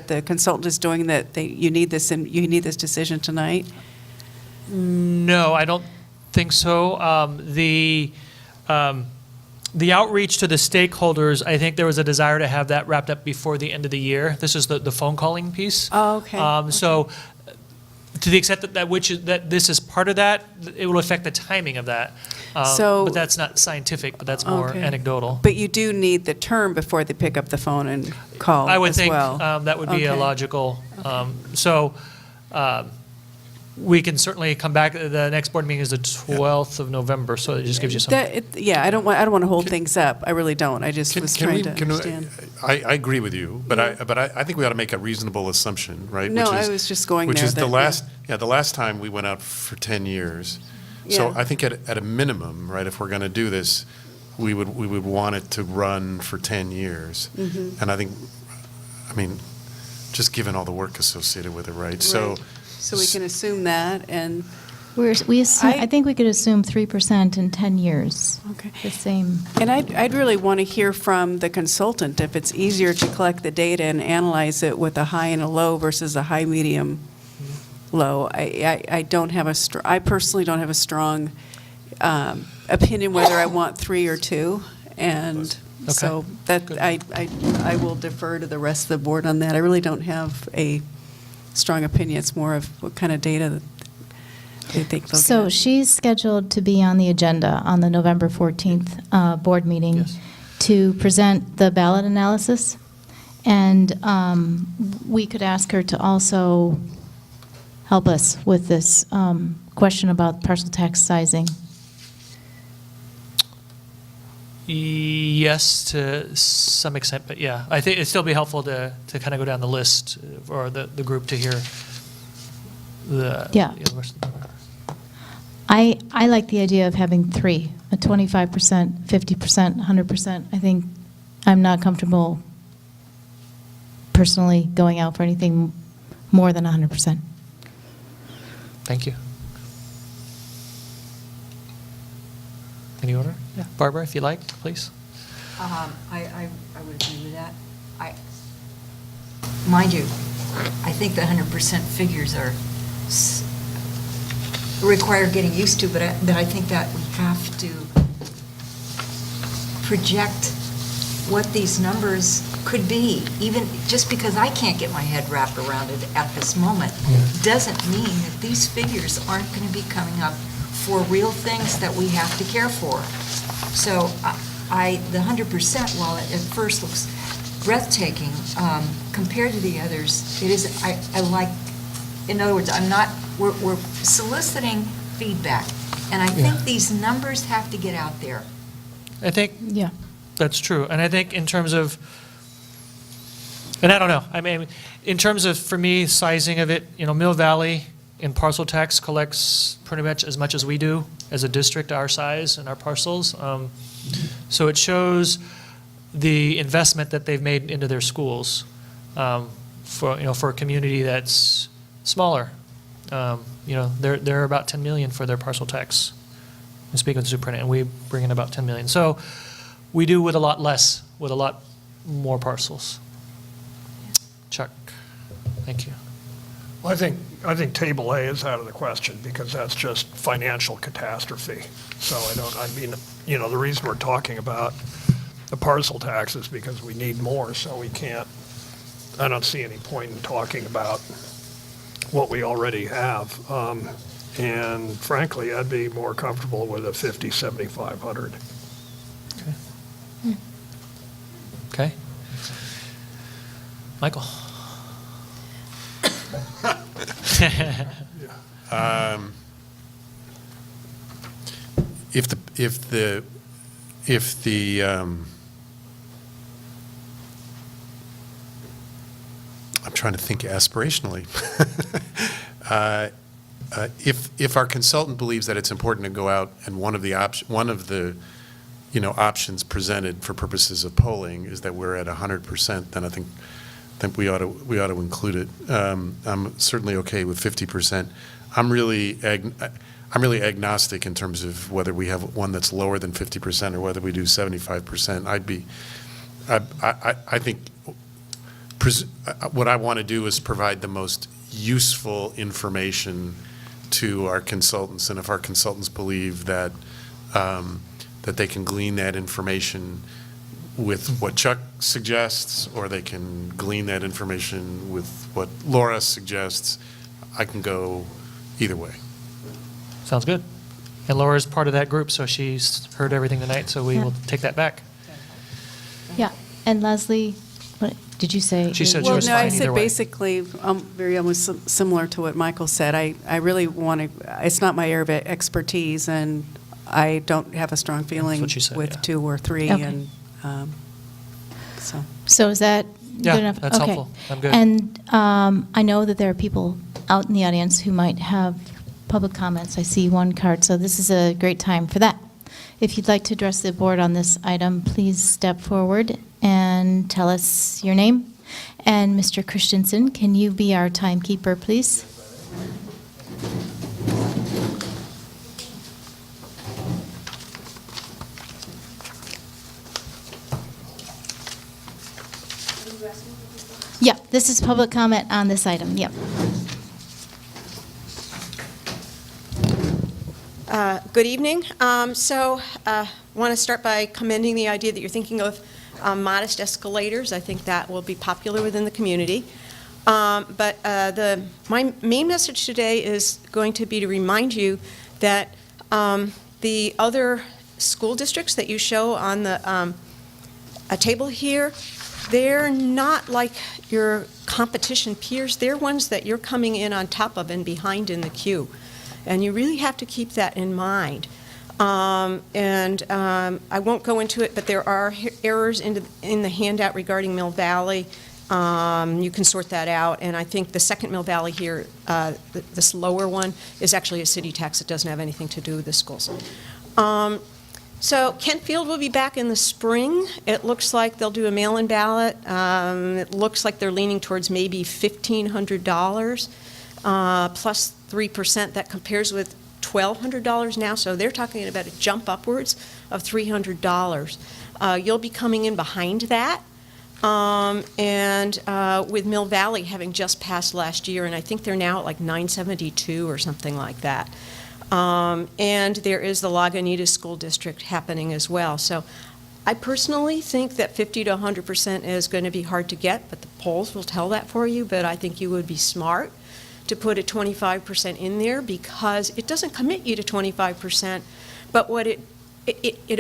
the consultant is doing that you need this decision tonight? No, I don't think so. The outreach to the stakeholders, I think there was a desire to have that wrapped up before the end of the year. This is the phone calling piece. Oh, okay. So to the extent that this is part of that, it will affect the timing of that. But that's not scientific, but that's more Okay. anecdotal. But you do need the term before they pick up the phone and call I would as think well. that would be a Okay. logical. We can certainly come back. The next board meeting is the 12th of November, so it just gives you some. I don't want to hold things up. I really don't. I just was trying to understand. I agree with you, but I think we ought to make a reasonable assumption, right? No, Which is- I was just going Which there is the that- last time we went out for 10 years. So Yeah. I think at a minimum, right, if we're going to do this, we would want it to run for 10 years. Mhm. And I mean, just given all the work associated with it, right? So we can assume that, and I think we could assume 3% in 10 years. Okay. The same. And I'd really want to hear from the consultant if it's easier to collect the data and analyze it with a high and a low versus a high, medium, low. I personally don't have a strong opinion whether I want 3 or 2, and so that I will defer to the rest of the board on that. I really don't have a strong opinion. It's more of what kind of data that they think they'll So get. she's scheduled to be on the agenda on the November 14th board meeting to present the ballot analysis. And we could ask her to also help us with this question about parcel tax sizing. Yes, to some extent, but yeah, I think it'd still be helpful to kind of go down the list, or the group, to hear the. Yeah. the rest of the- I like the idea of having 3, a 25%, 50%, 100%. I think I'm not comfortable personally going out for anything more than 100%. Thank you. Any order? Yeah. Barbara, if you like, please. I would agree with that. mind you, I think the 100% figures are require getting used to, but I think that we have to project what these numbers could be, even just because I can't get my head wrapped around it at this moment, doesn't mean that these figures aren't going to be coming up for real things that we have to care for. So the 100%, while it at first looks breathtaking, compared to the others, it is, I like, in other words, we're soliciting feedback, and I think these numbers have to get out there. I think that's true. And I think in terms of, and I don't know, I mean, in terms of, for me, sizing of it, Mill Valley in parcel tax collects pretty much as we do as a district our size and our parcels. So it shows the investment that they've made into their schools for a community that's smaller. They're about 10 million for their parcel tax. I'm speaking with the superintendent, and we bring in about 10 million. So we do with a lot less, with a lot more parcels. Chuck, thank you. Well, I think Table A is out of the question because that's just financial catastrophe. So the reason we're talking about the parcel tax is because we need more, so I don't see any point in talking about what we already have. And frankly, I'd be more comfortable with a 7,500. Okay. Michael. If the I'm trying to think aspirationally. If our consultant believes that it's important to go out and one of the options presented for purposes of polling is that we're at 100%, then I think we ought to include it. I'm certainly okay with 50%. I'm really agnostic in terms of whether we have one that's lower than 50% or whether we do 75%. I think what I want to do is provide the most useful information to our consultants, and if our consultants believe that that they can glean that information with what Chuck suggests, or they can glean that information with what Laura suggests, I can go either way. Sounds good. And Laura's part of that group, so she's heard everything tonight, so we will take that back. Yeah, and Leslie, what did you say? She said she was Well, no, I fine said either way. basically, very almost similar to what Michael said. I really want to, it's not my area of expertise, and I don't have a strong feeling what she said, with yeah. 2 or 3, Okay. and so. So is that Yeah, good enough? that's Okay. helpful. I'm good. And I know that there are people out in the audience who might have public comments. I see one card, so this is a great time for that. If you'd like to address the board on this item, please step forward and tell us your name. And Mr. Christensen, can you be our timekeeper, please? Yep, this is public comment on this item, yep. Good evening. Want to start by commending the idea that you're thinking of modest escalators. I think that will be popular within the community. My main message today is going to be to remind you that the other school districts that you show on the a table here, they're not like your competition peers. They're ones that you're coming in on top of and behind in the queue. And you really have to keep that in mind. I won't go into it, but there are errors in the handout regarding Mill Valley. You can sort that out. And I think the second Mill Valley here, this lower one, is actually a city tax. It doesn't have anything to do with the schools. So Kentfield will be back in the spring. It looks like they'll do a mail-in ballot. It looks like they're leaning towards maybe $1,500 plus 3%. That compares with $1,200 now, so they're talking about a jump upwards of $300. You'll be coming in behind that. and with Mill Valley having just passed last year, and I think they're now at like 972 or something like that. And there is the Lagunitas School District happening as well. So I personally think that 50 to 100% is going to be hard to get, but the polls will tell that for you. But I think you would be smart to put a 25% in there because it doesn't commit you to 25%, but what it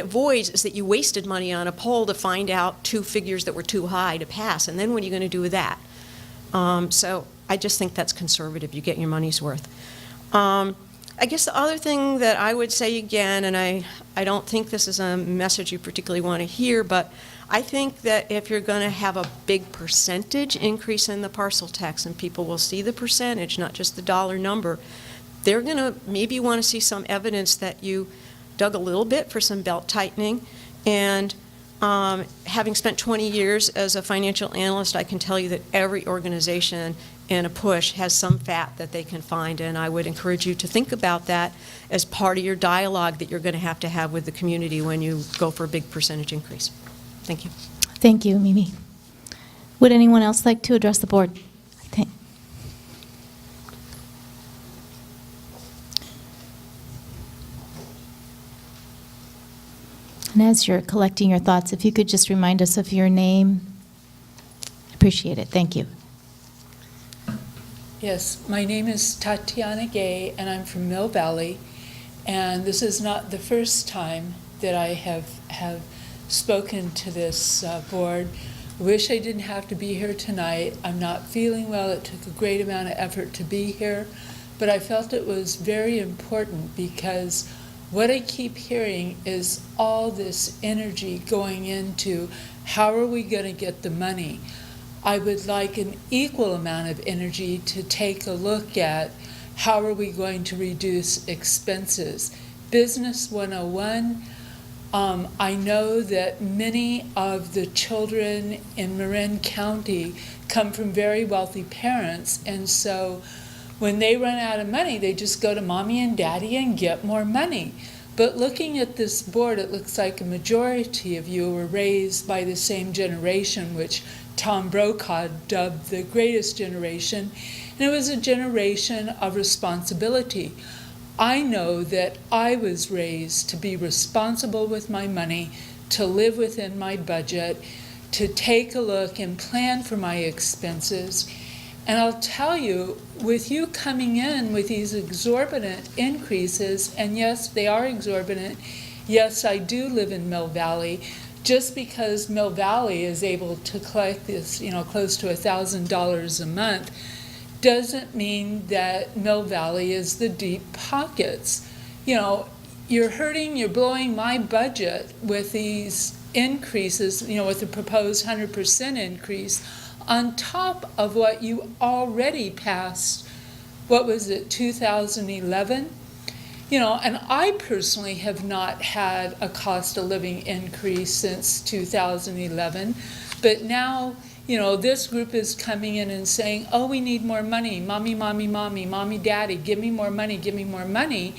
avoids is that you wasted money on a poll to find out two figures that were too high to pass, and then what are you going to do with that? So I just think that's conservative. You get your money's worth. I guess the other thing that I would say again, and I don't think this is a message you particularly want to hear, but I think that if you're going to have a big percentage increase in the parcel tax, and people will see the percentage, not just the dollar number, they're going to maybe want to see some evidence that you dug a little bit for some belt tightening. And having spent 20 years as a financial analyst, I can tell you that every organization in a push has some fat that they can find, and I would encourage you to think about that as part of your dialogue that you're going to have with the community when you go for a big percentage increase. Thank you. Thank you, Mimi. Would anyone else like to address the board? And as you're collecting your thoughts, if you could just remind us of your name, appreciate it. Thank you. Yes, my name is Tatiana Gay, and I'm from Mill Valley, and this is not the first time that I have spoken to this board. I wish I didn't have to be here tonight. I'm not feeling well. It took a great amount of effort to be here, but I felt it was very important because what I keep hearing is all this energy going into how are we going to get the money. I would like an equal amount of energy to take a look at how are we going to reduce expenses. Business 101, I know that many of the children in Marin County come from very wealthy parents, and so when they run out of money, they just go to mommy and daddy and get more money. But looking at this board, it looks like a majority of you were raised by the same generation, which Tom Brokaw dubbed the greatest generation, and it was a generation of responsibility. I know that I was raised to be responsible with my money, to live within my budget, to take a look and plan for my expenses. And I'll tell you, with you coming in with these exorbitant increases, and yes, they are exorbitant, yes, I do live in Mill Valley, just because Mill Valley is able to collect this, close to $1,000 a month, doesn't mean that Mill Valley is the deep pockets. You're blowing my budget with these increases, with the proposed 100% increase, on top of what you already passed, what was it, 2011? And I personally have not had a cost of living increase since 2011, but now, this group is coming in and saying, oh, we need more money, mommy, mommy, mommy, mommy, daddy, give me more money, give me more money.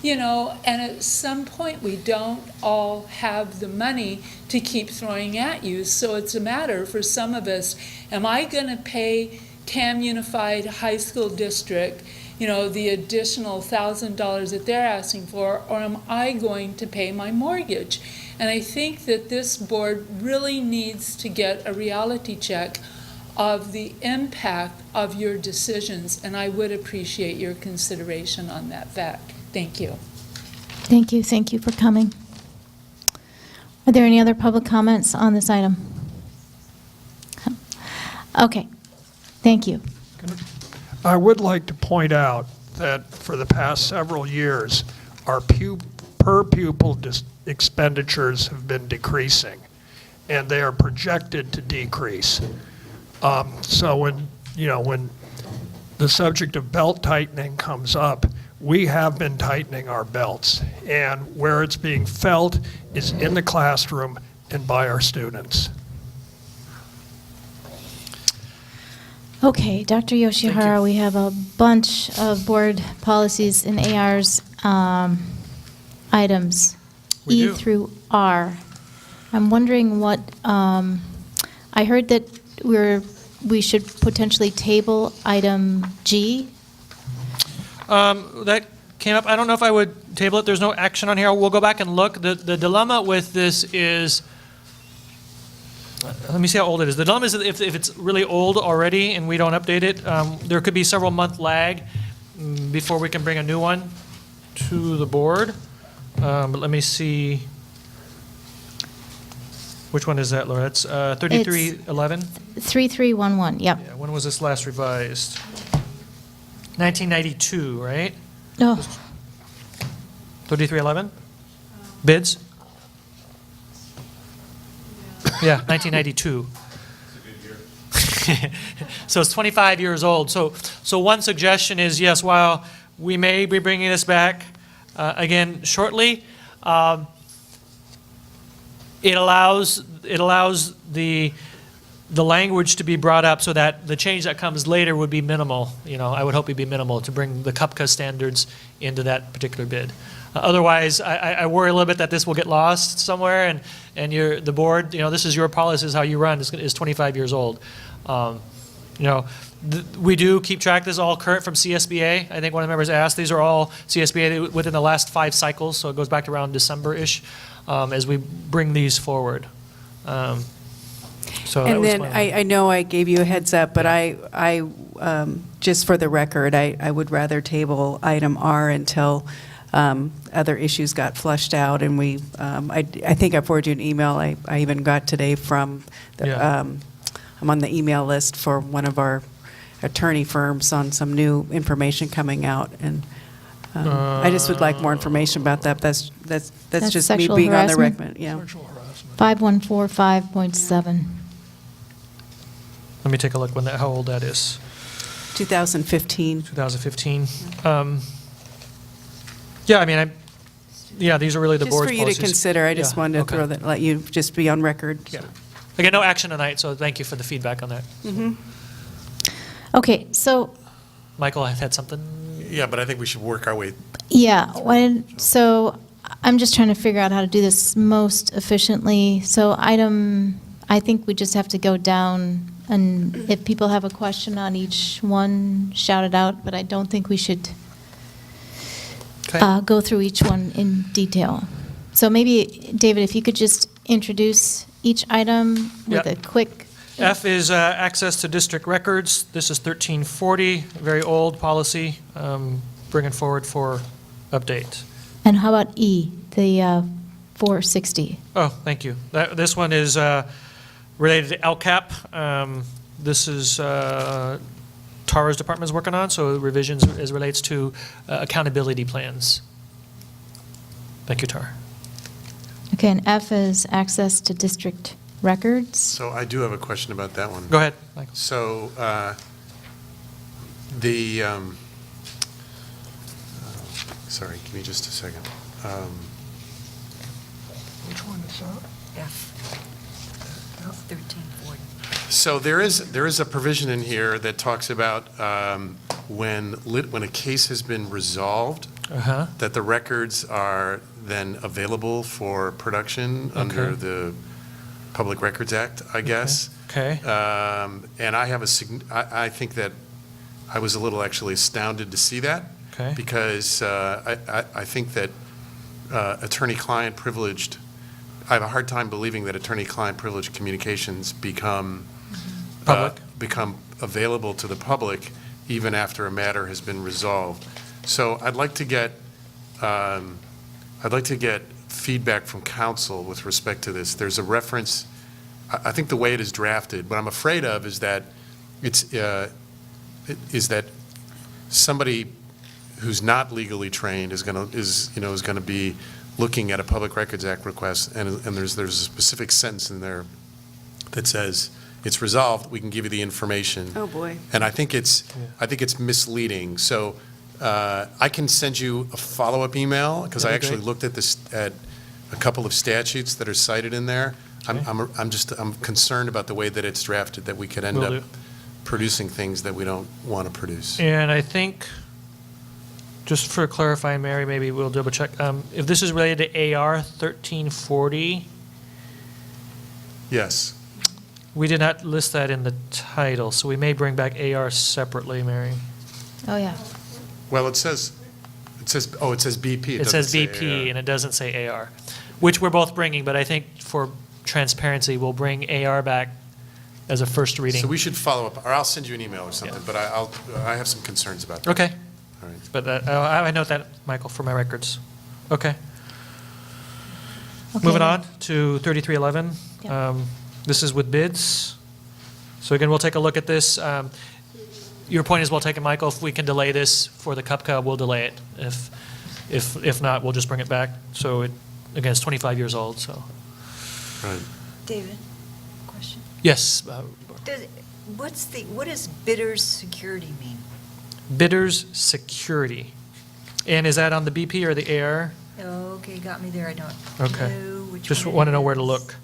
And at some point we don't all have the money to keep throwing at you. So it's a matter for some of us, am I going to pay Tam Unified High School District, the additional $1,000 that they're asking for, or am I going to pay my mortgage? And I think that this board really needs to get a reality check of the impact of your decisions, and I would appreciate your consideration on that fact. Thank you. Thank you. Thank you for coming. Are there any other public comments on this item? Okay. Thank you. I would like to point out that for the past several years, our per pupil expenditures have been decreasing, and they are projected to decrease. So when the subject of belt tightening comes up, we have been tightening our belts, and where it's being felt is in the classroom and by our students. Okay, Dr. Yoshihara, we have a bunch of board policies and ARs items, We E do. through R. I'm wondering what I heard that we should potentially table item G. That came up. I don't know if I would table it. There's no action on here. We'll go back and look. The dilemma with this is, let me see how old it is. The dilemma is that if it's really old already and we don't update it, there could be several month lag before we can bring a new one to the board. But let me see. Which one is that, Laura? It's 3311? 3311, yep. Yeah, when was this last revised? 1992, right? Oh, 3311? Bids? Yeah, 1992. So it's 25 years old. So one suggestion is, yes, while we may be bringing this back again shortly, it allows the language to be brought up so that the change that comes later would be minimal. You know, I would hope it'd be minimal to bring the CUPCA standards into that particular bid. Otherwise, I worry a little bit that this will get lost somewhere, and the board, you know, this is your policy, this is how you run, is 25 years old. You know, we do keep track. This is all current from CSBA. I think one of the members asked. These are all CSBA within the last 5 cycles, so it goes back to around December-ish as we bring these forward. So And then I know I gave you a heads up, but I just for the record, I would rather table item R until other issues got flushed out. And I think I forwarded you an email I even got today from I'm on the email list for one of our attorney firms on some new information coming out, and I just would like more information about that. That's just me sexual being on the harassment? record. Yeah. 5145.7. let me take a look how old that is. 2015. 2015. Yeah, I mean, these are really the board's Just for you policies. to consider. I just wanted to let you just be on record. Yeah. Again, no action tonight, so thank you for the feedback on that. Mm-hmm. Okay, so, Michael, I had something. Yeah, but I think we should work our way. yeah, so I'm just trying to figure out how to do this most efficiently. So I think we just have to go down, and if people have a question on each one, shout it out, but I don't think we should go through each one in detail. So maybe, David, if you could just introduce each item with a quick... F is access to district records. This is 1340, very old policy, bringing forward for update. And how about E, the 460? Oh, thank you. This one is related to LCAP. This is Tara's department is working on, so revisions as relates to accountability plans. Thank you, Tara. Okay, and F is access to district records. So I do have a question about that one. Go ahead, Michael. So sorry, give me just a second. Which one is that? F. 1340. So there is a provision in here that talks about when a case has been resolved, that the records are then available for production under the Public Records Act, I guess. Okay. And I think that I was a little actually astounded to see that. Okay. Because I think that attorney-client privileged, I have a hard time believing that attorney-client privileged communications become available to the public even after a matter has been resolved. So I'd like to get feedback from counsel with respect to this. There's a reference, I think the way it is drafted, what I'm afraid of is that somebody who's not legally trained is going to be looking at a Public Records Act request, and there's a specific sentence in there that says it's resolved, we can give you the information. Oh, boy. And I think it's misleading. So I can send you a follow-up email, because I actually looked at a couple of statutes that are cited in there. I'm concerned about the way that it's drafted, that we could end up producing things that we don't want to produce. And I think, just for clarifying, Mary, maybe we'll double check. If this is related to AR 1340. Yes. We did not list that in the title, so we may bring back AR separately, Mary. Oh, yeah. Well, it says BP. It doesn't says say BP, AR. and it doesn't say AR, which we're both bringing, but I think for transparency, we'll bring AR back as a first reading. So we should follow up, or I'll send you an email or something, but I have some concerns about that. Okay. All right. But I note that, Michael, for my records. Okay. Okay. Moving on to 3311. Yeah. This is with bids. So again, we'll take a look at this. Your point is well taken, Michael. If we can delay this for the CUPCA, we'll delay it. If not, we'll just bring it back. So again, it's 25 years old, so. Right. David, question? Yes. What does bidder's security mean? Bidders security. And is that on the BP or the AR? Okay, got me there. I don't Okay. know which Just one it want to know where to is. look.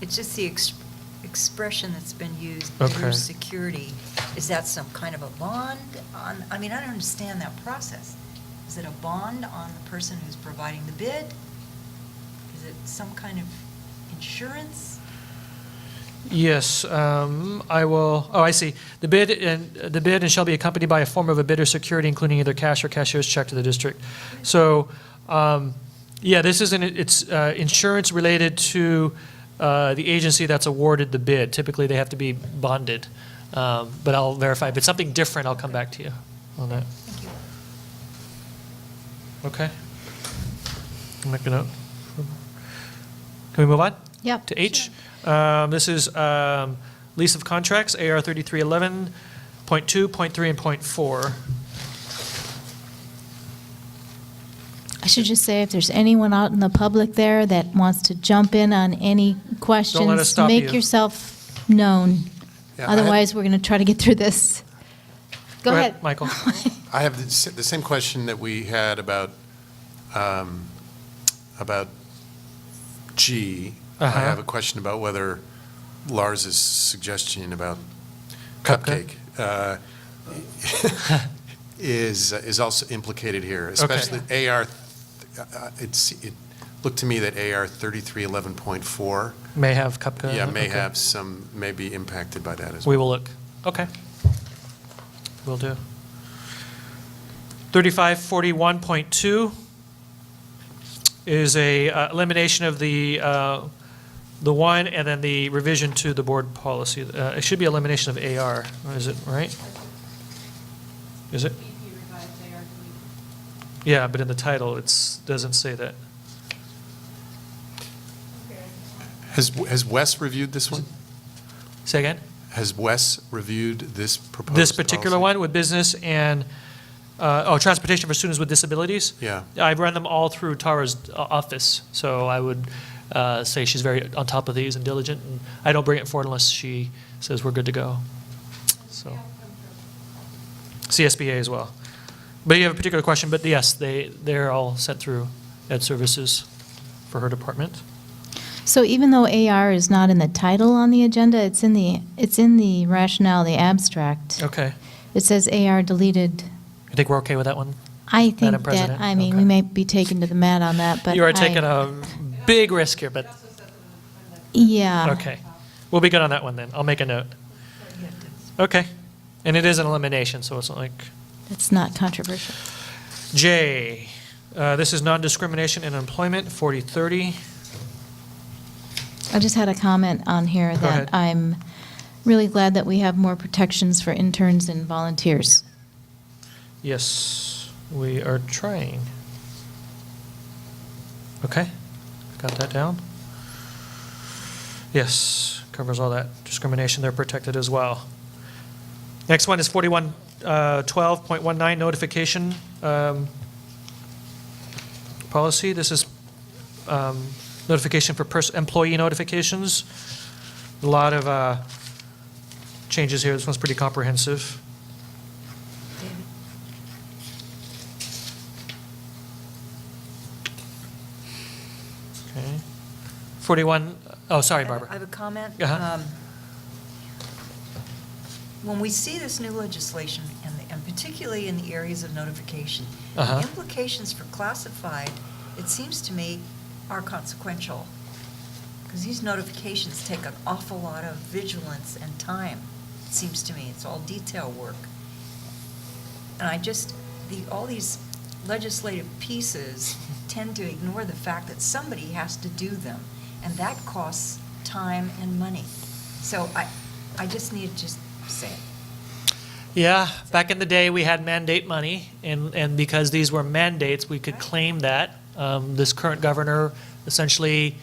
It's just the expression that's been used, Okay. bidder's security. Is that some kind of a bond on, I mean, I don't understand that process. Is it a bond on the person who's providing the bid? Is it some kind of insurance? Yes, I will, I see. The bid and shall be accompanied by a form of a bidder security, including either cash or cashier's check to the district. So, yeah, this isn't, it's insurance related to the agency that's awarded the bid. Typically, they have to be bonded, but I'll verify. If it's something different, I'll come back to you on that. Thank you. Okay. I'll make a note. Can we move on? Yep. To H. This is lease of contracts, AR 3311, point 2, point 3, and point 4. I should just say, if there's anyone out in the public there that wants to jump in on any questions, stop make you. yourself known. Yeah, I had- Otherwise, we're going to try to get through this. Go ahead. Michael. I have the same question that we had about G. I Uh-huh. have a question about whether Lars's suggestion about Cupcake. cupcake is also implicated here, especially AR. It looked to me that AR 3311.4 May have CUPCA. may okay. have some, may be impacted by that as well. We will look. Okay. Will do. 3541.2 is a elimination of the one and then the revision to the board policy. It should be elimination of AR, is it right? Is it? Yeah, but in the title, it doesn't say that. Has Wes reviewed this one? Say again? Has Wes reviewed this proposed This particular policy? one with business and, transportation for students with disabilities? Yeah. I've run them all through Tara's office, so I would say she's very on top of these and diligent, and I don't bring it forward unless she says we're good to go. So, CSBA as well. But you have a particular question, but yes, they're all sent through Ed Services for her department. So even though AR is not in the title on the agenda, it's in the rationale, the abstract. Okay. It says AR deleted. I think we're okay with that one? I think Madam that, President? I mean, we may be taken to the mat on that, but You are taking a big risk here, but, Yeah. okay. We'll be good on that one then. I'll make a note. Okay. And it is an elimination, so it's not like. It's not controversial. J, this is non-discrimination in employment, 4030. I just had a comment on here Go that ahead. I'm really glad that we have more protections for interns and volunteers. Yes, we are trying. Okay, got that down. Yes, covers all that discrimination. They're protected as well. Next one is 4112.19, notification policy. This is notification for employee notifications. A lot of changes here. This one's pretty comprehensive. Okay. 41, oh, sorry, Barbara. I have a comment. Uh-huh. When we see this new legislation, and particularly in the areas of notification, Uh-huh. the implications for classified, it seems to me, are consequential. Because these notifications take an awful lot of vigilance and time, it seems to me. It's all detail work. And all these legislative pieces tend to ignore the fact that somebody has to do them, and that costs time and money. So I just need to say it. Yeah, back in the day, we had mandate money, and because these were mandates, we could claim that. This current governor essentially,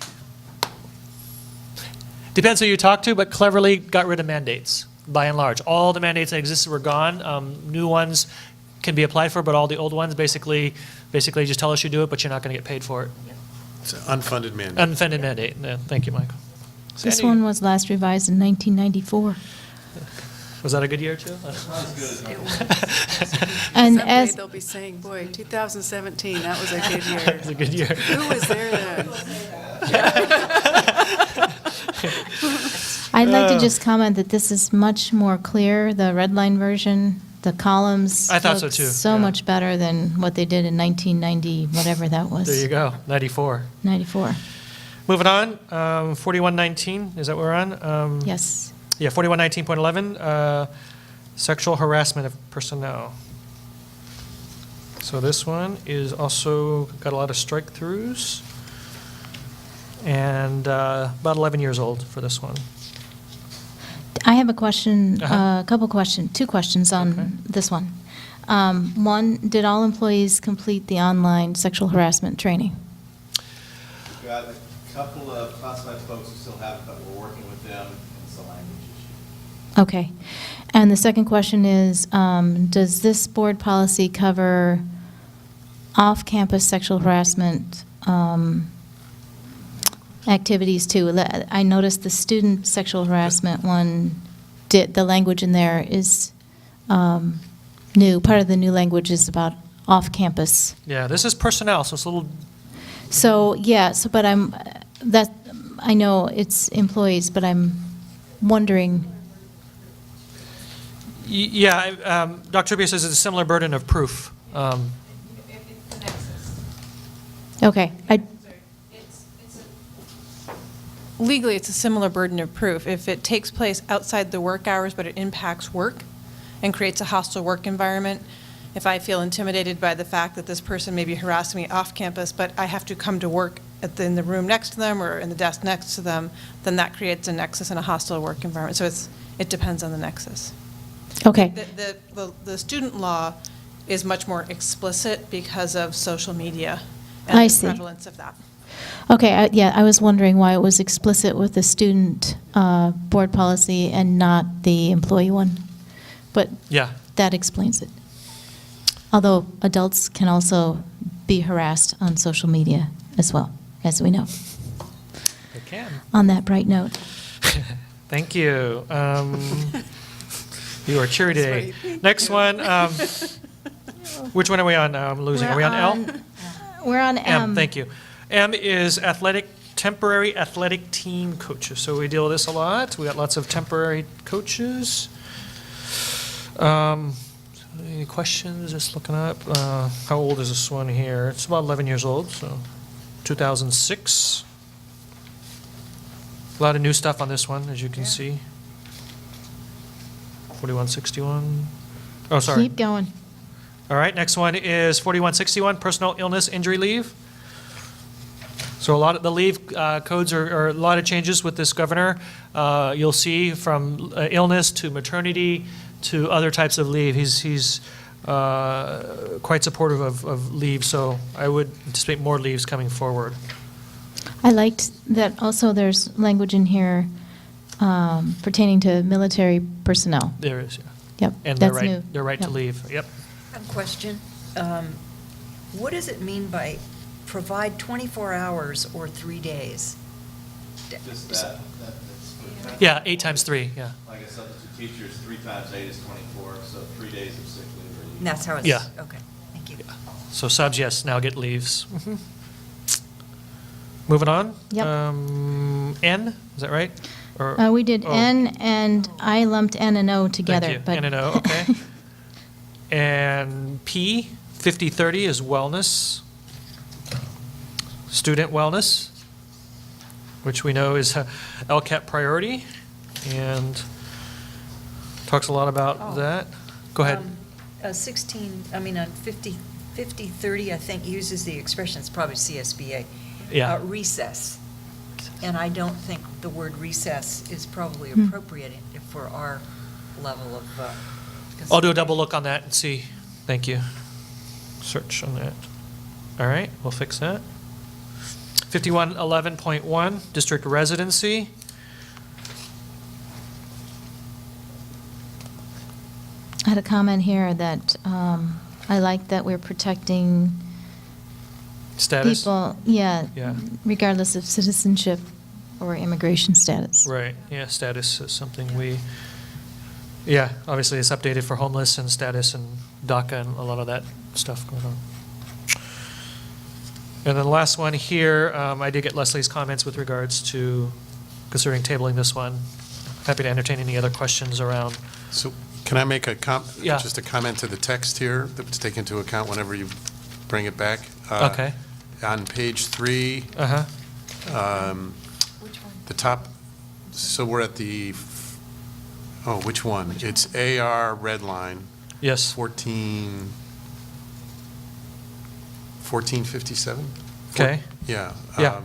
depends who you talk to, but cleverly got rid of mandates, by and large. All the mandates that existed were gone. New ones can be applied for, but all the old ones basically just tell us you do it, but you're not going to get paid for it. It's an unfunded mandate. Unfunded mandate. Yeah, thank you, Michael. This Sandy? one was last revised in 1994. Was that a good year, too? And Someday as they'll be saying, boy, 2017, that was a good year. That was a good year. Who was there then? I'd like to just comment that this is much more clear, the red line version. The columns I thought so, look too, so yeah. much better than what they did in 1990, whatever that was. There you go, 94. 94. Moving on, 4119, is that what we're on? Yes. Yeah, 4119.11, sexual harassment of personnel. So this one is also got a lot of strike-throughs, and about 11 years old for this one. I have a question, Uh-huh. two questions on this one. One, did all employees complete the online sexual harassment training? We've got a couple of classified folks who still haven't, but we're working with them, and it's a language issue. Okay. And the second question is, does this board policy cover off-campus sexual harassment activities too? I noticed the student sexual harassment one, the language in there is new. Part of the new language is about off-campus. Yeah, this is personnel, so it's a little, So, yeah, but I know it's employees, but I'm wondering. Dr. Trubia says it's a similar burden of proof. Okay. Legally, it's a similar burden of proof. If it takes place outside the work hours, but it impacts work and creates a hostile work environment, if I feel intimidated by the fact that this person may be harassing me off campus, but I have to come to work in the room next to them or in the desk next to them, then that creates a nexus and a hostile work environment. So it depends on the nexus. Okay. The student law is much more explicit because of social media and I the see. prevalence of that. Okay, I was wondering why it was explicit with the student board policy and not the employee one. But Yeah. that explains it. Although adults can also be harassed on social media as well, as we know. They can. On that bright note. Thank you. You are cheery today. Next one, which one are we on now? I'm losing. Are we on L? We're on M. Thank you. M is temporary athletic team coaches. So we deal with this a lot. We got lots of temporary coaches. Any questions? Just looking up. How old is this one here? It's about 11 years old, so 2006. A lot of new stuff on this one, as you can see. 4161. Oh, sorry. Keep going. All right, next one is 4161, personal illness injury leave. So a lot of the leave codes are a lot of changes with this governor. You'll see from illness to maternity to other types of leave. He's quite supportive of leave, so I would anticipate more leaves coming forward. I liked that also there's language in here pertaining to military personnel. There is, yeah. Yep, And that's new. their right to Yep. leave, yep. I have a question. What does it mean by provide 24 hours or 3 days? Just that's Yeah, 8 times 3, yeah. Like a substitute teacher is 3 times 8 is 24, so 3 days of sick leave or leave. And that's how it's, Yeah. okay, thank you. So subs, yes, now get leaves. Moving on. Yep. N, is that right? Or- We did oh, N, and I lumped N and O together. Thank you, but N and O, okay. And P, 5030 is wellness. Student wellness. which we know is a LCAP priority, and talks a lot about Oh. that. Go ahead. 5030, I think, uses the expression, it's probably CSBA. Yeah. Recess. And I don't think the word recess is probably Hmm. appropriate for our level of. I'll do a double look on that and see. Thank you. Search on that. All right, we'll fix that. 5111.1, district residency. I had a comment here that I like that we're protecting Status? people, yeah, Yeah. regardless of citizenship or immigration status. Right, yeah, status is something we, yeah, obviously it's updated for homeless and status and DACA and a lot of that stuff going on. And then the last one here, I did get Leslie's comments with regards to considering tabling this one. Happy to entertain any other questions around. So can I make Yeah. just a comment to the text here that was taken into account whenever you bring it back? Okay. On page 3. Uh-huh. The top, so we're at the, which one? It's AR red line. Yes. 1457? Okay. Yeah. Yeah.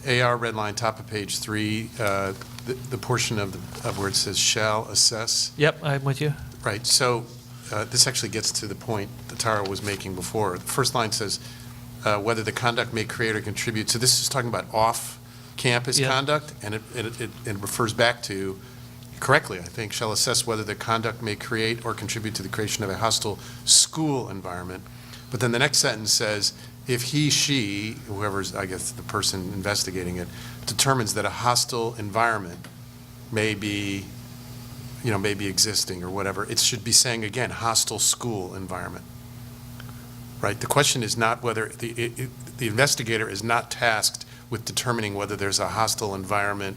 AR red line, top of page 3, the portion of where it says shall assess. Yep, I'm with you. Right, so this actually gets to the point that Tara was making before. The first line says, whether the conduct may create or contribute, so this is talking about off-campus Yeah. conduct, and it refers back to, correctly, I think, shall assess whether the conduct may create or contribute to the creation of a hostile school environment. But then the next sentence says, if he, she, whoever's, I guess, the person investigating it, determines that a hostile environment may be existing or whatever, it should be saying, again, hostile school environment. Right? The question is not whether, the investigator is not tasked with determining whether there's a hostile environment,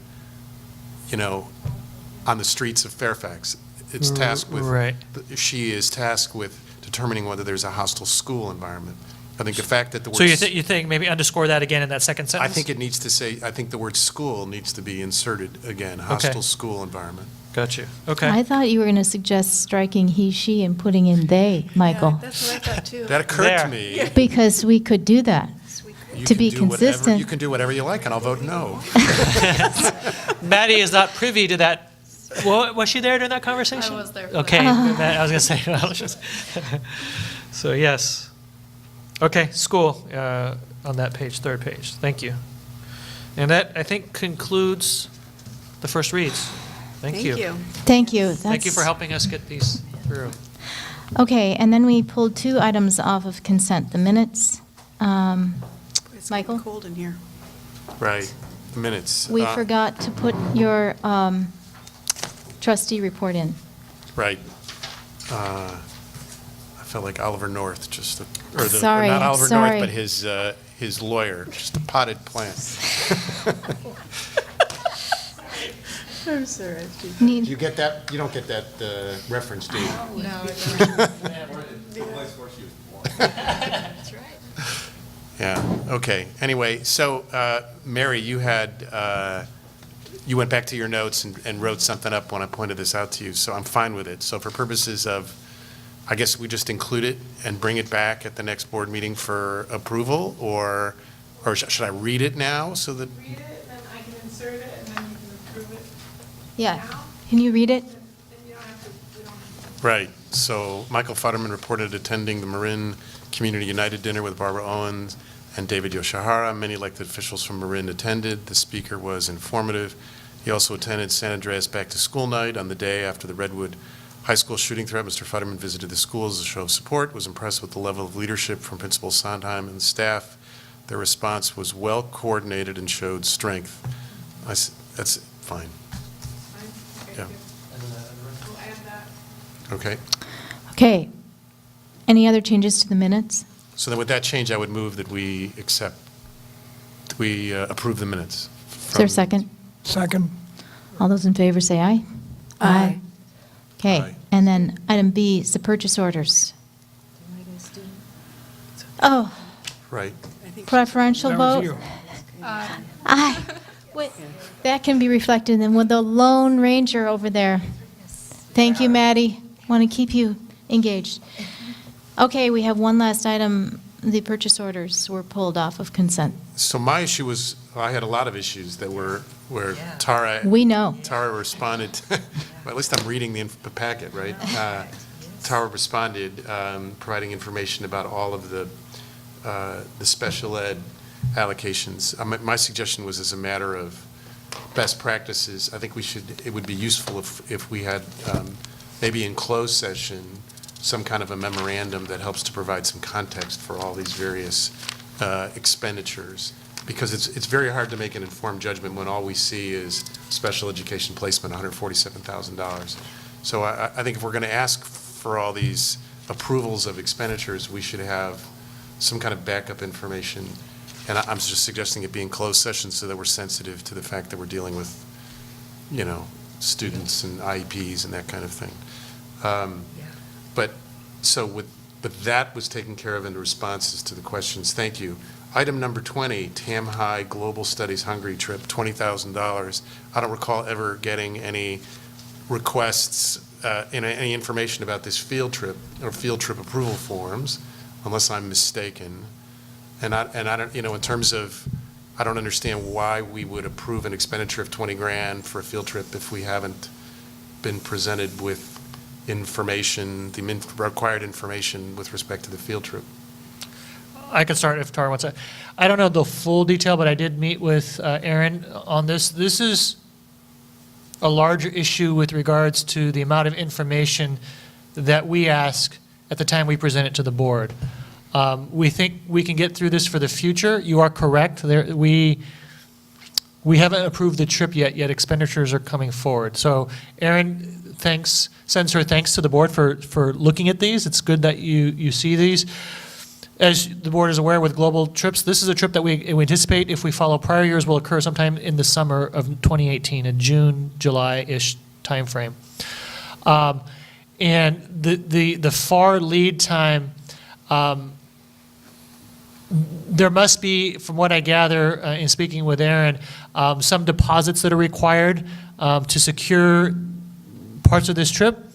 on the streets of Fairfax. It's tasked with, Right. She is tasked with determining whether there's a hostile school environment. I think the fact that the word. So you think maybe underscore that again in that second I sentence? think it needs to say, I think the word school needs to be inserted again, hostile school environment. Got you. Okay. I thought you were going to suggest striking he, she, and putting in they, Michael. That's what I thought too. That occurred to me. Because we could do that, You to can be do whatever- consistent. You can do whatever you like, and I'll vote no. Maddie is not privy to that. Well, was she there during that conversation? I was there. Okay, I was going to say. So yes. Okay, school on that page, third page. Thank you. And that, I think, concludes the first reads. Thank you. Thank you. Thank you for That's- helping us get these through. Okay, and then we pulled 2 items off of consent, the minutes. It's Michael? cold in here. Right, minutes. We forgot to put your trustee report in. Right. I felt like Oliver North, Sorry, not I'm Oliver sorry. North, but his lawyer, just a potted plant. I'm sorry. Need- You get that? You don't get that reference, do you? No, That's right. Yeah, okay. Anyway, so, Mary, you went back to your notes and wrote something up when I pointed this out to you, so I'm fine with it. So for purposes of, I guess we just include it and bring it back at the next board meeting for approval, or should I read it now so that? Read it, then I can insert it, and then you can approve it. Yeah. Can you read it? And you don't have to, we don't have Right. So Michael Futterman reported attending the Marin Community United Dinner with Barbara Owens and David Yoshihara. Many elected officials from Marin attended. The speaker was informative. He also attended San Andreas Back to School Night on the day after the Redwood High School shooting threat. Mr. Futterman visited the school as a show of support, was impressed with the level of leadership from Principal Sondheim and staff. Their response was well coordinated and showed strength. That's fine. Yeah. We'll add that. Okay. Okay. Any other changes to the minutes? So then with that change, I would move that we approve the minutes. Is there a second? Second. All those in favor say aye. Aye. Okay, Aye. and then item B is the purchase orders. Oh, Right. preferential That was vote? you. Aye. Wait, that can be reflected in with the Lone Ranger over there. Thank you, Maddie. Want to keep you engaged. Okay, we have one last item. The purchase orders were pulled off of consent. So my issue was, I had a lot of issues that were, where Tara. We know. Tara responded, well, at least I'm reading the packet, right? Tara responded, providing information about all of the special ed allocations. My suggestion was, as a matter of best practices, I think it would be useful if we had, maybe in closed session, some kind of a memorandum that helps to provide some context for all these various expenditures, because it's very hard to make an informed judgment when all we see is special education placement, $147,000. So I think if we're going to ask for all these approvals of expenditures, we should have some kind of backup information. And I'm just suggesting it be in closed session so that we're sensitive to the fact that we're dealing with, students and IEPs and that kind of thing. But that was taken care of in the responses to the questions. Thank you. Item number 20, Tam High Global Studies Hungary trip, $20,000. I don't recall ever getting any requests, any information about this field trip or field trip approval forms, unless I'm mistaken. And I don't, in terms of, I don't understand why we would approve an expenditure of 20 grand for a field trip if we haven't been presented with information, the required information with respect to the field trip. I can start if Tara wants to. I don't know the full detail, but I did meet with Aaron on this. This is a larger issue with regards to the amount of information that we ask at the time we present it to the board. We think we can get through this for the future. You are correct. We haven't approved the trip yet expenditures are coming forward. So Aaron sends her thanks to the board for looking at these. It's good that you see these. As the board is aware with global trips, this is a trip that we anticipate, if we follow prior years, will occur sometime in the summer of 2018, a June, July-ish timeframe. And the far lead time, there must be, from what I gather in speaking with Aaron, some deposits that are required to secure parts of this trip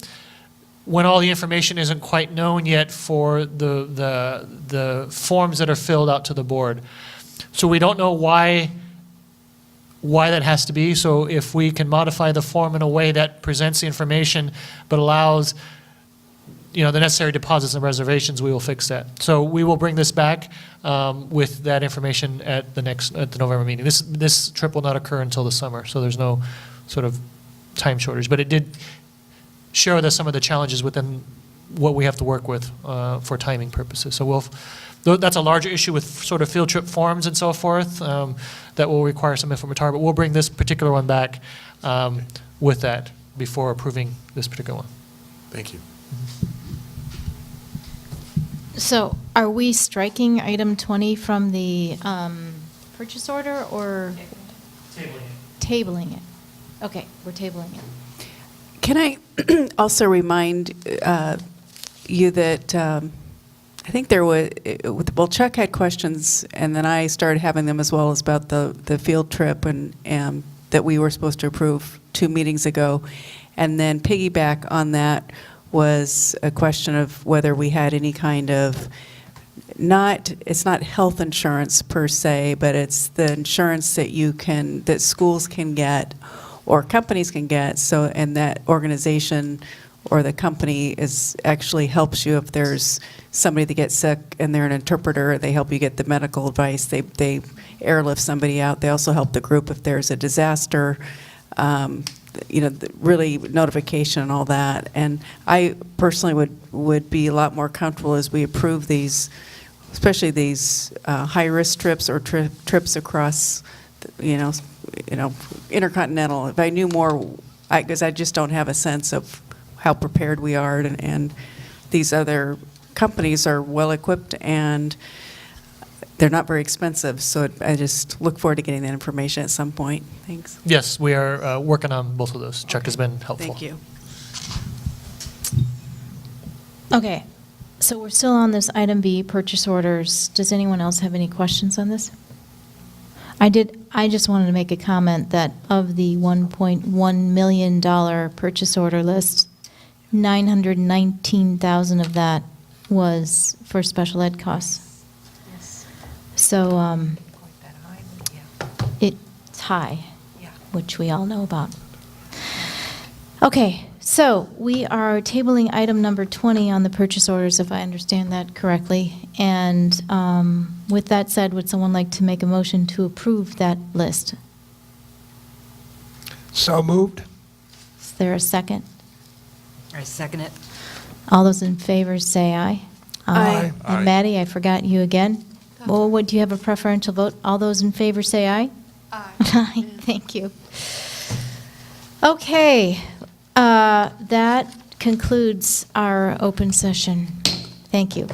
when all the information isn't quite known yet for the forms that are filled out to the board. So we don't know why that has to be. So if we can modify the form in a way that presents the information but allows the necessary deposits and reservations, we will fix that. So we will bring this back with that information at the November meeting. This trip will not occur until the summer, so there's no sort of time shortage. But it did share with us some of the challenges within what we have to work with for timing purposes. So that's a larger issue with sort of field trip forms and so forth that will require some information, but we'll bring this particular one back with that before approving this particular one. Thank you. So are we striking item 20 from the purchase order or? Tabling it. Okay, we're tabling it. Can I also remind you that I think there was, well, Chuck had questions, and then I started having them as well as about the field trip and that we were supposed to approve 2 meetings ago. And then piggyback on that was a question of whether we had any kind of, it's not health insurance per se, but it's the insurance that schools can get or companies can get, and that organization or the company actually helps you if there's somebody that gets sick and they're an interpreter, they help you get the medical advice, they airlift somebody out, they also help the group if there's a disaster, really notification and all that. And I personally would be a lot more comfortable as we approve these, especially these high-risk trips or trips across, intercontinental. If I knew more, because I just don't have a sense of how prepared we are, and these other companies are well-equipped and they're not very expensive, so I just look forward to getting that information at some point. Thanks. Yes, we are working on both of those. Chuck has been helpful. Thank you. Okay, so we're still on this item B, purchase orders. Does anyone else have any questions on this? I just wanted to make a comment that of the $1.1 million purchase order list, 919,000 of that was for special ed costs. So it's high, which we all know about. Okay, so we are tabling item number 20 on the purchase orders, if I understand that correctly. And with that said, would someone like to make a motion to approve that list? So moved. Is there a second? I second it. All those in favor say aye. Aye. And Maddie, I forgot you again. Well, what, do you have a preferential vote? All those in favor say aye. Aye. Aye, thank you. Okay, that concludes our open session. Thank you.